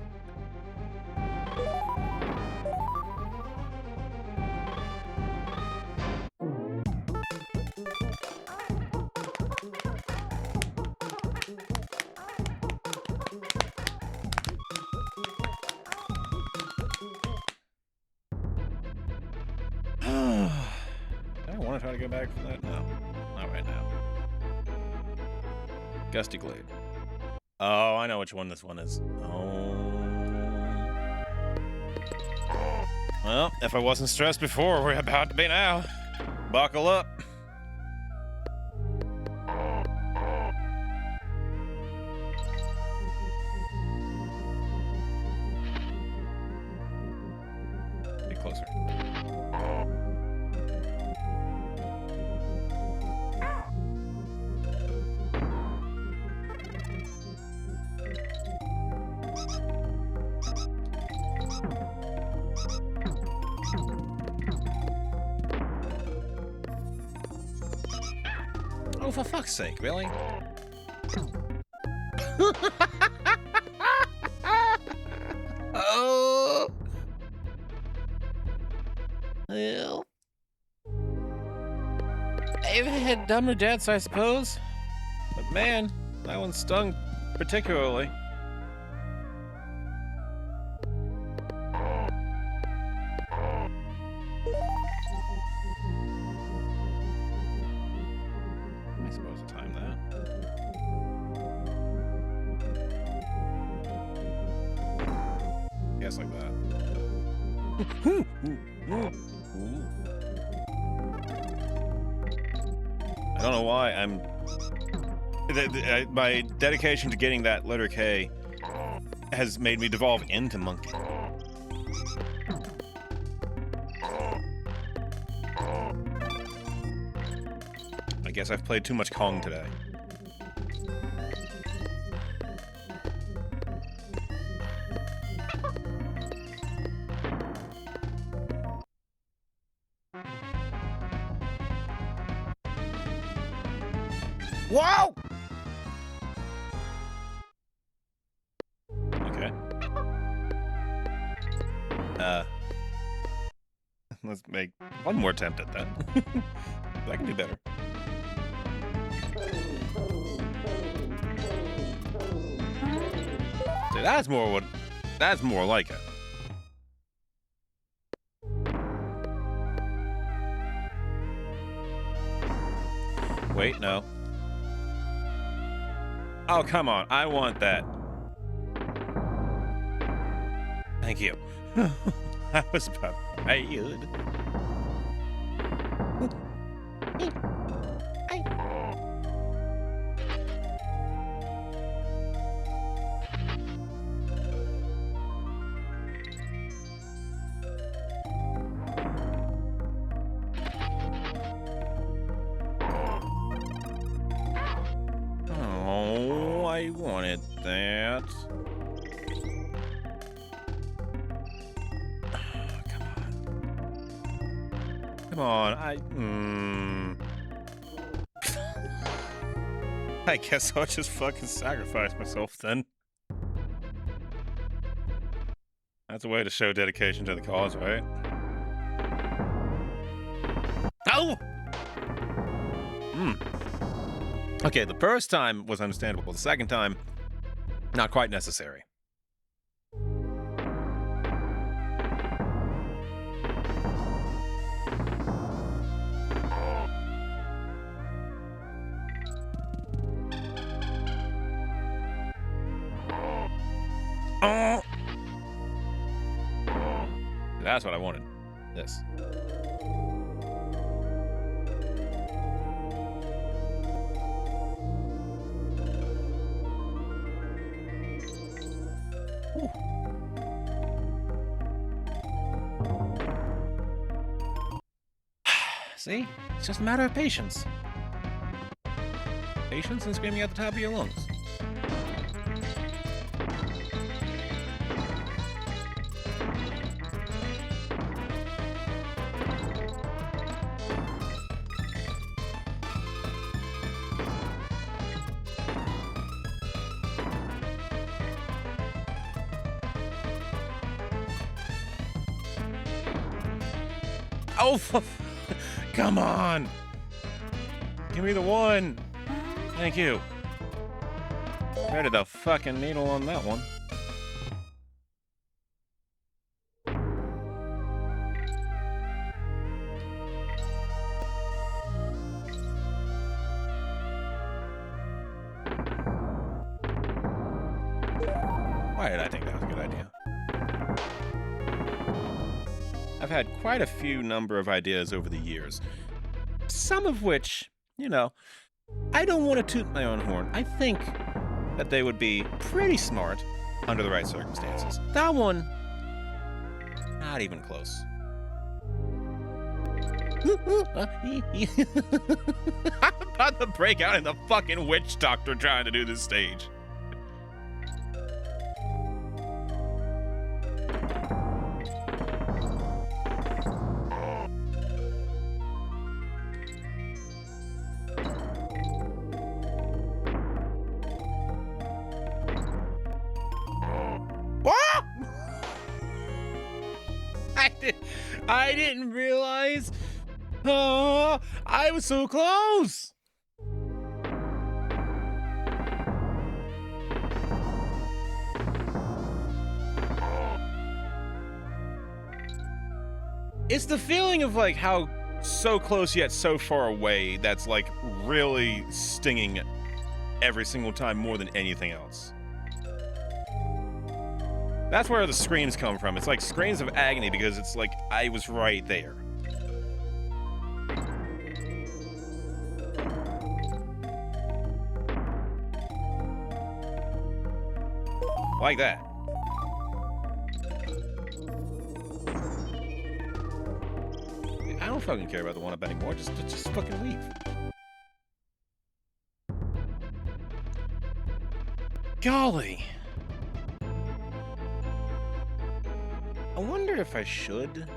I want to try to go back for that. No, not right now. Gusty Glade. Oh, I know which one this one is. Oh. Well, if I wasn't stressed before, we're about to be now. Buckle up. for fuck's sake, really? Oh. Well. I've had dumber deaths, I suppose. But man, that one stung particularly. I suppose I'll time that. Yes, like that. I don't know why I'm... my dedication to getting that letter K has made me devolve into monkey. I guess I've played too much Kong today. Whoa! Okay. Let's make one more attempt at that. I can do better. See, that's more like it. Wait, no. Oh, come on. I want that. Thank you. I was about right. Oh, I wanted that. Come on, I guess I'll just fucking sacrifice myself then. That's a way to show dedication to the cause, right? Oh! Okay, the first time was understandable. The second time, not quite necessary. Oh! That's what I wanted. This. Ooh. See? It's just a matter of patience. Patience and screaming at the top of your lungs. Oh, come on! Give me the one! Thank you. Threaded the fucking needle on that one. Why did I think that was a good idea? I've had quite a few number of ideas over the years. Some of which, you know, I don't want to toot my own horn. I think that they would be pretty smart under the right circumstances. That one, not even close. I'm about to break out in the fucking witch doctor trying to do this stage. I didn't realize. Oh, I was so close. It's the feeling of like how so close yet so far away that's like really stinging every single time more than anything else. That's where the screams come from. It's like screams of agony because it's like I was right there. Like that. I don't fucking care about the one-up anymore. Just fucking leave. Golly. I wonder if I should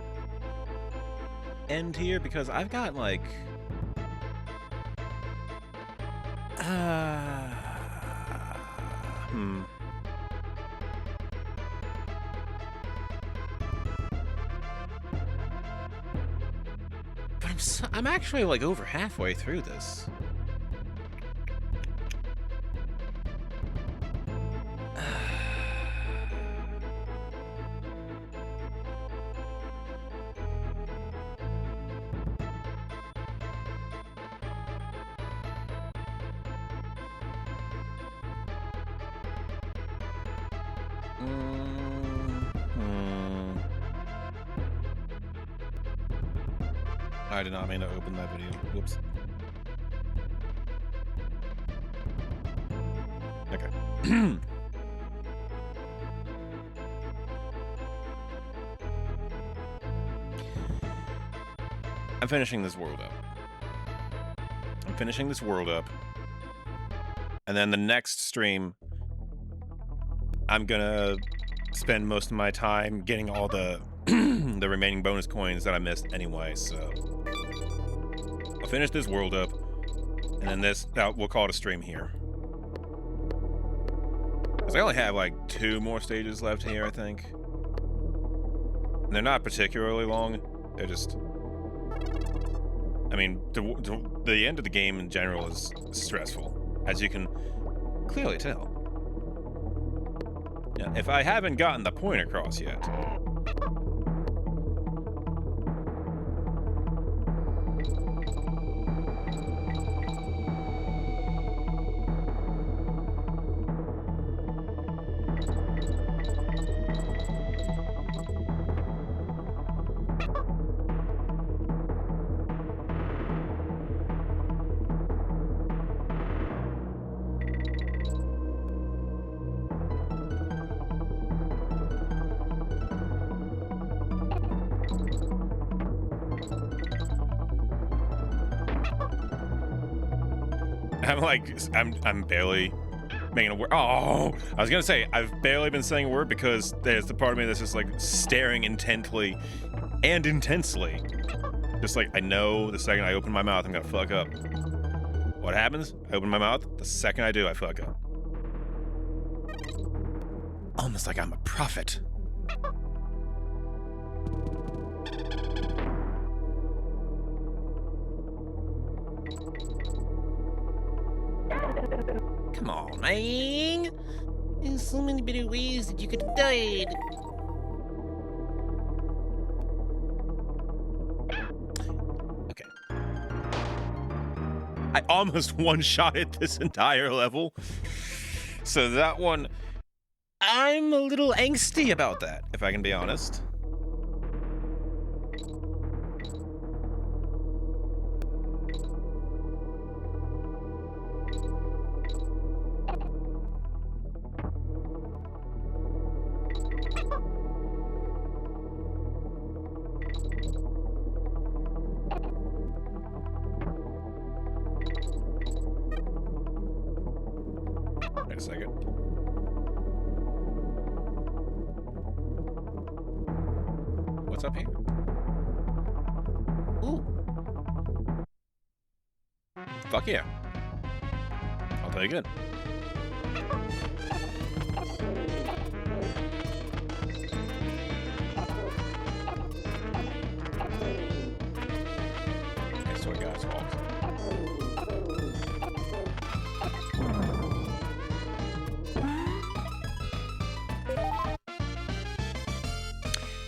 end here because I've got like But I'm actually like over halfway through this. I did not mean to open that video. Whoops. Okay. I'm finishing this world up. And then the next stream, I'm gonna spend most of my time getting all the the remaining bonus coins that I missed anyway, so I'll finish this world up, and then this, we'll call it a stream here. Because I only have like 2 more stages left here, I think. And they're not particularly long, they're just... I mean, the end of the game in general is stressful, as you can clearly tell. Yeah, if I haven't gotten the point across yet... I'm barely making a word. Oh, I was gonna say, I've barely been saying a word because there's the part of me that's just like staring intently and intensely. Just like, I know the second I open my mouth, I'm gonna fuck up. What happens? I open my mouth, the second I do, I fuck up. Almost like I'm a prophet. Come on, man. There's so many better ways that you could have died. Okay. I almost one-shotted this entire level. So that one, I'm a little angsty about that, if I can be honest. Wait a second. What's up here? Ooh. Fuck yeah. I'll take it.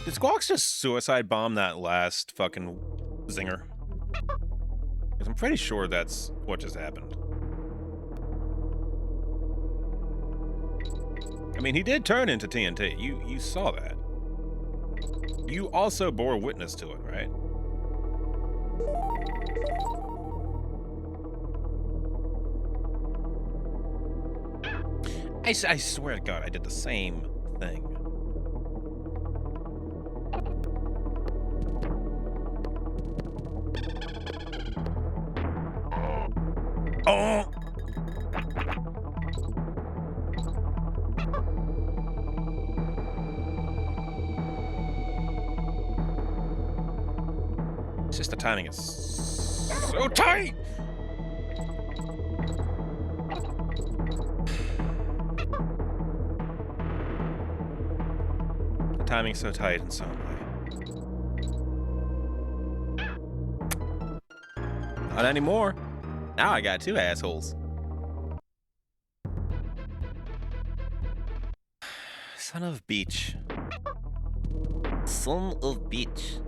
Did Squawks just suicide bomb that last fucking zinger? Because I'm pretty sure that's what just happened. I mean, he did turn into TNT. You saw that. You also bore witness to it, right? I swear to God, I did the same thing. Oh! It's just the timing is so tight! The timing's so tight in some way. Not anymore. Now I got two assholes. Son of beach. Son of beach.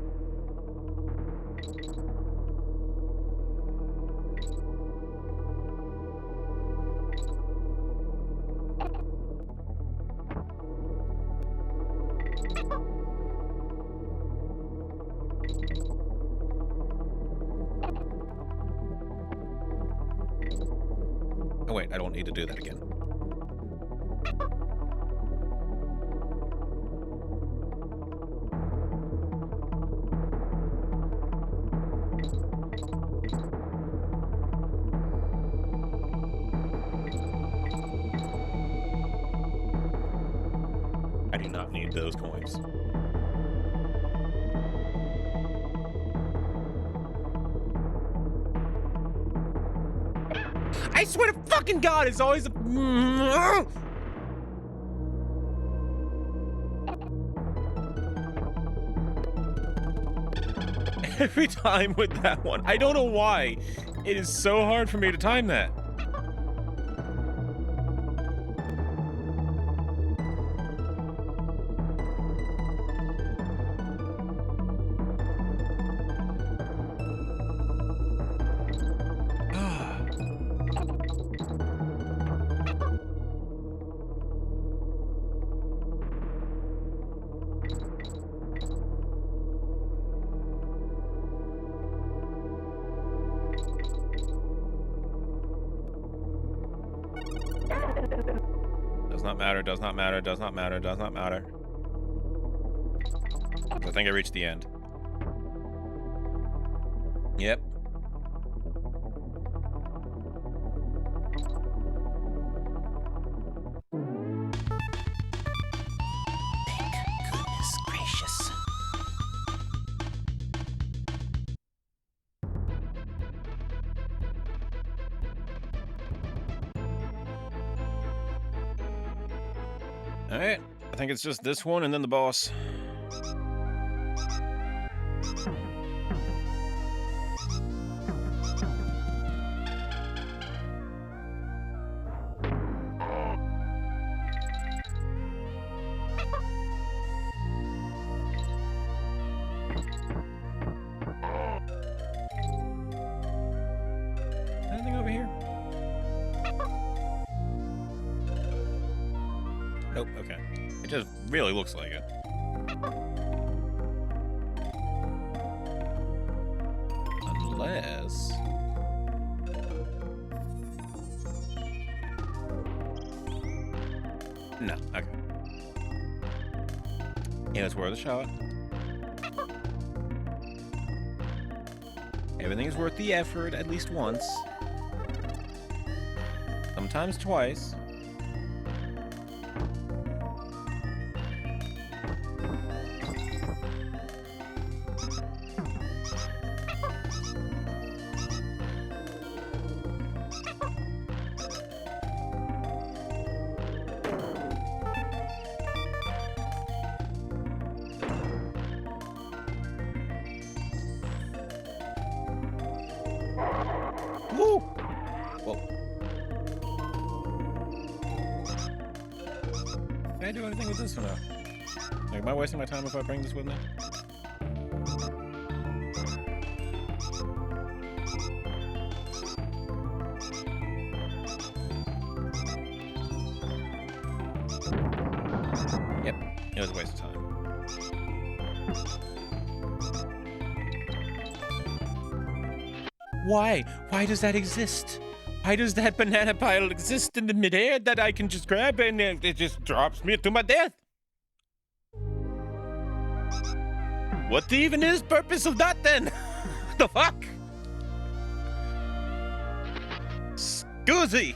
Oh wait, I don't need to do that again. I do not need those coins. I swear to fucking God, it's always a... Every time with that one. I don't know why. It is so hard for me to time that. Does not matter, does not matter, does not matter, does not matter. I think I reached the end. Yep. Thank goodness gracious. Alright, I think it's just this one and then the boss. Anything over here? Nope, okay. It just really looks like it. Unless... No, okay. Yeah, it's worth a shot. Everything is worth the effort at least once. Sometimes twice. Woo! Whoa. Can I do anything with this or no? Like, am I wasting my time if I bring this with me? Yep, it was a waste of time. Why? Why does that exist? Why does that banana pile exist in the midair that I can just grab and it just drops me to my death? What even is purpose of that then? The fuck? Scoozy!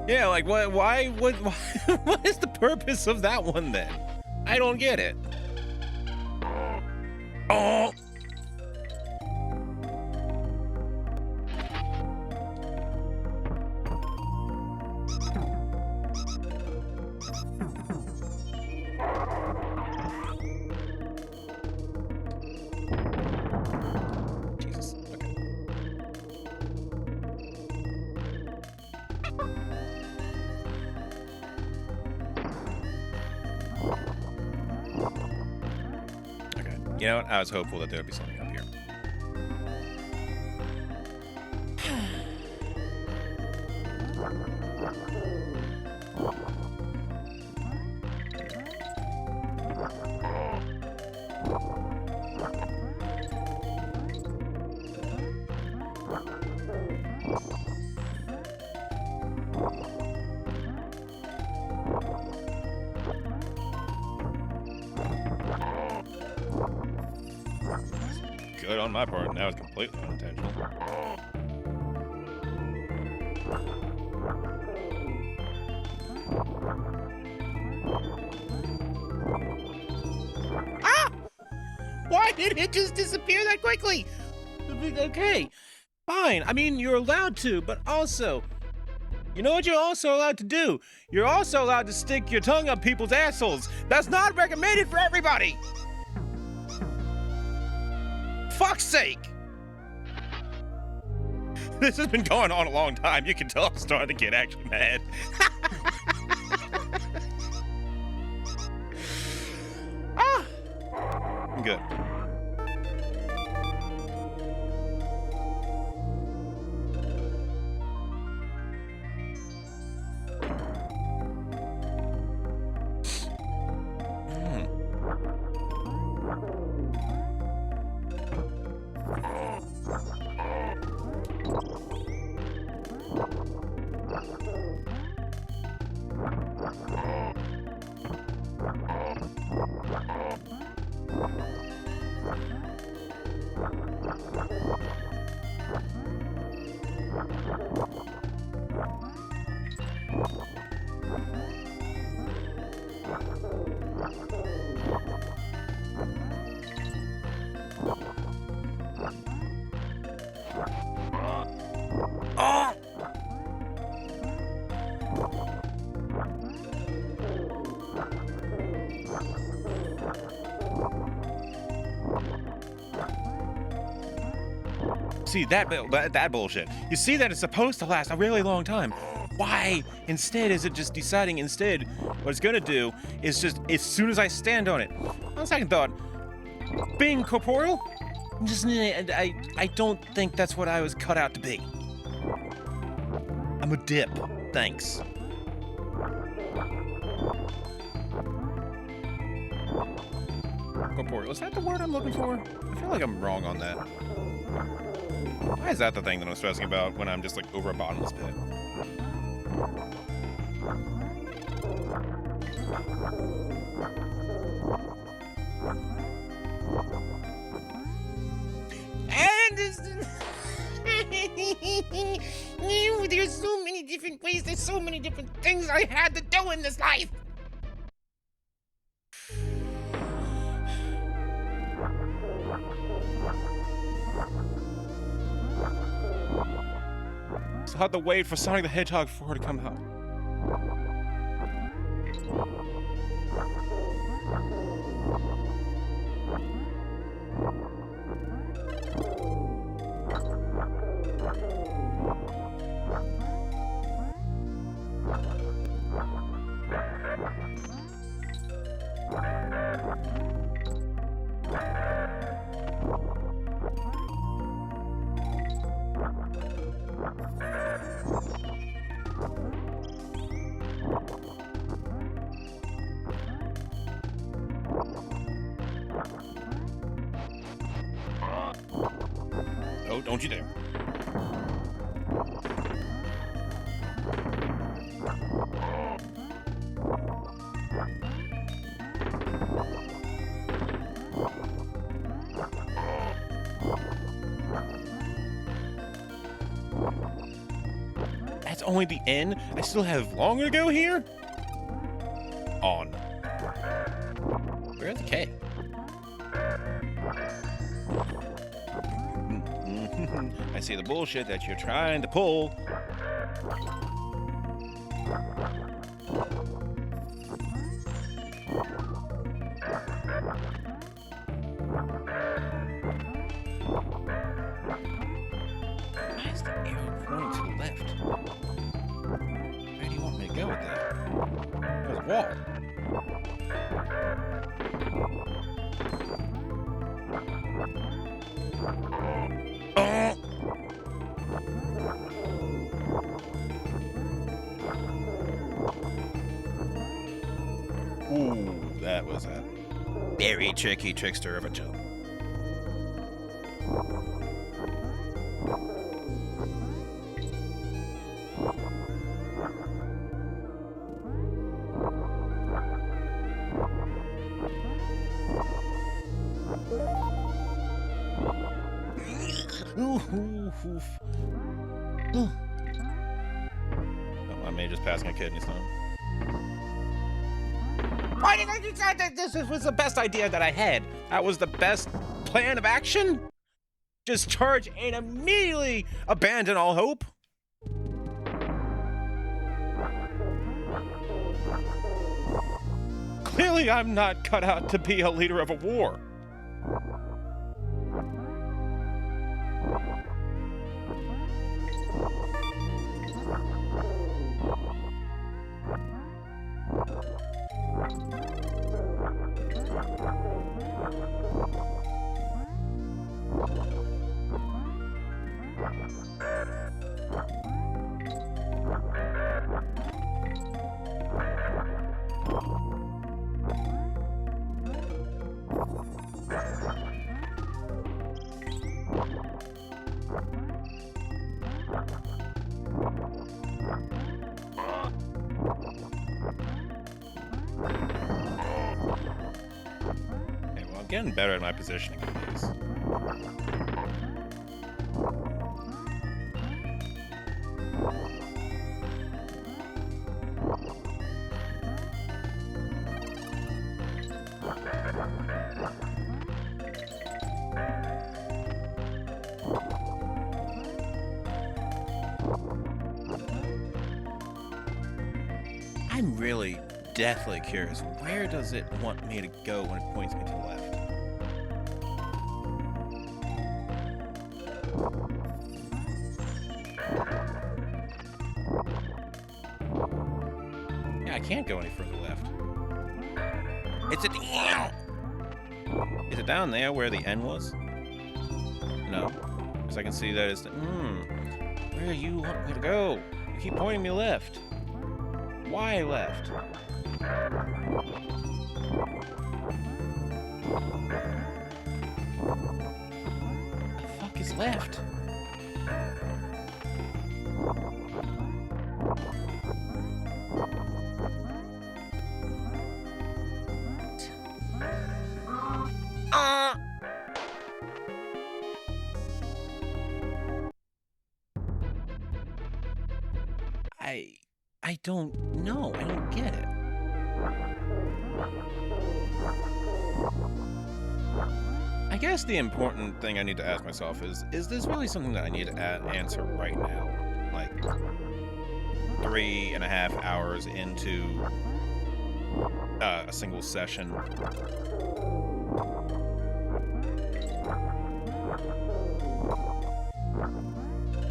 Yeah, like what? Why? What is the purpose of that one then? I don't get it. Oh. Jesus. Okay. Okay. You know what? I was hopeful that there would be something up here. Good on my part, and that was completely unintentional. Ah! Why did it just disappear that quickly? Okay, fine. I mean, you're allowed to, but also, you know what you're also allowed to do? You're also allowed to stick your tongue up people's assholes. That's not recommended for everybody. Fuck's sake! This has been going on a long time. You can tell I'm starting to get actually mad. Ah! I'm good. Oh! See, that bullshit. You see that it's supposed to last a really long time. Why, instead, is it just deciding instead what it's gonna do is just, as soon as I stand on it, on second thought, being corporeal? Just, I don't think that's what I was cut out to be. I'm a dip. Thanks. Corporeal. Is that the word I'm looking for? I feel like I'm wrong on that. Why is that the thing that I'm stressing about when I'm just like over a bottomless pit? And there's so many different ways, there's so many different things I had to do in this life. So I had to wait for Sonic the Hedgehog 4 to come out. Don't you dare. That's only the end? I still have longer to go here? On. Where's the K? I see the bullshit that you're trying to pull. Why is the arrow pointing to the left? Where do you want me to go with that? There's a wall. Ooh, that was a very tricky trickster of a jump. Oh, I may just passing a kidney stone. Why did I decide that this was the best idea that I had? That was the best plan of action? Just charge and immediately abandon all hope? Clearly I'm not cut out to be a leader of a war. I'm getting better at my positioning of these. I'm really deathly curious. Where does it want me to go when it points me to the left? Yeah, I can't go any further left. Is it down there where the N was? No. Because I can see that it's... where do you want me to go? You keep pointing me left. Why left? The fuck is left? I don't know. I don't get it. I guess the important thing I need to ask myself is this really something that I need to answer right now? Like 3.5 hours into a single session.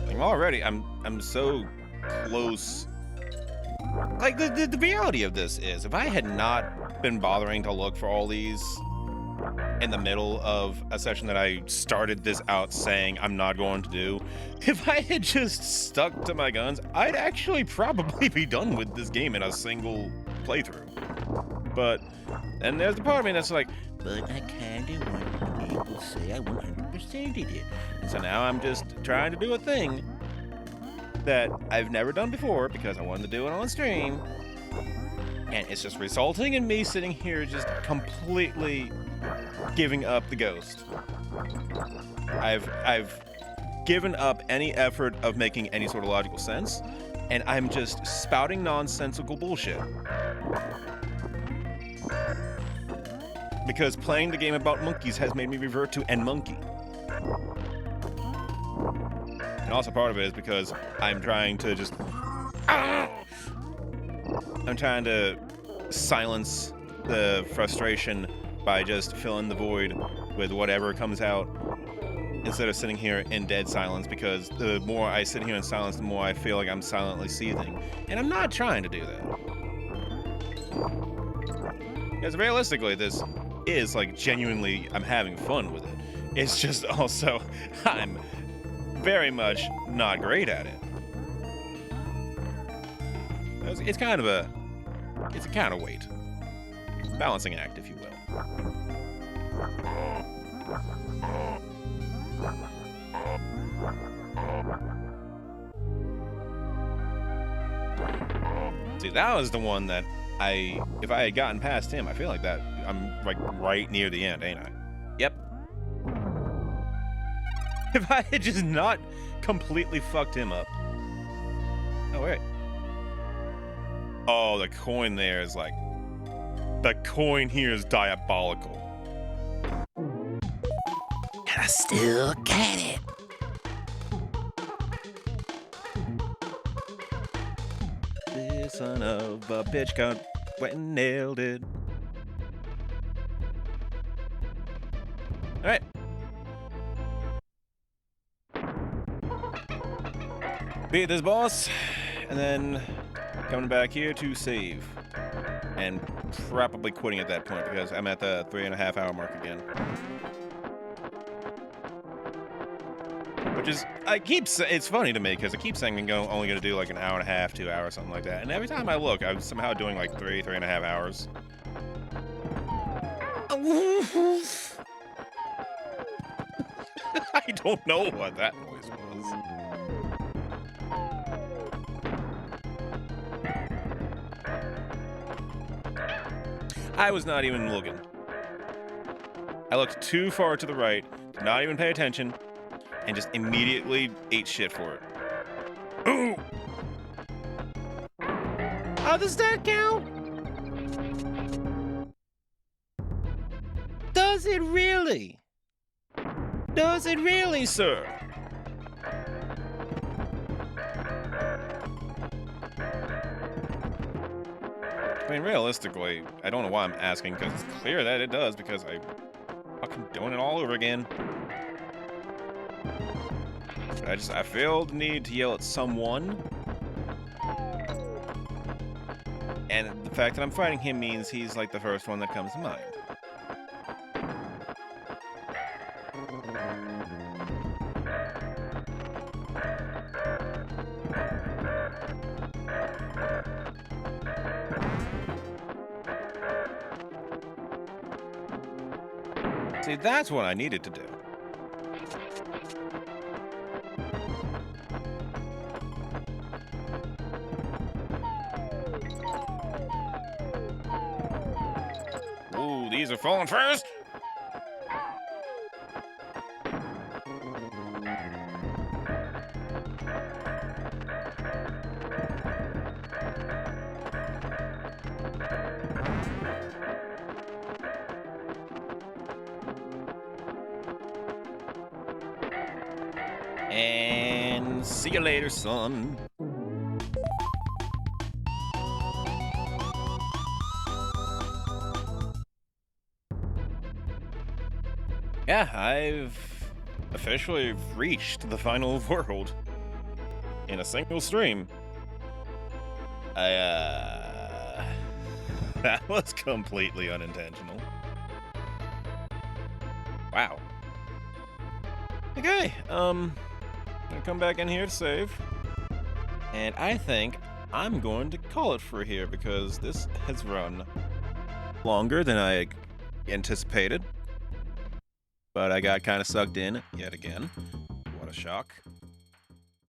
Like already, I'm so close. Like, the reality of this is, if I had not been bothering to look for all these in the middle of a session that I started this out saying I'm not going to do, if I had just stuck to my guns, I'd actually probably be done with this game in a single playthrough. But, and there's the part of me that's like, but I kinda want to people say I 100%ed it. So now I'm just trying to do a thing that I've never done before because I wanted to do it on stream. And it's just resulting in me sitting here just completely giving up the ghost. I've given up any effort of making any sort of logical sense, and I'm just spouting nonsensical bullshit. Because playing the game about monkeys has made me revert to N monkey. And also part of it is because I'm trying to just... I'm trying to silence the frustration by just filling the void with whatever comes out instead of sitting here in dead silence, because the more I sit here in silence, the more I feel like I'm silently seething. And I'm not trying to do that. Because realistically, this is like genuinely, I'm having fun with it. It's just also, I'm very much not great at it. It's kind of a, it's a kind of weight. Balancing act, if you will. See, that was the one that if I had gotten past him, I feel like that I'm like right near the end, ain't I? Yep. If I had just not completely fucked him up. Oh, wait. Oh, the coin there is like... The coin here is diabolical. And I still get it. This son of a bitch went and nailed it. Alright. Beat this boss, and then coming back here to save. And probably quitting at that point because I'm at the 3.5 hour mark again. Which is, it's funny to me because I keep saying I'm only going to do like an hour and a half, 2 hours, something like that. And every time I look, I'm somehow doing like 3.5 hours. I don't know what that noise was. I was not even looking. I looked too far to the right, did not even pay attention, and just immediately ate shit for it. Ooh! How does that count? Does it really? Does it really, sir? I mean, realistically, I don't know why I'm asking, because it's clear that it does, because I'm fucking doing it all over again. But I feel the need to yell at someone. And the fact that I'm fighting him means he's like the first one that comes to mind. See, that's what I needed to do. Ooh, these are falling first. And see you later, son. Yeah, I've officially reached the final world in a single stream. That was completely unintentional. Wow. Okay, I'm gonna come back in here to save. And I think I'm going to call it for here because this has run longer than I anticipated. but I got kind of sucked in yet again. What a shock.